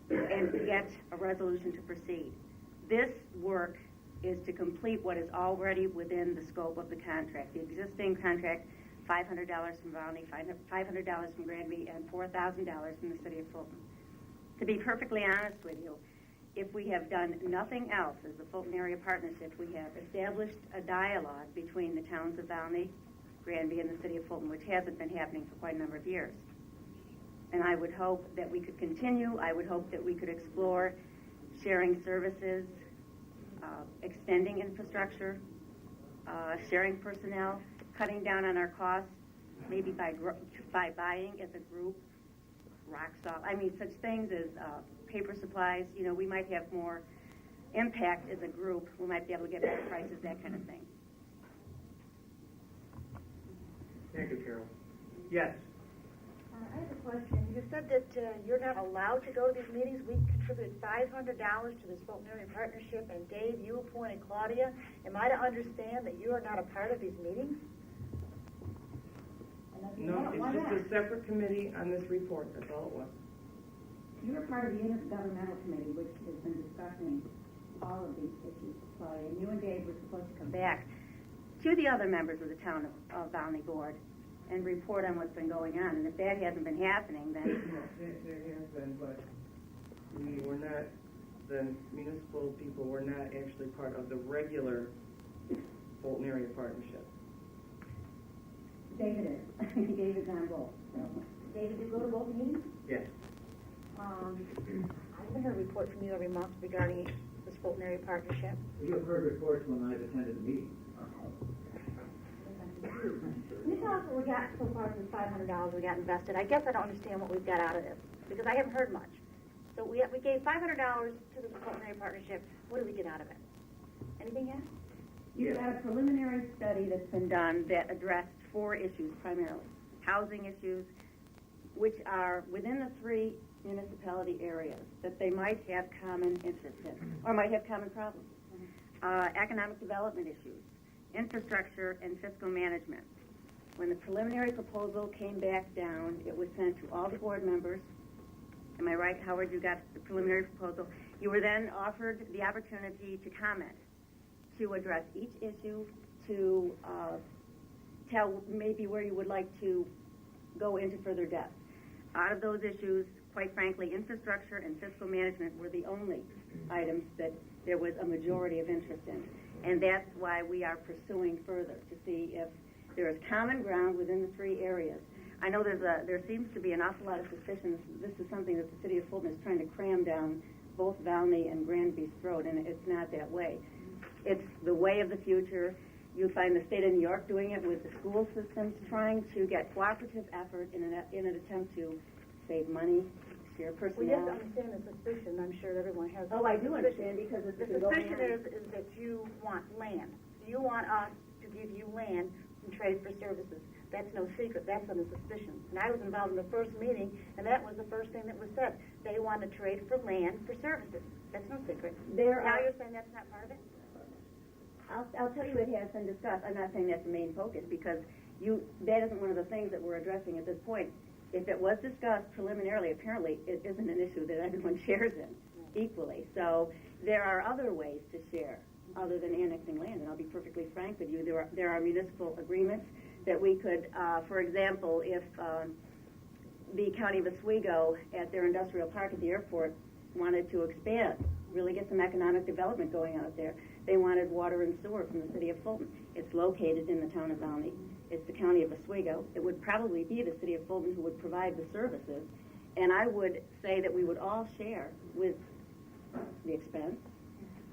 and get a resolution to proceed. This work is to complete what is already within the scope of the contract. The existing contract, $500 from Volney, $500 from Granby, and $4,000 from the City of Fulton. To be perfectly honest with you, if we have done nothing else as the Fulton Area Partnership, we have established a dialogue between the towns of Volney, Granby, and the City of Fulton, which hasn't been happening for quite a number of years. And I would hope that we could continue. I would hope that we could explore sharing services, extending infrastructure, sharing personnel, cutting down on our costs, maybe by buying as a group, rock salt. I mean, such things as paper supplies. You know, we might have more impact as a group. We might be able to get better prices, that kind of thing. Thank you, Carol. Yes. I have a question. You said that you're not allowed to go to these meetings. We contributed $500 to this Fulton Area Partnership, and Dave, you appointed Claudia. Am I to understand that you are not a part of these meetings? No, it's just a separate committee on this report. That's all it was. You were part of the intergovernmental committee, which has been discussing all of these issues, Claudia, and you and Dave were supposed to come back to the other members of the town of Volney board and report on what's been going on. And if that hasn't been happening, then... There has been, but we were not, the municipal people were not actually part of the regular Fulton area partnership. David is. David's on both. David, did you go to both meetings? Yes. I haven't heard a report from you every month regarding this Fulton area partnership. You have heard reports when I've attended the meeting. Can you tell us what we got so far from $500 we got invested? I guess I don't understand what we've got out of this, because I haven't heard much. So we gave $500 to the Fulton area partnership. What did we get out of it? Anything yet? You've got a preliminary study that's been done that addressed 4 issues primarily. Housing issues, which are within the 3 municipality areas that they might have common interest in, or might have common problems. Economic development issues, infrastructure, and fiscal management. When the preliminary proposal came back down, it was sent to all the board members. Am I right, Howard? You got the preliminary proposal. You were then offered the opportunity to comment, to address each issue, to tell maybe where you would like to go into further depth. Out of those issues, quite frankly, infrastructure and fiscal management were the only items that there was a majority of interest in. And that's why we are pursuing further, to see if there is common ground within the 3 areas. I know there seems to be an awful lot of suspicion. This is something that the city of Fulton is trying to cram down both Volney and Granby's throat, and it's not that way. It's the way of the future. You find the state of New York doing it with the school systems, trying to get cooperative effort in an attempt to save money, share personnel. Well, you have to understand the suspicion. I'm sure everyone has. Oh, I do understand, because it's the suspicion is that you want land. You want us to give you land and trade for services. That's no secret. That's on the suspicion. And I was involved in the first meeting, and that was the first thing that was said. They want to trade for land for services. That's no secret. Now you're saying that's not part of it? I'll tell you it has been discussed. I'm not saying that's the main focus, because that isn't one of the things that we're addressing at this point. If it was discussed preliminarily, apparently it isn't an issue that everyone shares in equally. So there are other ways to share other than annexing land, and I'll be perfectly frank with you. There are municipal agreements that we could, for example, if the county of Oswego at their industrial park at the airport wanted to expand, really get some economic development going out there, they wanted water and sewer from the city of Fulton. It's located in the town of Volney. It's the county of Oswego. It would probably be the city of Fulton who would provide the services, and I would say that we would all share with the expense,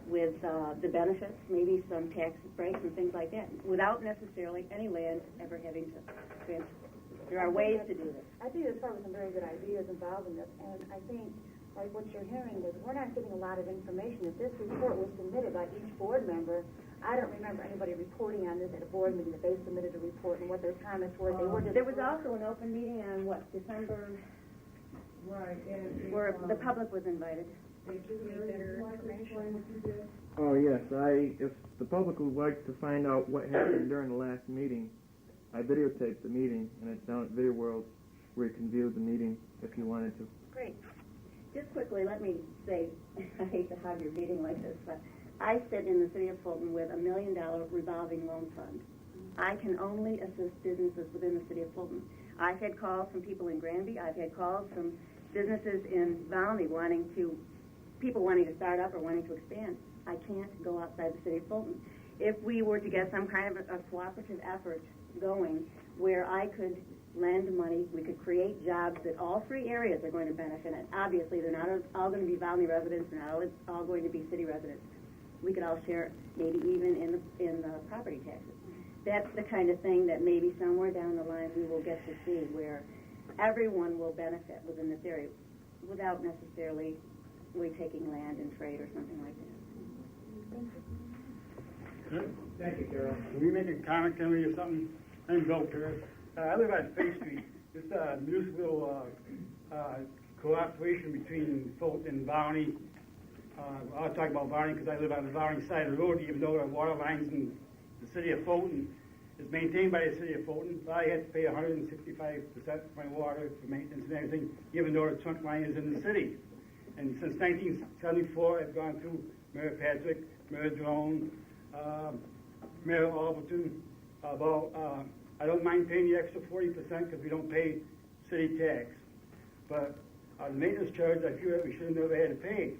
with the benefits, maybe some tax breaks and things like that, without necessarily any land ever having to transfer. There are ways to do this. I think there's probably some very good ideas involved in this, and I think, like what you're hearing, is we're not getting a lot of information. If this report was submitted by each board member, I don't remember anybody reporting on this at a board meeting that they submitted a report and what their comments were. There was also an open meeting on, December? Right. Where the public was invited. Oh, yes. If the public would like to find out what happened during the last meeting, I videotaped the meeting, and it's down at Video World, where you can view the meeting if you wanted to. Great. Just quickly, let me say, I hate to have your meeting like this, but I sit in the city of Fulton with $1 million revolving loan fund. I can only assist businesses within the city of Fulton. I've had calls from people in Granby. I've had calls from businesses in Volney people wanting to start up or wanting to expand. I can't go outside the city of Fulton. If we were to get some kind of a cooperative effort going where I could lend money, we could create jobs that all 3 areas are going to benefit. And obviously, they're not all going to be Volney residents, they're not all going to be city residents. We could all share, maybe even in the property taxes. That's the kind of thing that maybe somewhere down the line we will get to see, where everyone will benefit within this area without necessarily we taking land and trade or something like that. Thank you, Carol. Can we make a comment, can we, or something? I'm Bill Perez. I live on Faith Street. It's a municipal cooperation between Fulton and Volney. I'll talk about Volney because I live on the Volney side of the road, even though the water lines in the city of Fulton is maintained by the city of Fulton. I had to pay 165% for my water for maintenance and everything, even though the trunk line is in the city. And since 1974, I've gone through Mayor Patrick, Mayor Drone, Mayor Alberton about, I don't mind paying the extra 40% because we don't pay city tax. But the maintenance charge, I feel that we should have never had to pay.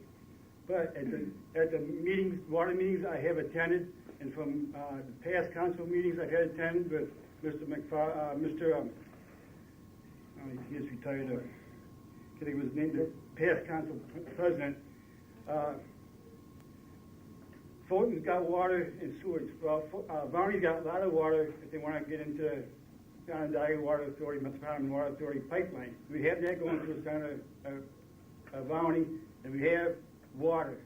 But at the meetings, water meetings I have attended, and from the past council meetings I've had attended with he is retired, I think it was named the past council president. Fulton's got water and sewage. Well, Volney's got a lot of water if they want to get into Onondaga Water Authority, Metropolitan Water Authority pipeline. We have that going through the center of Volney, and we have water.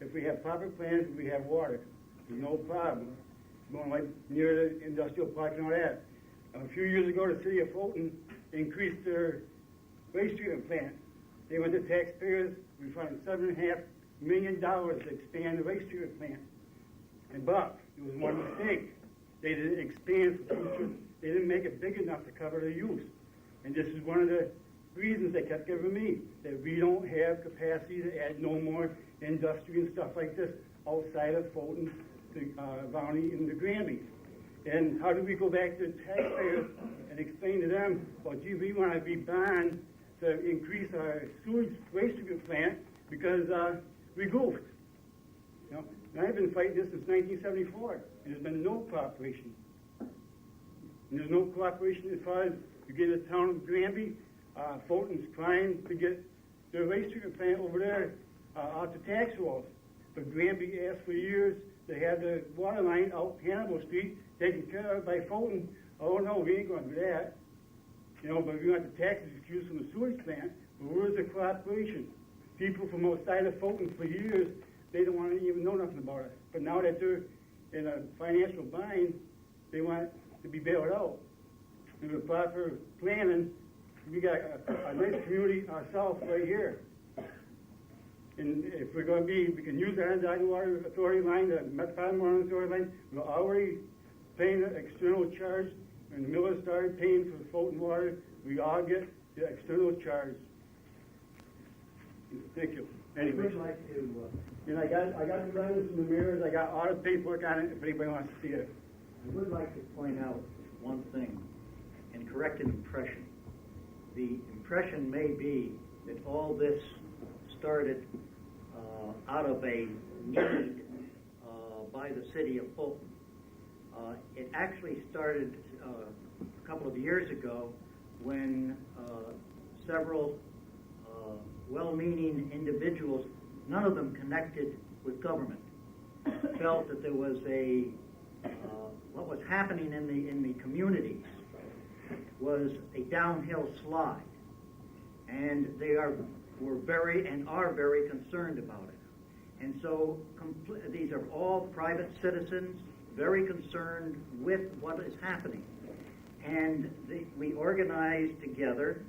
If we have proper plans, we have water. There's no problem. Going like near the industrial park and all that. A few years ago, the city of Fulton increased their waste treatment plant. They went to taxpayers. We funded $7.5 million to expand the waste treatment plant. But it was one mistake. They didn't expand for future. They didn't make it big enough to cover the use. And this is one of the reasons they kept giving me, that we don't have capacity to add no more industry and stuff like this outside of Fulton, Volney, and the Granby. And how do we go back to the taxpayers and explain to them, well, gee, we want to be bond to increase our sewage waste treatment plant because we goofed. You know, and I've been fighting this since 1974, and there's been no cooperation. And there's no cooperation as far as you get the town of Granby. Fulton's trying to get their waste treatment plant over there out to tax rolls. But Granby asked for years to have the water line out Hannibal Street taken care of by Fulton. Oh no, we ain't going to do that. You know, but we want the taxes reduced from the sewage plant. But where's the cooperation? People from outside of Fulton for years, they don't want to even know nothing about it. But now that they're in a financial bind, they want to be bailed out. And with proper planning, we got a nice community ourselves right here. And if we're going to be, we can use the Onondaga Water Authority line, the Metropolitan Water Authority line. We're already paying the external charge. When the Millers started paying for the Fulton water, we all get the external charge. Thank you. Anyway. I would like to, and I got the letters from the mayors. I got all the paperwork on it if anybody wants to see it. I would like to point out one thing and correct an impression. The impression may be that all this started out of a need by the city of Fulton. It actually started a couple of years ago when several well-meaning individuals, none of them connected with government, felt that there was what was happening in the communities was a downhill slide, and they were very concerned about it. And so these are all private citizens, very concerned with what is happening. And we organized together,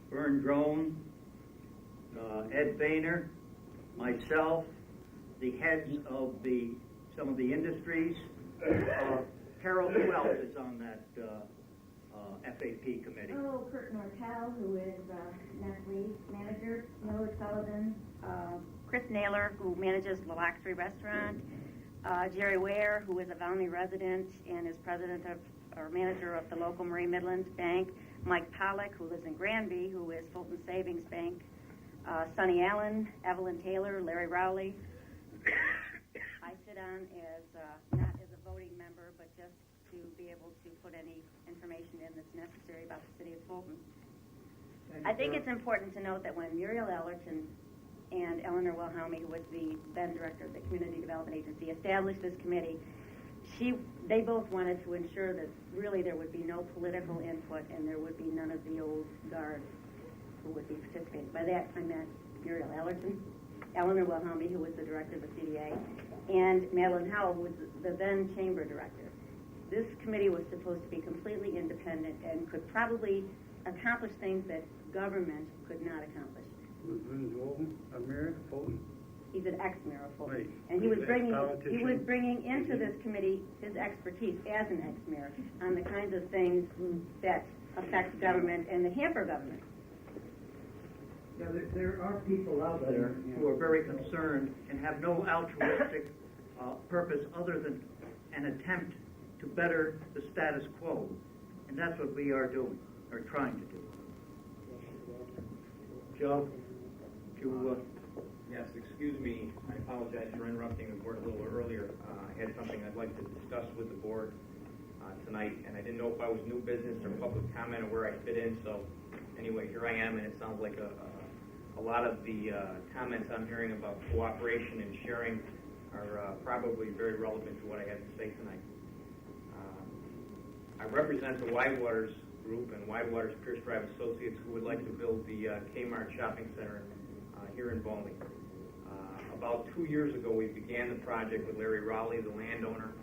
Vern Drone, Ed Boehner, myself, the heads of some of the industries. Carol, who else is on that FAP committee? Oh, Kurt Nortel, who is Nestle manager, Millard Sullivan, Chris Naylor, who manages the Luxury Restaurant, Jerry Ware, who is a Volney resident and is president of or manager of the local Marie Midlands Bank, Mike Pollack, who lives in Granby, who is Fulton Savings Bank, Sonny Allen, Evelyn Taylor, Larry Rowley. I sit on as not as a voting member, but just to be able to put any information in that's necessary about the city of Fulton. I think it's important to note that when Muriel Ellerton and Eleanor Wilhelmy, who was the then director of the Community Development Agency, established this committee, they both wanted to ensure that really there would be no political input and there would be none of the old guard who would be participating. By that, I meant Muriel Ellerton, Eleanor Wilhelmy, who was the director of the CDA, and Madeline Howell, who was the then chamber director. This committee was supposed to be completely independent and could probably accomplish things that government could not accomplish. Fulton. He's an ex-mayor of Fulton, Right. and he was bringing into this committee his expertise as an ex-mayor on the kinds of things that affect government and that hamper government. Yeah, there are people out there who are very concerned and have no altruistic purpose other than an attempt to better the status quo. And that's what we are doing, or trying to do. Joe, you, Yes, excuse me. I apologize for interrupting the board a little earlier. I had something I'd like to discuss with the board tonight, and I didn't know if I was new business or public comment or where I fit in. So anyway, here I am, and it sounds like a lot of the comments I'm hearing about cooperation and sharing are probably very relevant to what I have to say tonight. I represent the Widewaters Group and Widewaters Pierce Drive Associates, who would like to build the Kmart Shopping Center here in Volney. About 2 years ago, we began the project with Larry Rowley, the landowner,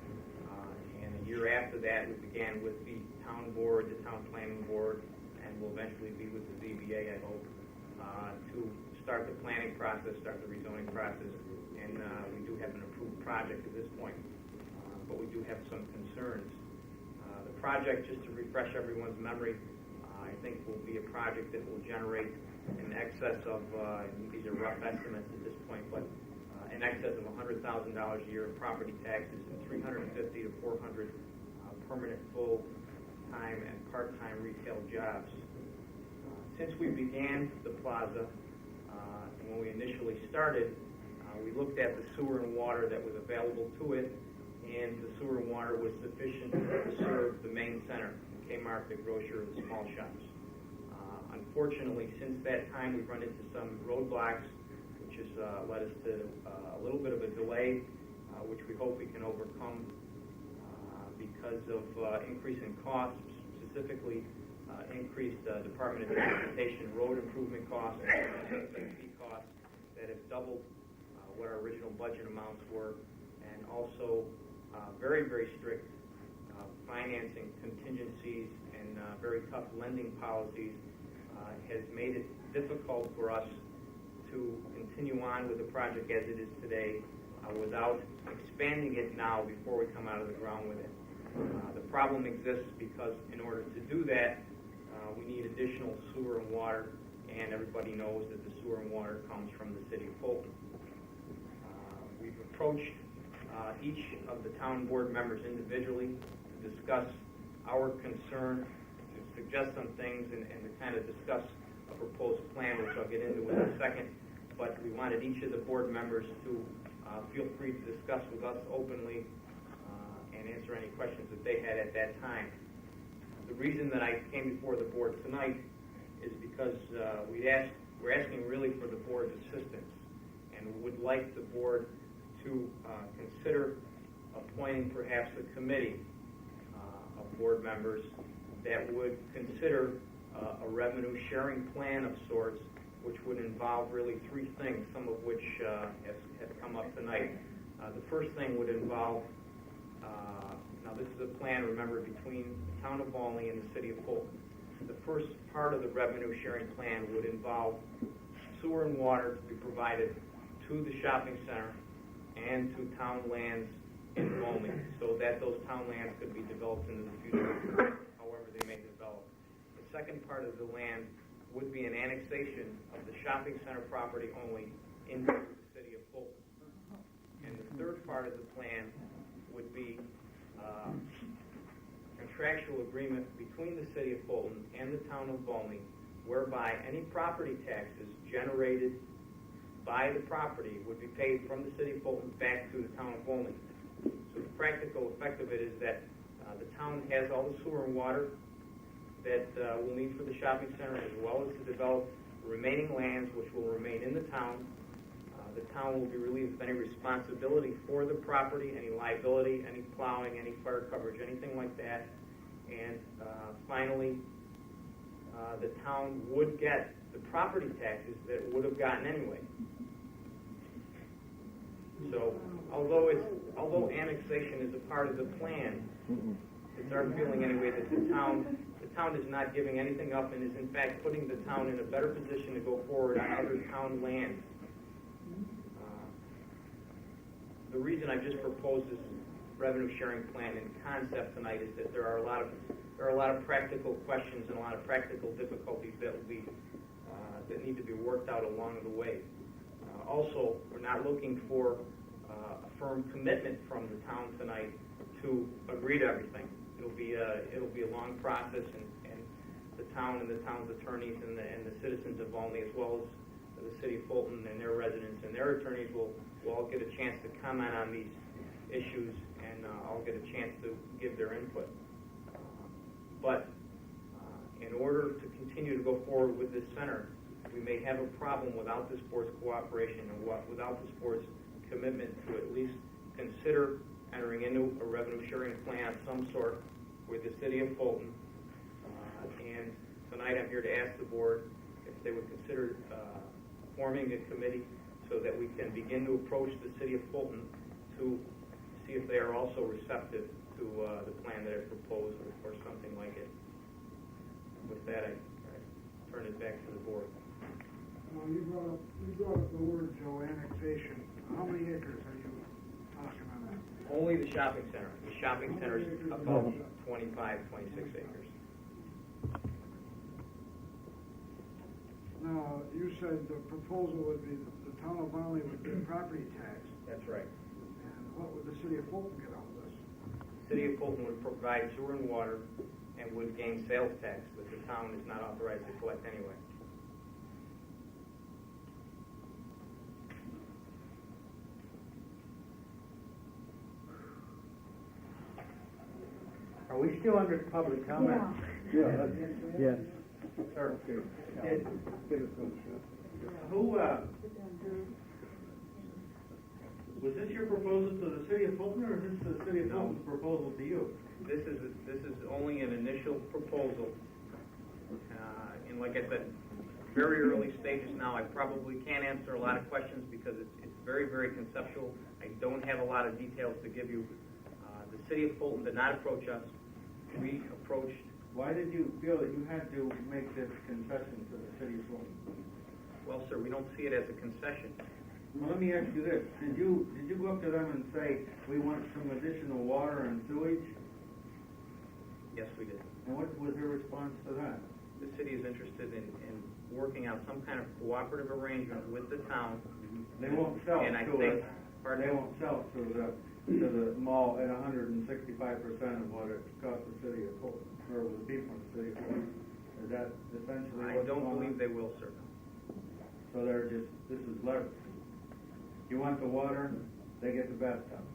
and a year after that, we began with the town board, the town planning board, and will eventually be with the ZBA, I hope, to start the planning process, start the rezoning process, and we do have an approved project at this point, but we do have some concerns. The project, just to refresh everyone's memory, I think will be a project that will generate in excess of, these are rough estimates at this point, but in excess of $100,000 a year in property taxes and 350 to 400 permanent full-time and part-time retail jobs. Since we began the plaza, and when we initially started, we looked at the sewer and water that was available to it, and the sewer and water was sufficient to serve the main center, Kmart, the grocer, and the small shops. Unfortunately, since that time, we've run into some roadblocks, which has led us to a little bit of a delay, which we hope we can overcome because of increasing costs, specifically increased Department of Transportation road improvement costs and fee costs that have doubled what our original budget amounts were, and also very, very strict financing contingencies and very tough lending policies has made it difficult for us to continue on with the project as it is today without expanding it now before we come out of the ground with it. The problem exists because in order to do that, we need additional sewer and water, and everybody knows that the sewer and water comes from the city of Fulton. We've approached each of the town board members individually to discuss our concern, to suggest some things, and to kind of discuss a proposed plan, which I'll get into in a second. But we wanted each of the board members to feel free to discuss with us openly and answer any questions that they had at that time. The reason that I came before the board tonight is because we're asking really for the board's assistance, and would like the board to consider appointing perhaps a committee of board members that would consider a revenue sharing plan of sorts, which would involve really three things, some of which have come up tonight. The first thing would involve, now this is a plan, remember, between the town of Volney and the city of Fulton. The first part of the revenue sharing plan would involve sewer and water to be provided to the shopping center and to town lands in Volney, so that those town lands could be developed into the future, however they may develop. The second part of the land would be an annexation of the shopping center property only into the city of Fulton. And the third part of the plan would be a contractual agreement between the city of Fulton and the town of Volney, whereby any property taxes generated by the property would be paid from the city of Fulton back to the town of Volney. So the practical effect of it is that the town has all the sewer and water that we'll need for the shopping center, as well as to develop the remaining lands, which will remain in the town. The town will be relieved of any responsibility for the property, any liability, any plowing, any fire coverage, anything like that. And finally, the town would get the property taxes that it would have gotten anyway. So, although annexation is a part of the plan, it's our feeling anyway that the town is not giving anything up and is in fact putting the town in a better position to go forward on other town lands. The reason I just proposed this revenue sharing plan in concept tonight is that there are a lot of practical questions and a lot of practical difficulties that will be that need to be worked out along the way. Also, we're not looking for a firm commitment from the town tonight to agree to everything. It'll be a long process, and the town and the town's attorneys and the citizens of Volney, as well as the city of Fulton and their residents and their attorneys will all get a chance to comment on these issues, and I'll get a chance to give their input. But in order to continue to go forward with this center, we may have a problem without this board's cooperation and without this board's commitment to at least consider entering into a revenue sharing plan of some sort with the city of Fulton. And tonight I'm here to ask the board if they would consider forming a committee so that we can begin to approach the city of Fulton to see if they are also receptive to the plan that I proposed or something like it. With that, I turn it back to the board. You brought up the word, Joe, annexation. How many acres are you talking on that? Only the shopping center. The shopping center is about 25, 26 acres. Now, you said the proposal would be the town of Volney would get property tax. That's right. And what would the city of Fulton get out of this? The city of Fulton would provide sewer and water and would gain sales tax that the town is not authorized to collect anyway. Are we still under public comment? Yeah. Yes. Sir, Yes. who, was this your proposal to the city of Fulton, or is this the city of Fulton's proposal to you? This is only an initial proposal, and like I said, very early stages now. I probably can't answer a lot of questions because it's very, very conceptual. I don't have a lot of details to give you. The city of Fulton did not approach us. We approached. Why did you feel that you had to make this concession to the city of Fulton? Well, sir, we don't see it as a concession. Well, let me ask you this: Did you go up to them and say we want some additional water and sewage? Yes, we did. And what was their response to that? The city is interested in working out some kind of cooperative arrangement with the town. They won't sell and I to think, they won't sell to the mall at 165% of what it cost the city of Fulton, or the people in the city of Fulton. Is that essentially I what's don't going believe on? they will, sir. So they're just, this is leverage. You want the water, they get the bathtub.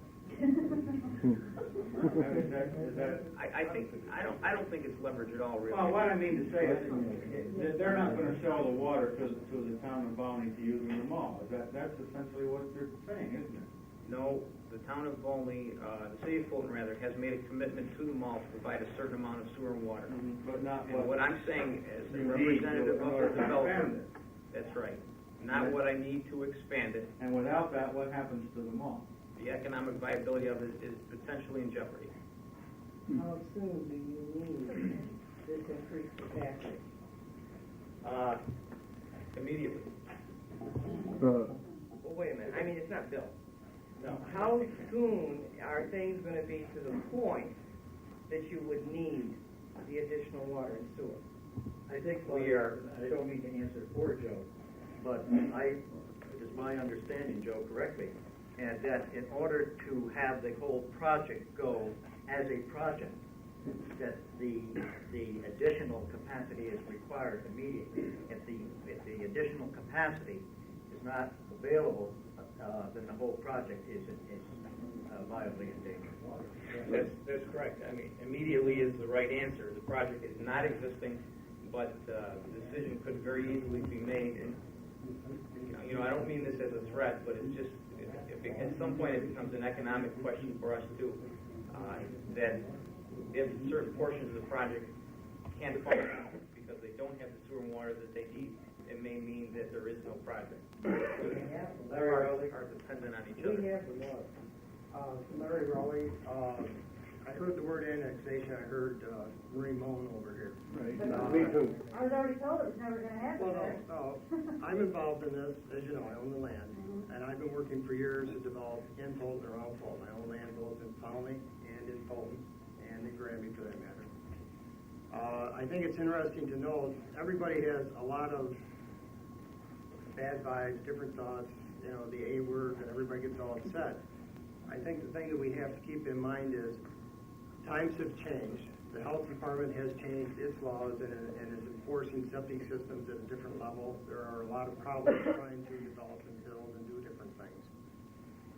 I don't think it's leverage at all, really. Well, what I mean to say is, they're not gonna sell the water to the town of Volney to use in the mall. That's essentially what they're saying, isn't it? No, the town of Volney, the city of Fulton rather, has made a commitment to the mall to provide a certain amount of sewer and water. But not And what I'm saying as a representative of the developer, that's right, not what I need to expand it. And without that, what happens to the mall? The economic viability of it is potentially in jeopardy. How soon do you need this increased capacity? Immediately. Well, wait a minute, I mean, it's not built. No. How soon are things gonna be to the point that you would need the additional water and sewer? I think we are. I don't mean to answer for Joe, but it is my understanding, Joe, correctly, and that in order to have the whole project go as a project, that the additional capacity is required immediately. If the additional capacity is not available, then the whole project is viably in danger. That's correct. I mean, immediately is the right answer. The project is not existing, but the decision could very easily be made. And you know, I don't mean this as a threat, but it's just at some point it becomes an economic question for us too. That if certain portions of the project can't function because they don't have the sewer and water that they need, it may mean that there is no project. Larry Rowley. Are dependent on each other. We have the water. Larry Rowley, I heard the word annexation, I heard Marie Moan over here. Right. Me too. I was already told it was never gonna happen. Well, I'm involved in this, as you know, I own the land, and I've been working for years to develop in Fulton or around Fulton. I own land both in Volney and in Fulton, and in Granby for that matter. I think it's interesting to know everybody has a lot of bad vibes, different thoughts, you know, the A word, and everybody gets all upset. I think the thing that we have to keep in mind is times have changed. The health department has changed its laws and is enforcing septic systems at a different level. There are a lot of problems trying to develop and build and do different things.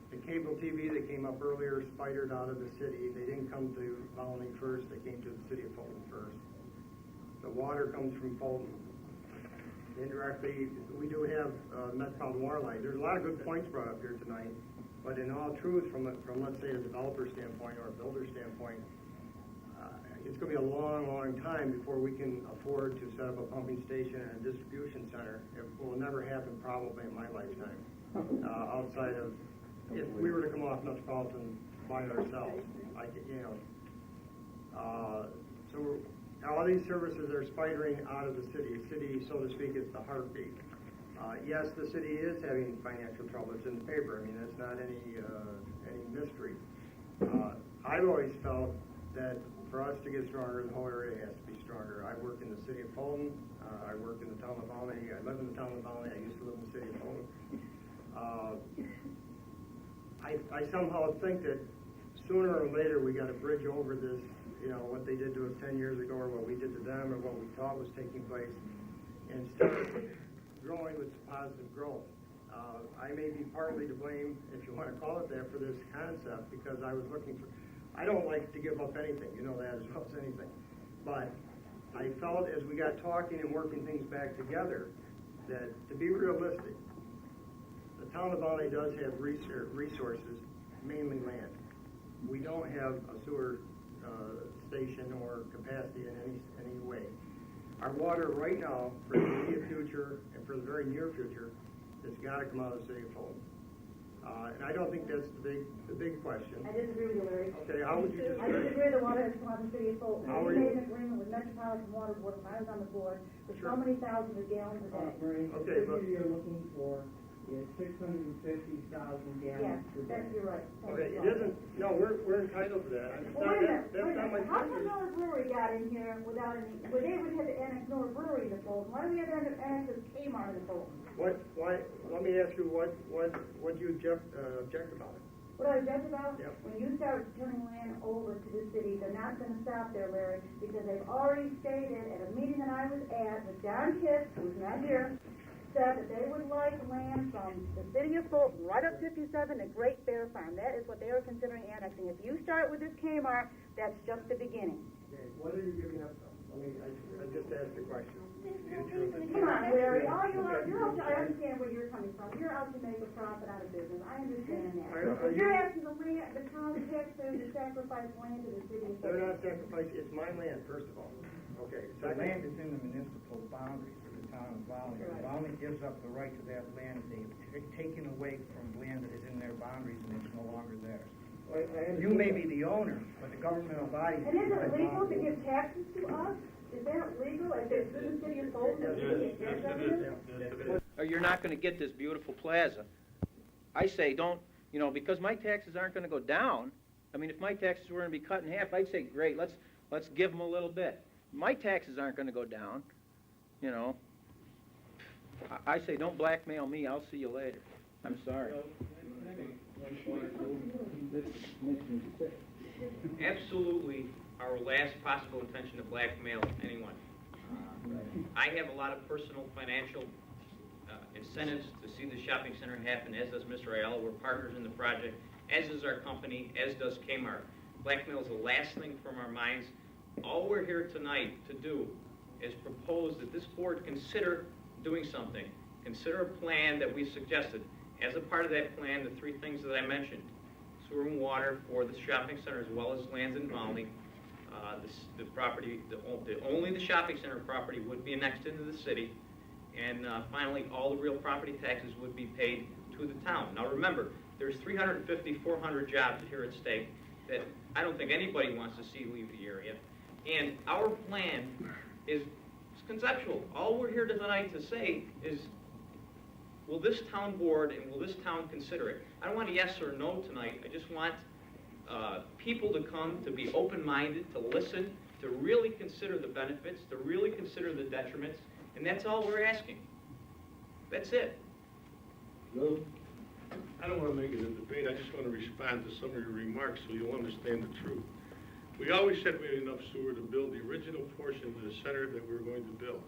The cable TV that came up earlier spidered out of the city. They didn't come to Volney first. They came to the city of Fulton first. The water comes from Fulton. Indirectly, we do have metropolitan water line. There's a lot of good points brought up here tonight, but in all truth, from let's say a developer standpoint or a builder standpoint, it's going to be a long, long time before we can afford to set up a pumping station and a distribution center. It will never happen probably in my lifetime. Outside of, if we were to come off Metropolitan by ourselves, so all these services are spidering out of the city. The city, so to speak, is the heartbeat. Yes, the city is having financial trouble. It's in the paper. I mean, that's not any mystery. I've always felt that for us to get stronger, the whole area has to be stronger. I work in the city of Fulton. I work in the town of Volney. I live in the town of Volney. I used to live in the city of Fulton. I somehow think that sooner or later we got to bridge over this, you know, what they did to us 10 years ago or what we did to them or what we thought was taking place, and start growing with positive growth. I may be partly to blame, if you want to call it that, for this concept, because I was looking for, I don't like to give up anything, you know that as well as anything. But I felt as we got talking and working things back together, that to be realistic, the town of Volney does have resources, mainly land. We don't have a sewer station or capacity in any way. Our water right now, for the immediate future and for the very near future, has got to come out of the city of Fulton. And I don't think that's the big question. I disagree with you, Larry. Okay, how would you disagree? I disagree the water has come out of the city of Fulton. How We are made you? an agreement with Metropolitan Water Board when I was on the board for Sure. so many thousands of gallons a day. Okay, but You're looking for is 650,000 gallons Yes, per day. that's, you're right. okay, it isn't. No, we're entitled to that. Well, wait a minute, That's not my How come question. Miller Brewery got in here without any, well, they would have to annex Miller Brewery to Fulton. Why do we have to annex this Kmart to Fulton? Why? Let me ask you what you object about it. What I object about? Yep. When you start turning land over to the city, they're not gonna stop there, Larry, because they've already stated at a meeting that I was at with John Kiss, who's not here, said that they would like land from the city of Fulton, right up 57 to Great Bear Farm. That is what they are considering annexing. If you start with this Kmart, that's just the beginning. Okay, what are you giving up? I just asked a question. Come on, Larry, all you are, I understand where you're coming from. You're out to make a profit out of business. I understand that. Are You're you- asking the town taxpayers to sacrifice land to the city of They're Fulton. not sacrificing. It's my land, first of all. Okay. The Second. land is in the municipal boundaries of the town of Volney. Right. Volney gives up the right to that land. They've taken away from land that is in their boundaries and it's no longer theirs. You may be the owner, but the governmental body. And is it legal to give taxes to us? Is that legal? If it's in the city of Fulton, the city of Fulton? Or you're not going to get this beautiful plaza. I say don't, you know, because my taxes aren't going to go down. I mean, if my taxes were going to be cut in half, I'd say, great, let's give them a little bit. My taxes aren't going to go down, you know. I say don't blackmail me, I'll see you later. I'm sorry. Absolutely our last possible intention to blackmail anyone. I have a lot of personal financial incentives to see the shopping center happen, as does Mr. Ayala. We're partners in the project, as is our company, as does Kmart. Blackmail is the last thing from our minds. All we're here tonight to do is propose that this board consider doing something. Consider a plan that we suggested. As a part of that plan, the three things that I mentioned: sewer and water for the shopping center as well as lands in Volney. The property, only the shopping center property would be annexed into the city. And finally, all the real property taxes would be paid to the town. Now remember, there's 350, 400 jobs here at stake that I don't think anybody wants to see leave the area. And our plan is conceptual. All we're here tonight to say is, will this town board and will this town consider it? I don't want a yes or no tonight. I just want people to come, to be open-minded, to listen, to really consider the benefits, to really consider the detriments, and that's all we're asking. That's it. I don't want to make it a debate, I just want to respond to some of your remarks so you'll understand the truth. We always said we had enough sewer to build the original portion of the center that we were going to build.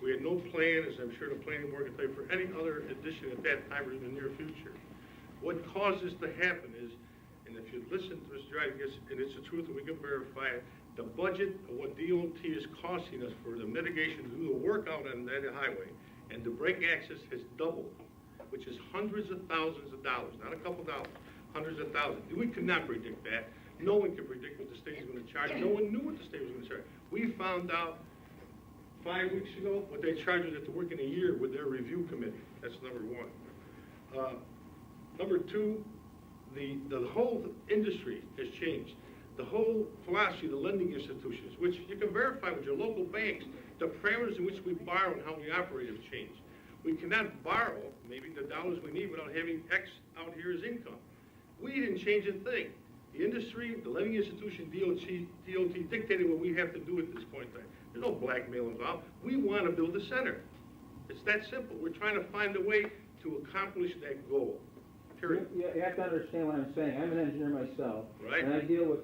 We had no plan, as I'm sure the planning board can tell you, for any other addition at that time or in the near future. What caused this to happen is, and if you listen to Mr. Dry, I guess, and it's the truth and we can verify it, the budget of what DOT is costing us for the mitigation to do the work out on that highway and the brake access has doubled, which is hundreds of thousands of dollars, not a couple dollars, hundreds of thousands. We could not predict that. No one could predict what the state was going to charge. No one knew what the state was going to charge. We found out 5 weeks ago what they charged us to work in a year with their review committee. That's number one. Number two, the whole industry has changed. The whole philosophy of the lending institutions, which you can verify with your local banks, the parameters in which we borrow and how we operate have changed. We cannot borrow maybe the dollars we need without having X out here as income. We didn't change a thing. The industry, the lending institution, DOT dictated what we have to do at this point in time. There's no blackmail involved. We want to build a center. It's that simple. We're trying to find a way to accomplish that goal. Period. You have to understand what I'm saying. I'm an engineer myself. Right. And I deal with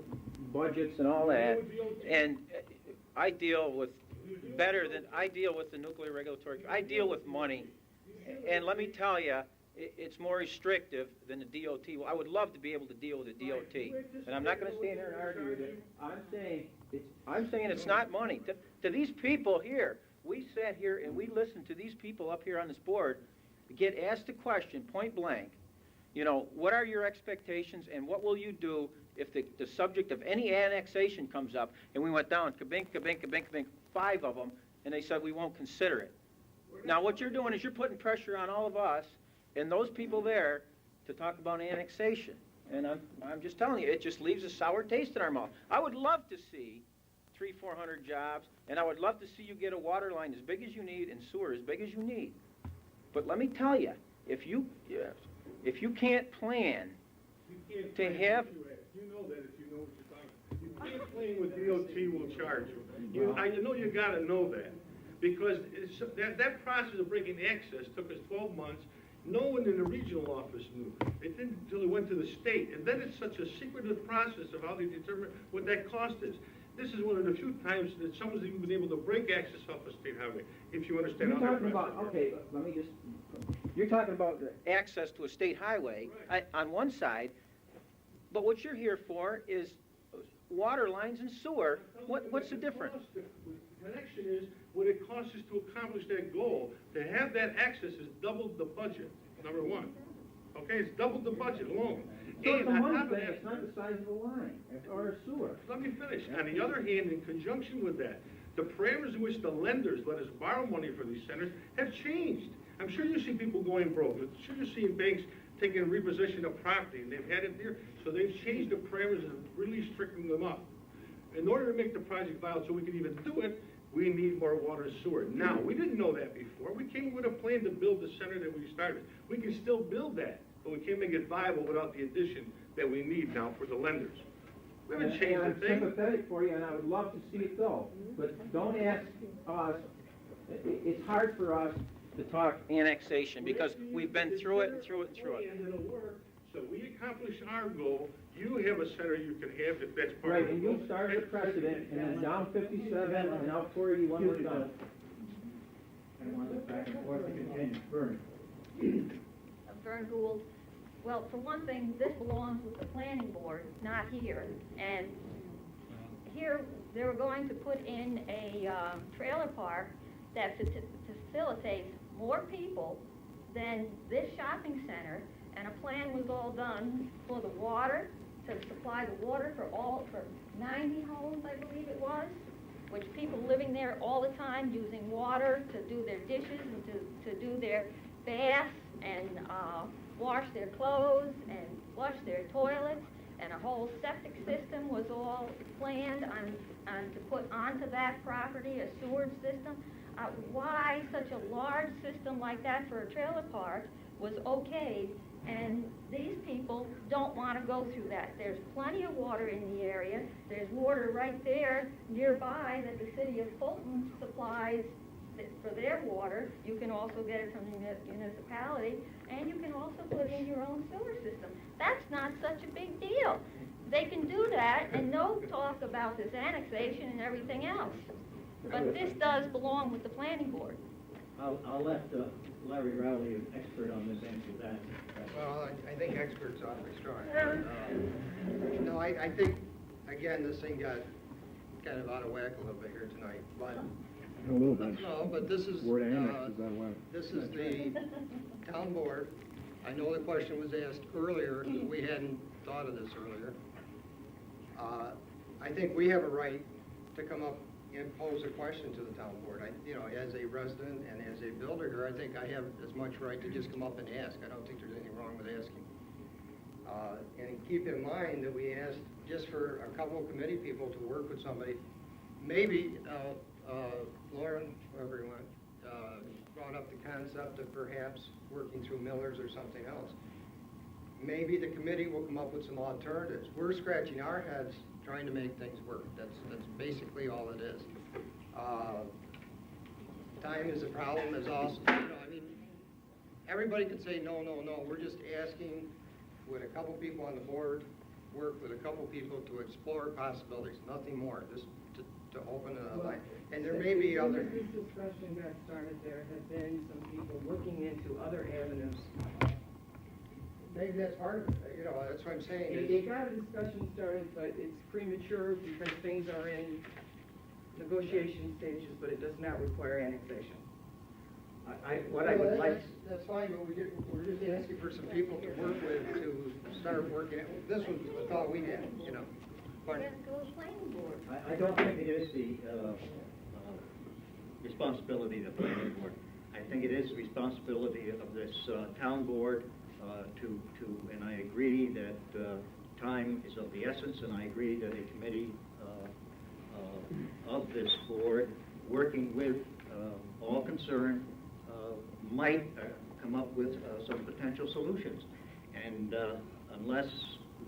budgets and all that. And I deal with the nuclear regulatory, I deal with money. And let me tell you, it's more restrictive than the DOT. Well, I would love to be able to deal with the DOT. And I'm not going to stand here and argue with it. I'm saying it's not money. To these people here, we sat here and we listened to these people up here on this board get asked a question point blank. You know, what are your expectations and what will you do if the subject of any annexation comes up? And we went down, kabink, kabink, kabink, kabink, 5 of them, and they said we won't consider it. Now what you're doing is you're putting pressure on all of us and those people there to talk about annexation. And I'm just telling you, it just leaves a sour taste in our mouth. I would love to see 300-400 jobs, and I would love to see you get a water line as big as you need and sewer as big as you need. But let me tell you, if you can't plan to have... You know that if you know what you're talking about. You can't plan what DOT will charge you. I know you got to know that. Because that process of breaking access took us 12 months. No one in the regional office knew. It didn't until it went to the state. And then it's such a secretive process of how they determine what that cost is. This is one of the few times that someone's even been able to break access off a state highway, if you understand how that process works. Okay, let me just... You're talking about access to a state highway on one side, but what you're here for is water lines and sewer. What's the difference? The connection is what it costs us to accomplish that goal. To have that access has doubled the budget, number one. Okay, it's doubled the budget alone. So it's a money thing, it's not the size of a line or a sewer. Let me finish. On the other hand, in conjunction with that, the parameters in which the lenders let us borrow money for these centers have changed. I'm sure you see people going broke. I'm sure you're seeing banks taking repossession of property, and they've had it there. So they've changed the parameters and really strictened them up. In order to make the project viable so we can even do it, we need more water and sewer. Now, we didn't know that before. We came with a plan to build the center that we started. We can still build that, but we can't make it viable without the addition that we need now for the lenders. We haven't changed a thing. I'm sympathetic for you, and I would love to see it go. But don't ask us, it's hard for us to talk annexation because we've been through it and through it and through it. And it'll work. So we accomplish our goal. You have a center you can have if that's part Right, of the and goal. you started a precedent, and then down 57 and out 481 we're done. I want to back and forth to continue. Vern. Vern Gould. Well, for one thing, this belongs with the planning board, not here. And here, they were going to put in a trailer park that facilitates more people than this shopping center, and a plan was all done for the water, to supply the water for 90 homes, I believe it was, which people living there all the time using water to do their dishes and to do their baths and wash their clothes and flush their toilets, and a whole septic system was all planned on to put onto that property, a sewage system. Why such a large system like that for a trailer park was okayed, and these people don't want to go through that. There's plenty of water in the area. There's water right there nearby that the city of Fulton supplies for their water, you can also get it from the municipality, and you can also put in your own sewer system. That's not such a big deal. They can do that, and no talk about this annexation and everything else. But this does belong with the planning board. I'll let Larry Rowley, an expert on this, answer that. Well, I think experts awfully strong. No, I think, again, this thing got kind of out of whack a little bit here tonight, but. A little bit. No, but this is, Word annex is out of whack. this is the town board. I know the question was asked earlier, because we hadn't thought of this earlier. I think we have a right to come up and pose a question to the town board. As a resident and as a builder here, I think I have as much right to just come up and ask. I don't think there's anything wrong with asking. And keep in mind that we asked just for a couple of committee people to work with somebody. Maybe Lauren, whoever you want, brought up the concept of perhaps working through Miller's or something else. Maybe the committee will come up with some alternatives. We're scratching our heads trying to make things work. That's basically all it is. Time is a problem as also, everybody could say no. We're just asking, would a couple people on the board work with a couple people to explore possibilities, nothing more, just to open it up. And there may be other... Since this discussion got started, there have been some people looking into other avenues. Maybe that's part of it, that's what I'm saying. It got a discussion started, but it's premature because things are in negotiation stages, but it does not require annexation. What I would like... That's fine, but we're just asking for some people to work with to start working it. This was the thought we had, But I don't think it is the responsibility of the planning board. I think it is the responsibility of this town board and I agree that time is of the essence, and I agree that a committee of this board, working with all concerned, might come up with some potential solutions. And unless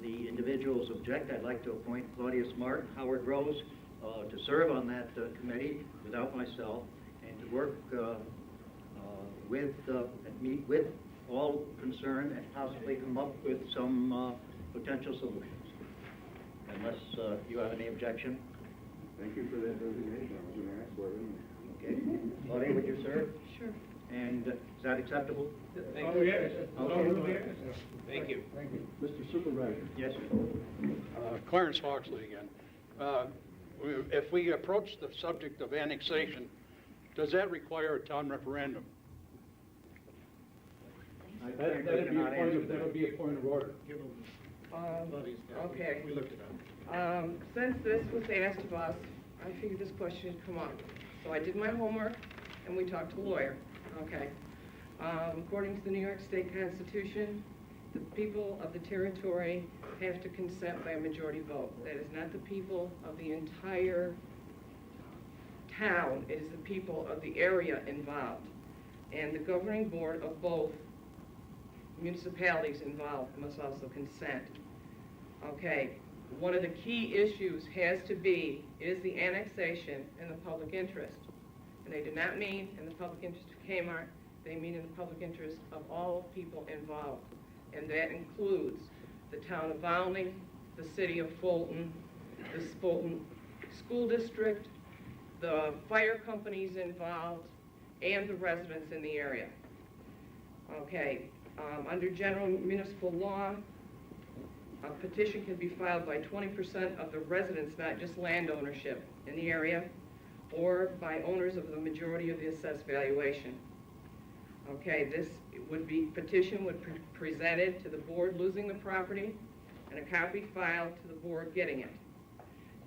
the individuals object, I'd like to appoint Claudia Smart, Howard Rose, to serve on that committee without myself, and to work and meet with all concerned and possibly come up with some potential solutions. Unless you have any objection. Thank you for that designation. I was going to ask for it. Okay. Claudia, would you serve? Sure. And is that acceptable? Oh, yes. Okay. Thank you. Thank you. Mr. Supervisor. Yes, sir. Clarence Foxley again. If we approach the subject of annexation, does that require a town referendum? That would be a point of order. Okay. we looked it up. Since this was asked of us, I figured this question would come up. So I did my homework, and we talked to a lawyer. Okay. According to the New York State Constitution, the people of the territory have to consent by a majority vote. That is not the people of the entire town. It is the people of the area involved. And the governing board of both municipalities involved must also consent. Okay. One of the key issues has to be, is the annexation in the public interest. And they do not mean in the public interest of Kmart, they mean in the public interest of all people involved. And that includes the town of Volney, the city of Fulton, the Fulton School District, the fire companies involved, and the residents in the area. Okay, under general municipal law, a petition can be filed by 20% of the residents, not just land ownership in the area, or by owners of the majority of the assessed valuation. Okay, this petition would be presented to the board losing the property, and a copy filed to the board getting it.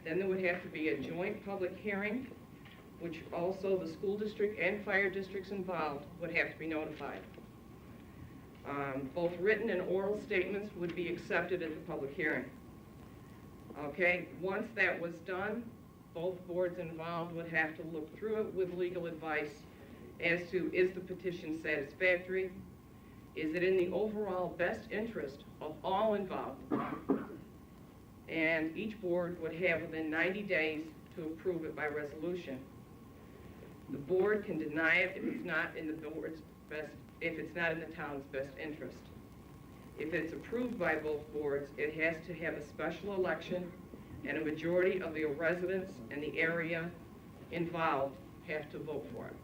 Then there would have to be a joint public hearing, which also the school district and fire districts involved would have to be notified. Both written and oral statements would be accepted at the public hearing. Okay, once that was done, both boards involved would have to look through it with legal advice as to, is the petition satisfactory? Is it in the overall best interest of all involved? And each board would have within 90 days to approve it by resolution. The board can deny it if it's not in the board's best, if it's not in the town's best interest. If it's approved by both boards, it has to have a special election, and a majority of the residents in the area involved have to vote for it.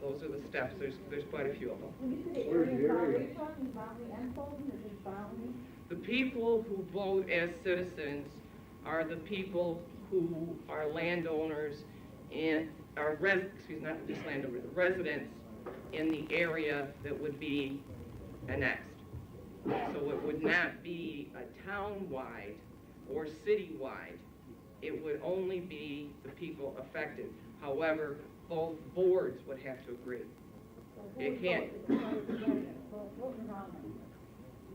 Those are the steps. There's quite a few of them. When you say the area involved, are you talking Volney and Fulton, or just Volney? The people who vote as citizens are the people who are landowners and are not just landowners, residents in the area that would be annexed. So it would not be a town-wide or city-wide. It would only be the people affected. However, both boards would have to agree. It can't.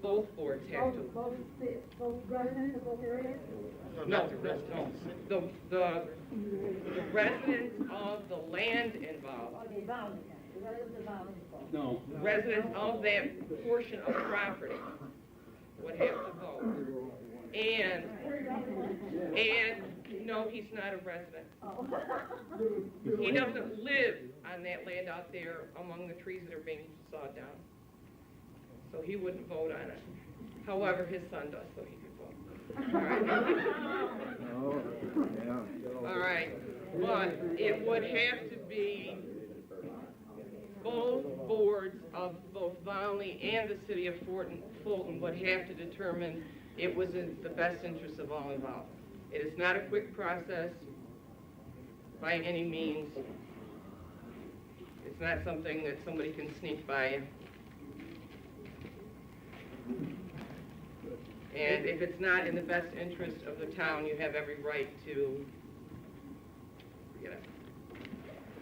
Both boards have to. Both residents of both areas? No. The residents of the land involved. Okay, Volney, the residents of Volney involved. No. Residents of that portion of property would have to vote. And no, he's not a resident. He doesn't live on that land out there among the trees that are being sawed down. So he wouldn't vote on it. However, his son does, so he could vote. All right. Oh, yeah. All right, but it would have to be both boards of both Volney and the city of Fulton would have to determine it was in the best interest of all involved. It is not a quick process by any means. It's not something that somebody can sneak by. And if it's not in the best interest of the town, you have every right to forget it.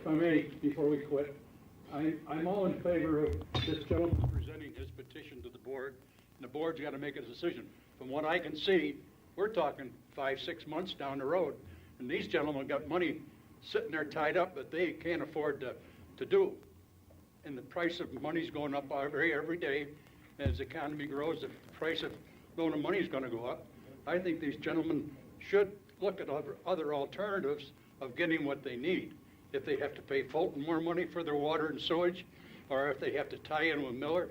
If I may, before we quit, I'm all in favor of this gentleman presenting his petition to the board, and the board's got to make a decision. From what I can see, we're talking 5-6 months down the road, and these gentlemen got money sitting there tied up that they can't afford to do. And the price of money's going up every day. As the economy grows, the price of loan of money is going to go up. I think these gentlemen should look at other alternatives of getting what they need. If they have to pay Fulton more money for their water and sewage, or if they have to tie in with Miller.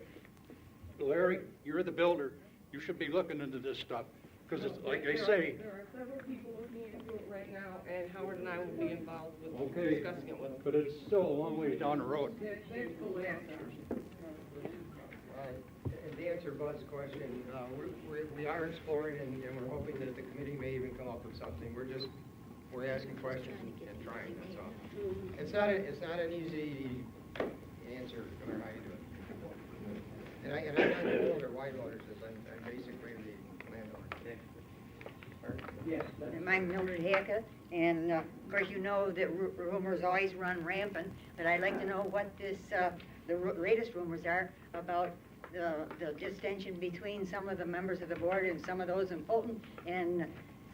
Larry, you're the builder. You should be looking into this stuff, because it's like I say. There are several people looking into it right now, and Howard and I will be involved with discussing it with them. But it's still a long way down the road. There's the last option. To answer Bud's question, we are exploring, and we're hoping that the committee may even come up with something. We're asking questions and trying, that's all. It's not an easy answer, no matter how you do it. And I'm not the builder, White Waters is, I'm basically the landowner. Yes. I'm Mildred Hackett, and of course you know that rumors always run rampant, but I'd like to know what the latest rumors are about the distension between some of the members of the board and some of those in Fulton, and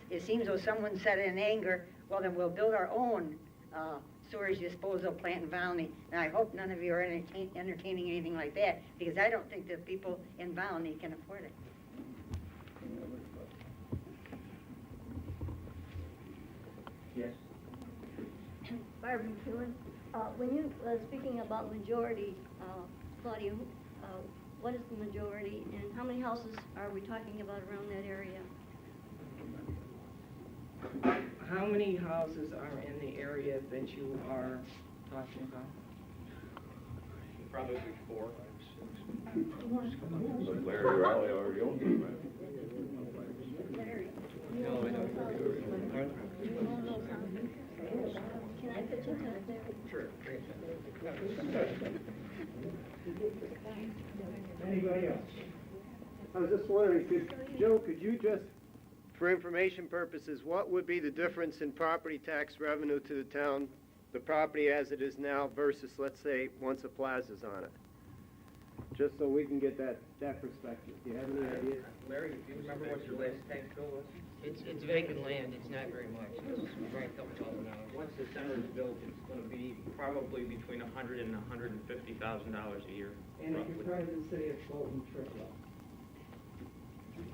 it seems though someone said in anger, well then we'll build our own sewage disposal plant in Volney, and I hope none of you are entertaining anything like that, because I don't think the people in Volney can afford it. Yes. Barbara McEwen, when you speaking about majority, Claudia, what is the majority, and how many houses are we talking about around that area? How many houses are in the area that you are talking about? Probably 4. Larry Riley already owns it, right? No, I don't. Can I pitch into it there? Sure. Anybody else? I was just wondering, Joe, could you just, for information purposes, what would be the difference in property tax revenue to the town, the property as it is now versus, let's say, once a plaza's on it? Just so we can get that perspective. Do you have any idea? Larry, do you remember what your last tax bill was? It's vacant land, it's not very much, it's right a couple $1,000. Once the center is built, it's going to be probably between $100,000 and $150,000 a year. And if you're part of the city of Fulton, triple.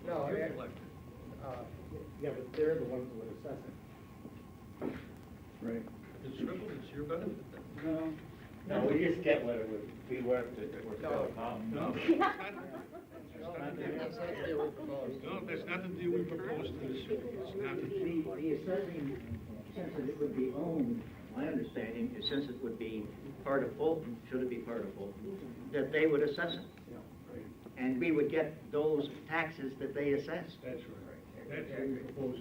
No, yeah, but they're the ones that would assess it. Right. It's triple, it's your benefit then. No, we just get what it would be worth to work out. No, that's not the deal we proposed to the city. It's not the deal. The assessing, since it would be owned, my understanding is since it would be part of Fulton, should it be part of Fulton, that they would assess it. And we would get those taxes that they assessed. That's right. That's what we proposed.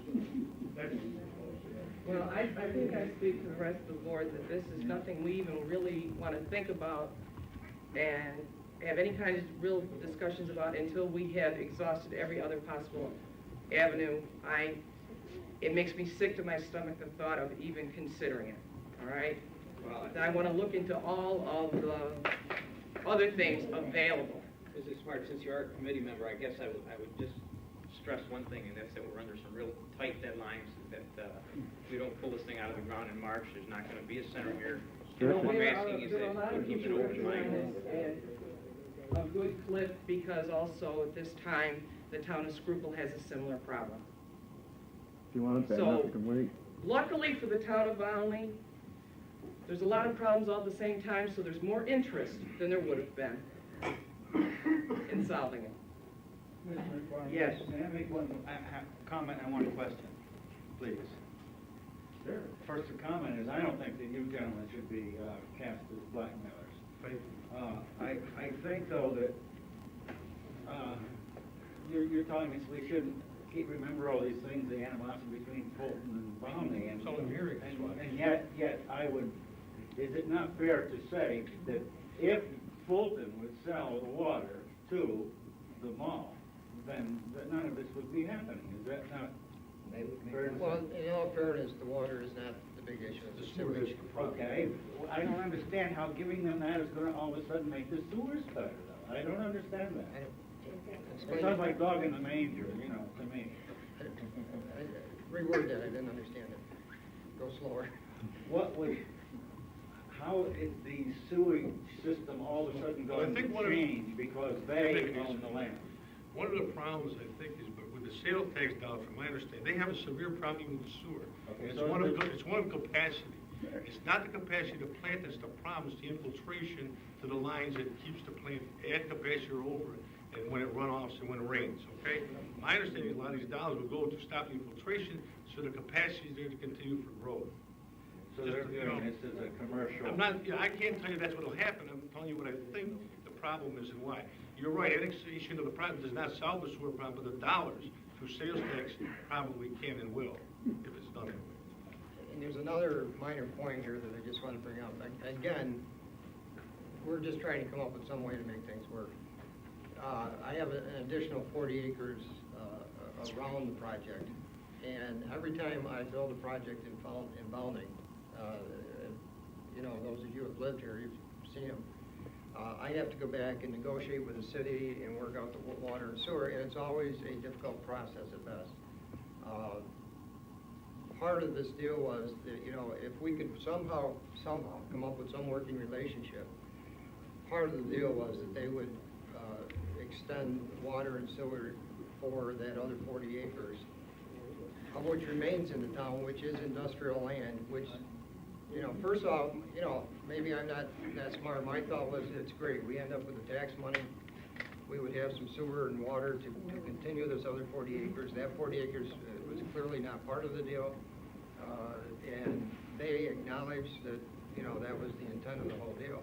That's what we proposed. Well, I think I speak to the rest of the board that this is nothing we even really want to think about and have any kind of real discussions about until we have exhausted every other possible avenue. It makes me sick to my stomach the thought of even considering it, all right? Well, I want to look into all of the other things available. Mrs. Smart, since you are a committee member, I guess I would just stress one thing, and that's that we're under some real tight deadlines, that if we don't pull this thing out of the ground in March, there's not going to be a center here. What we're asking is that we keep an open mind. A good clip, because also at this time, the town of Schuylkill has a similar problem. If you want it bad enough, you can wait. Luckily for the town of Volney, there's a lot of problems all at the same time, so there's more interest than there would have been in solving it. Yes, may I make one comment and one question, please? Sure. First, the comment is, I don't think that you gentlemen should be cast as blackmailers. Thank you. I think, though, that you're telling us we shouldn't remember all these things, the animosity between Fulton and Volney, and So I'm hearing this one. and yet I would, is it not fair to say that if Fulton would sell the water to the mall, then none of this would be happening? Is that not fair to say? Well, in all fairness, the water is not the big issue. The sewer is the problem. Okay, I don't understand how giving them that is gonna all of a sudden make the sewers better, though. I don't understand that. It sounds like dog in the manger, to me. Reword that, I didn't understand it. Go slower. How is the sewage system all of a sudden going to change because they own the land? One of the problems, I think, is with the sales tax down, from my understanding, they have a severe problem with the sewer. Okay, It's so one of capacity. It's not the capacity of the plant that's the problem, it's the infiltration to the lines that keeps the plant at capacity or over it, and when it runoffs and when it rains, okay? My understanding is a lot of these dollars will go to stop the infiltration, so the capacity is there to continue for growth. So they're doing this as a commercial. I can't tell you that's what'll happen, I'm telling you what I think the problem is and why. You're right, annexation of the problem does not solve the sewer problem, but the dollars through sales tax probably can and will, if it's done that way. And there's another minor point here that I just want to bring up. Again, we're just trying to come up with some way to make things work. I have an additional 40 acres around the project, and every time I build a project in Volney, those of you who have lived here, you've seen them. I have to go back and negotiate with the city and work out the water and sewer, and it's always a difficult process at best. Part of this deal was that, if we could somehow come up with some working relationship, part of the deal was that they would extend water and sewer for that other 40 acres, of which remains in the town, which is industrial land, which, first off, maybe I'm not that smart. My thought was it's great. We end up with the tax money. We would have some sewer and water to continue this other 40 acres. That 40 acres was clearly not part of the deal. And they acknowledged that, that was the intent of the whole deal.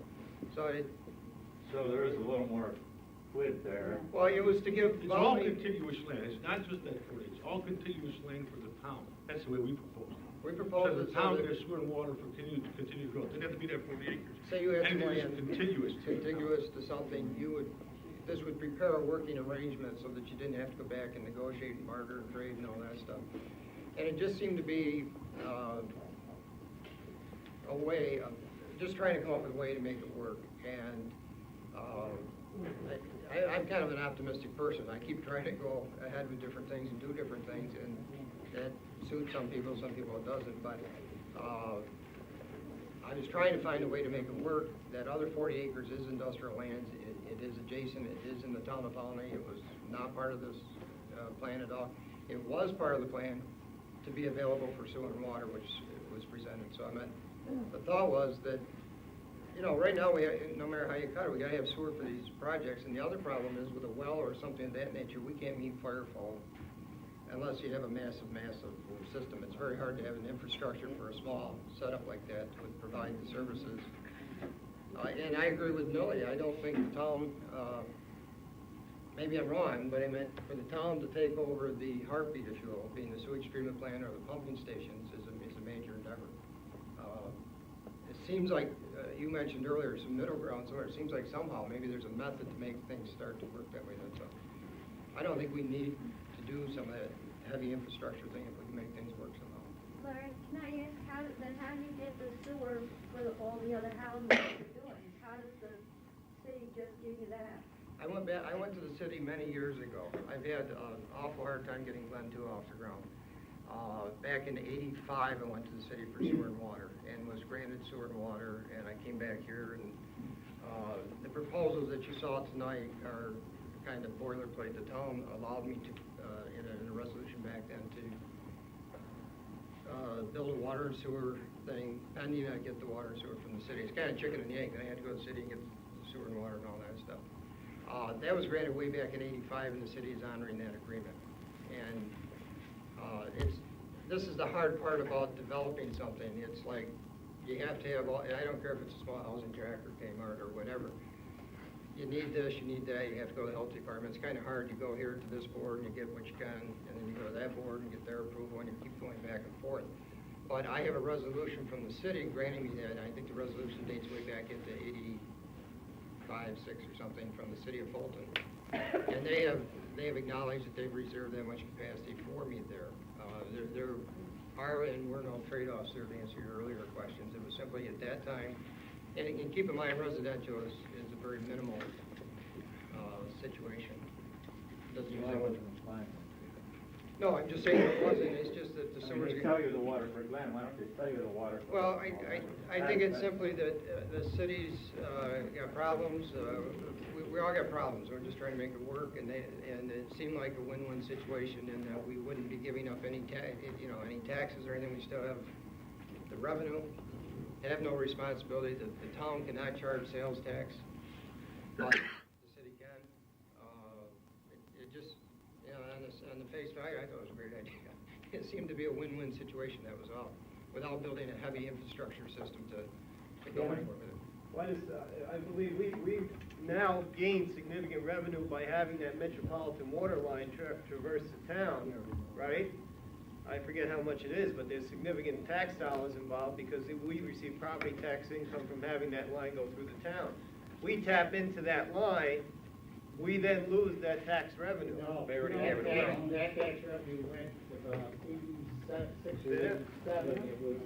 So there is a little more quid there. Well, it was to give... It's all continuous land, it's not just that 40, it's all continuous land for the town. That's the way we propose it. We propose so the town gets sewer and water for continued growth. It doesn't have to be there 40 acres. Say you have some land contiguous to something, this would prepare a working arrangement so that you didn't have to go back and negotiate and barter and trade and all that stuff. And it just seemed to be a way of just trying to come up with a way to make it work. And I'm kind of an optimistic person. I keep trying to go ahead with different things and do different things, and that suits some people it doesn't. But I was trying to find a way to make it work. That other 40 acres is industrial land. It is adjacent. It is in the town of Volney. It was not part of this plan at all. It was part of the plan to be available for sewer and water, which was presented. So I met the thought was that, you know, right now, no matter how you cut it, we gotta have sewer for these projects, and the other problem is with a well or something of that nature, we can't meet fire flow unless you have a massive system. It's very hard to have an infrastructure for a small setup like that to provide the services. And I agree with Millie, I don't think the town, maybe I'm wrong, but I meant for the town to take over the heartbeat, if you will, being the sewage treatment plant or the pumping stations is a major endeavor. It seems like, you mentioned earlier, some middle ground somewhere. It seems like somehow maybe there's a method to make things start to work that way. That's all. I don't think we need to do some of that heavy infrastructure thing if we can make things work somehow. Larry, can I ask, how do you get the sewer for all the other houses that you're doing? How does the city just give you that? I went to the city many years ago. I've had an awful hard time getting Glen 2 off the ground. Back in '85, I went to the city for sewer and water and was granted sewer and water, and I came back here and the proposals that you saw tonight are kind of boilerplate. The town allowed me to, in a resolution back then, to build a water and sewer thing, pending I get the water and sewer from the city. It's kind of chicken and egg. I had to go to the city and get the sewer and water and all that stuff. That was granted way back in '85, and the city is honoring that agreement. And this is the hard part about developing something. It's like you have to have all, I don't care if it's a small housing tract or Kmart or whatever. You need this, you need that, you have to go to the health department. It's kind of hard. You go here to this board and you get what you can, and then you go to that board and get their approval, and you keep going back and forth. But I have a resolution from the city granting me that, and I think the resolution dates way back into '85, '86 or something from the city of Fulton. And they have acknowledged that they've reserved that much capacity for me there. There are and were no trade-offs there, to answer your earlier questions. It was simply at that time, and keep in mind residential is a very minimal situation. Doesn't use that much. No, I'm just saying it wasn't, it's just that the sewers... They tell you the water for Glen, why don't they tell you the water for... Well, I think it's simply that the city's got problems, we all got problems, we're just trying to make it work, and it seemed like a win-win situation in that we wouldn't be giving up any taxes or anything. We still have the revenue, have no responsibility. The town cannot charge sales tax, but the city can. It just, you know, on the face value, I thought it was a great idea. It seemed to be a win-win situation, that was all, without building a heavy infrastructure system to go anywhere with it. What is, I believe we've now gained significant revenue by having that metropolitan water line traverse the town, right? I forget how much it is, but there's significant tax dollars involved because we receive property tax income from having that line go through the town. We tap into that line, we then lose that tax revenue. No, that tax revenue went to 86 or 87. It was,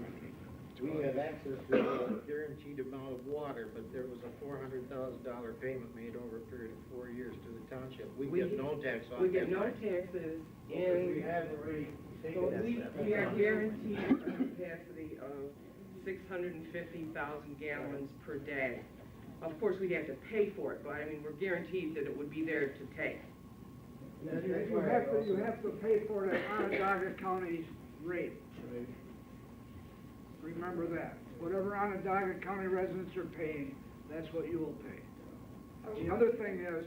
we had access to a guaranteed amount of water, but there was a $400,000 payment made over a period of 4 years to the township. We get no tax on that. We get no taxes, and we have already taken so that step. we are guaranteed a capacity of 650,000 gallons per day. Of course, we'd have to pay for it, but I mean, we're guaranteed that it would be there to take. You have to pay for it at Onondaga County's rate. Remember that. Whatever Onondaga County residents are paying, that's what you will pay. The other thing is,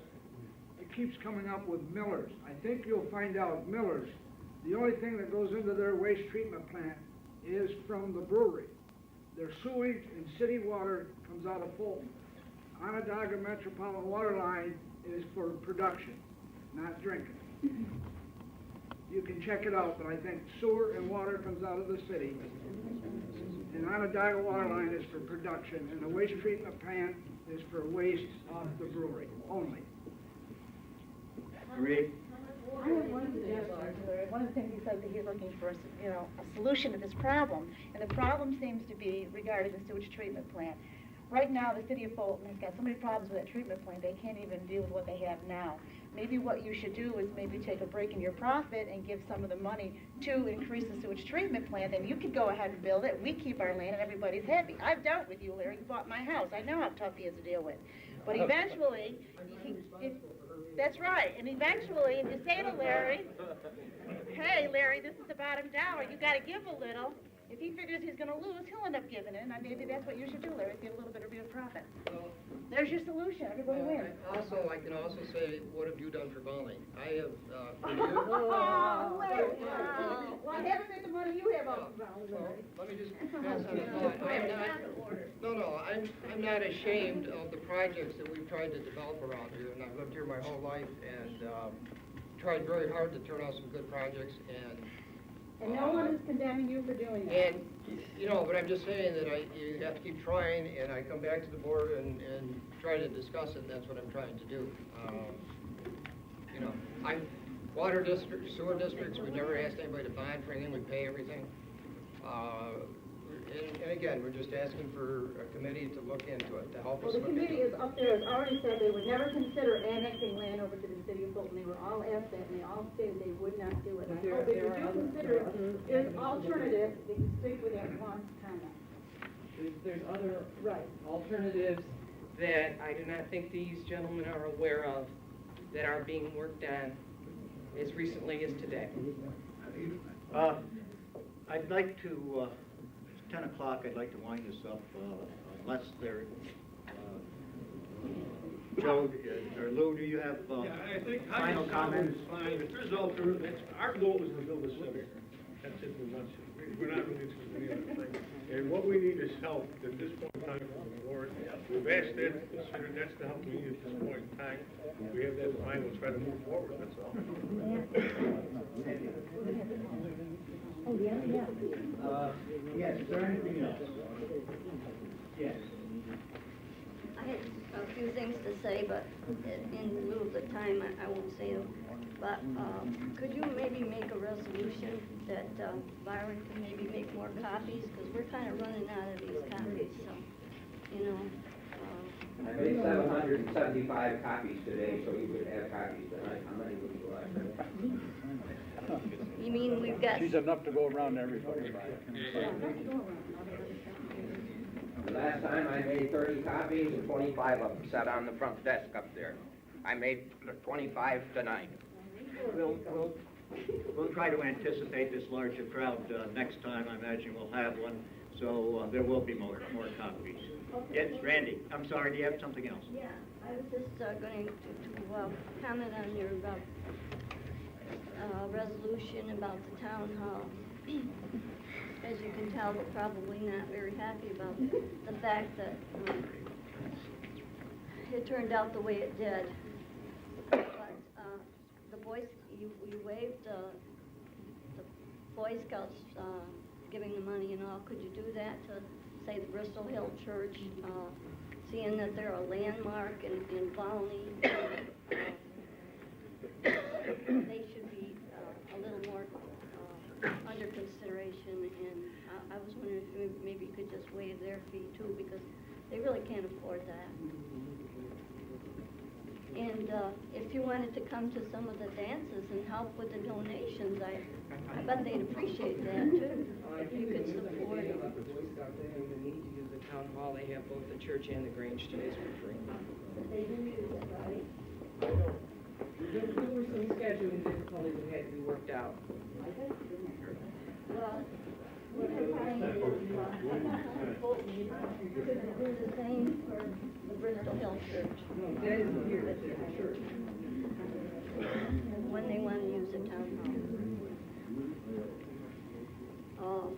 it keeps coming up with millers. I think you'll find out millers, the only thing that goes into their waste treatment plant is from the brewery. Their sewage and city water comes out of Fulton. Onondaga Metropolitan Water Line is for production, not drinking. You can check it out, but I think sewer and water comes out of the city. And Onondaga Water Line is for production, and the waste treatment plant is for waste off the brewery only. Reed? I have one suggestion. One of the things he said that he's looking for, a solution to this problem, and the problem seems to be regarding the sewage treatment plant. Right now, the city of Fulton has got so many problems with that treatment plant, they can't even deal with what they have now. Maybe what you should do is maybe take a break in your profit and give some of the money to increase the sewage treatment plant, then you could go ahead and build it, we keep our land, and everybody's happy. I've dealt with you, Larry, you bought my house, I know how tough he is to deal with. But eventually, that's right, and eventually, if you say to Larry, hey, Larry, this is the bottom dollar, you gotta give a little, If he figures he's gonna lose, he'll end up giving in, and maybe that's what you should do, Larry, get a little bit of real profit. There's your solution, everybody wins. Also, I can also say, what have you done for Volney? I have, for years. Oh, Larry, well, haven't made the money you have all around, Larry. Let me just pass on a thought. I'm not ashamed of the projects that we've tried to develop around here, and I've lived here my whole life, and tried very hard to turn out some good projects, And no one is condemning you for doing that. and, you know, but I'm just saying that you have to keep trying, and I come back to the board and try to discuss it, and that's what I'm trying to do. You know, water districts, sewer districts, we've never asked anybody to bond for anything, we pay everything. And again, we're just asking for a committee to look into it, to help us Well, the look into committee it. is up there, has already said they would never consider annexing land over to the city of Fulton. They were all asked that, and they all stated they would not do it. I hope if you do consider it, there's alternative, they can stick with that one comment. There's other alternatives that I do not think these gentlemen are aware of that are being worked on as recently as today. I'd like to, it's 10 o'clock, I'd like to wind this up, unless there, Joe, or Lou, do you have Yeah, I think final comments? is fine. If there's alternatives, our goal is to build a center. That's it, we're not really interested in any other thing. And what we need is help at this point in time from the board. We've asked them to consider, that's the help we need at this point in time. We have that in mind, we'll try to move forward, that's all. Yes, is there anything else? Yes. I had a few things to say, but in lieu of the time, I won't say them. But could you maybe make a resolution that Byron can maybe make more copies? Because we're kind of running out of these copies, so, you know. I made 775 copies today, so you could have copies tonight. How many would you like? You mean we've got... She's enough to go around everybody. The last time I made 30 copies, and 25 of them sat on the front desk up there. I made 25 tonight. We'll try to anticipate this larger crowd next time. I imagine we'll have one, so there will be more copies. Yes, Randy, I'm sorry, do you have something else? Yeah, I was just going to comment on your resolution about the town hall. As you can tell, we're probably not very happy about the fact that it turned out the way it did. But the Boys, you waived the Boy Scouts giving the money and all. Could you do that to, say, the Bristol Hill Church, seeing that they're a landmark in Volney? They should be a little more under consideration, and I was wondering if maybe you could just waive their fee too, because they really can't afford that. And if you wanted to come to some of the dances and help with the donations, I bet they'd appreciate that too, if you could support it. The Boy Scouts, they don't even need to use the town hall, they have both the church and the Grange today for free. They do use it, right? There were some scheduling difficulties that had to be worked out. Well, what I'm trying to do is, could you do the same for the Bristol Hill Church? That is here, that's the church. When they want to use the town hall.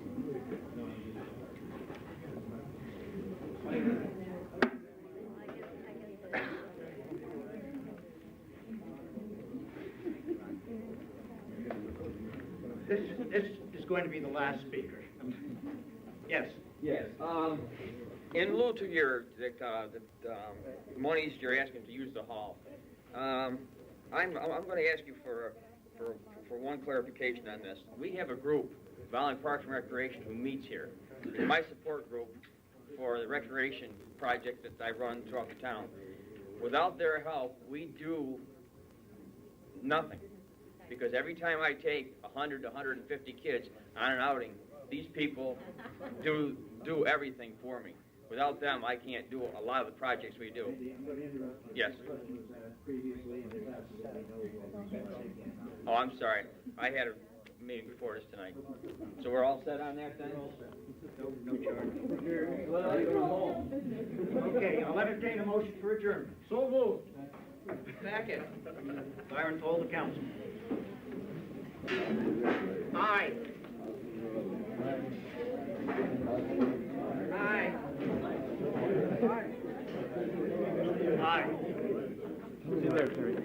This is going to be the last speaker. Yes. Yes. In lieu to your the monies you're asking to use the hall, I'm going to ask you for one clarification on this. We have a group, Volney Parks and Recreation, who meets here. It's my support group for the recreation project that I run throughout the town. Without their help, we do nothing. Because every time I take 100 to 150 kids on an outing, these people do everything for me. Without them, I can't do a lot of the projects we do. Yes. Oh, I'm sorry. I had meeting before us tonight. So we're all set on that then? No charge. Okay, I'll entertain a motion for adjournment. So moved. Second. Byron told the council. Aye. Aye. Aye. See you there, Terry.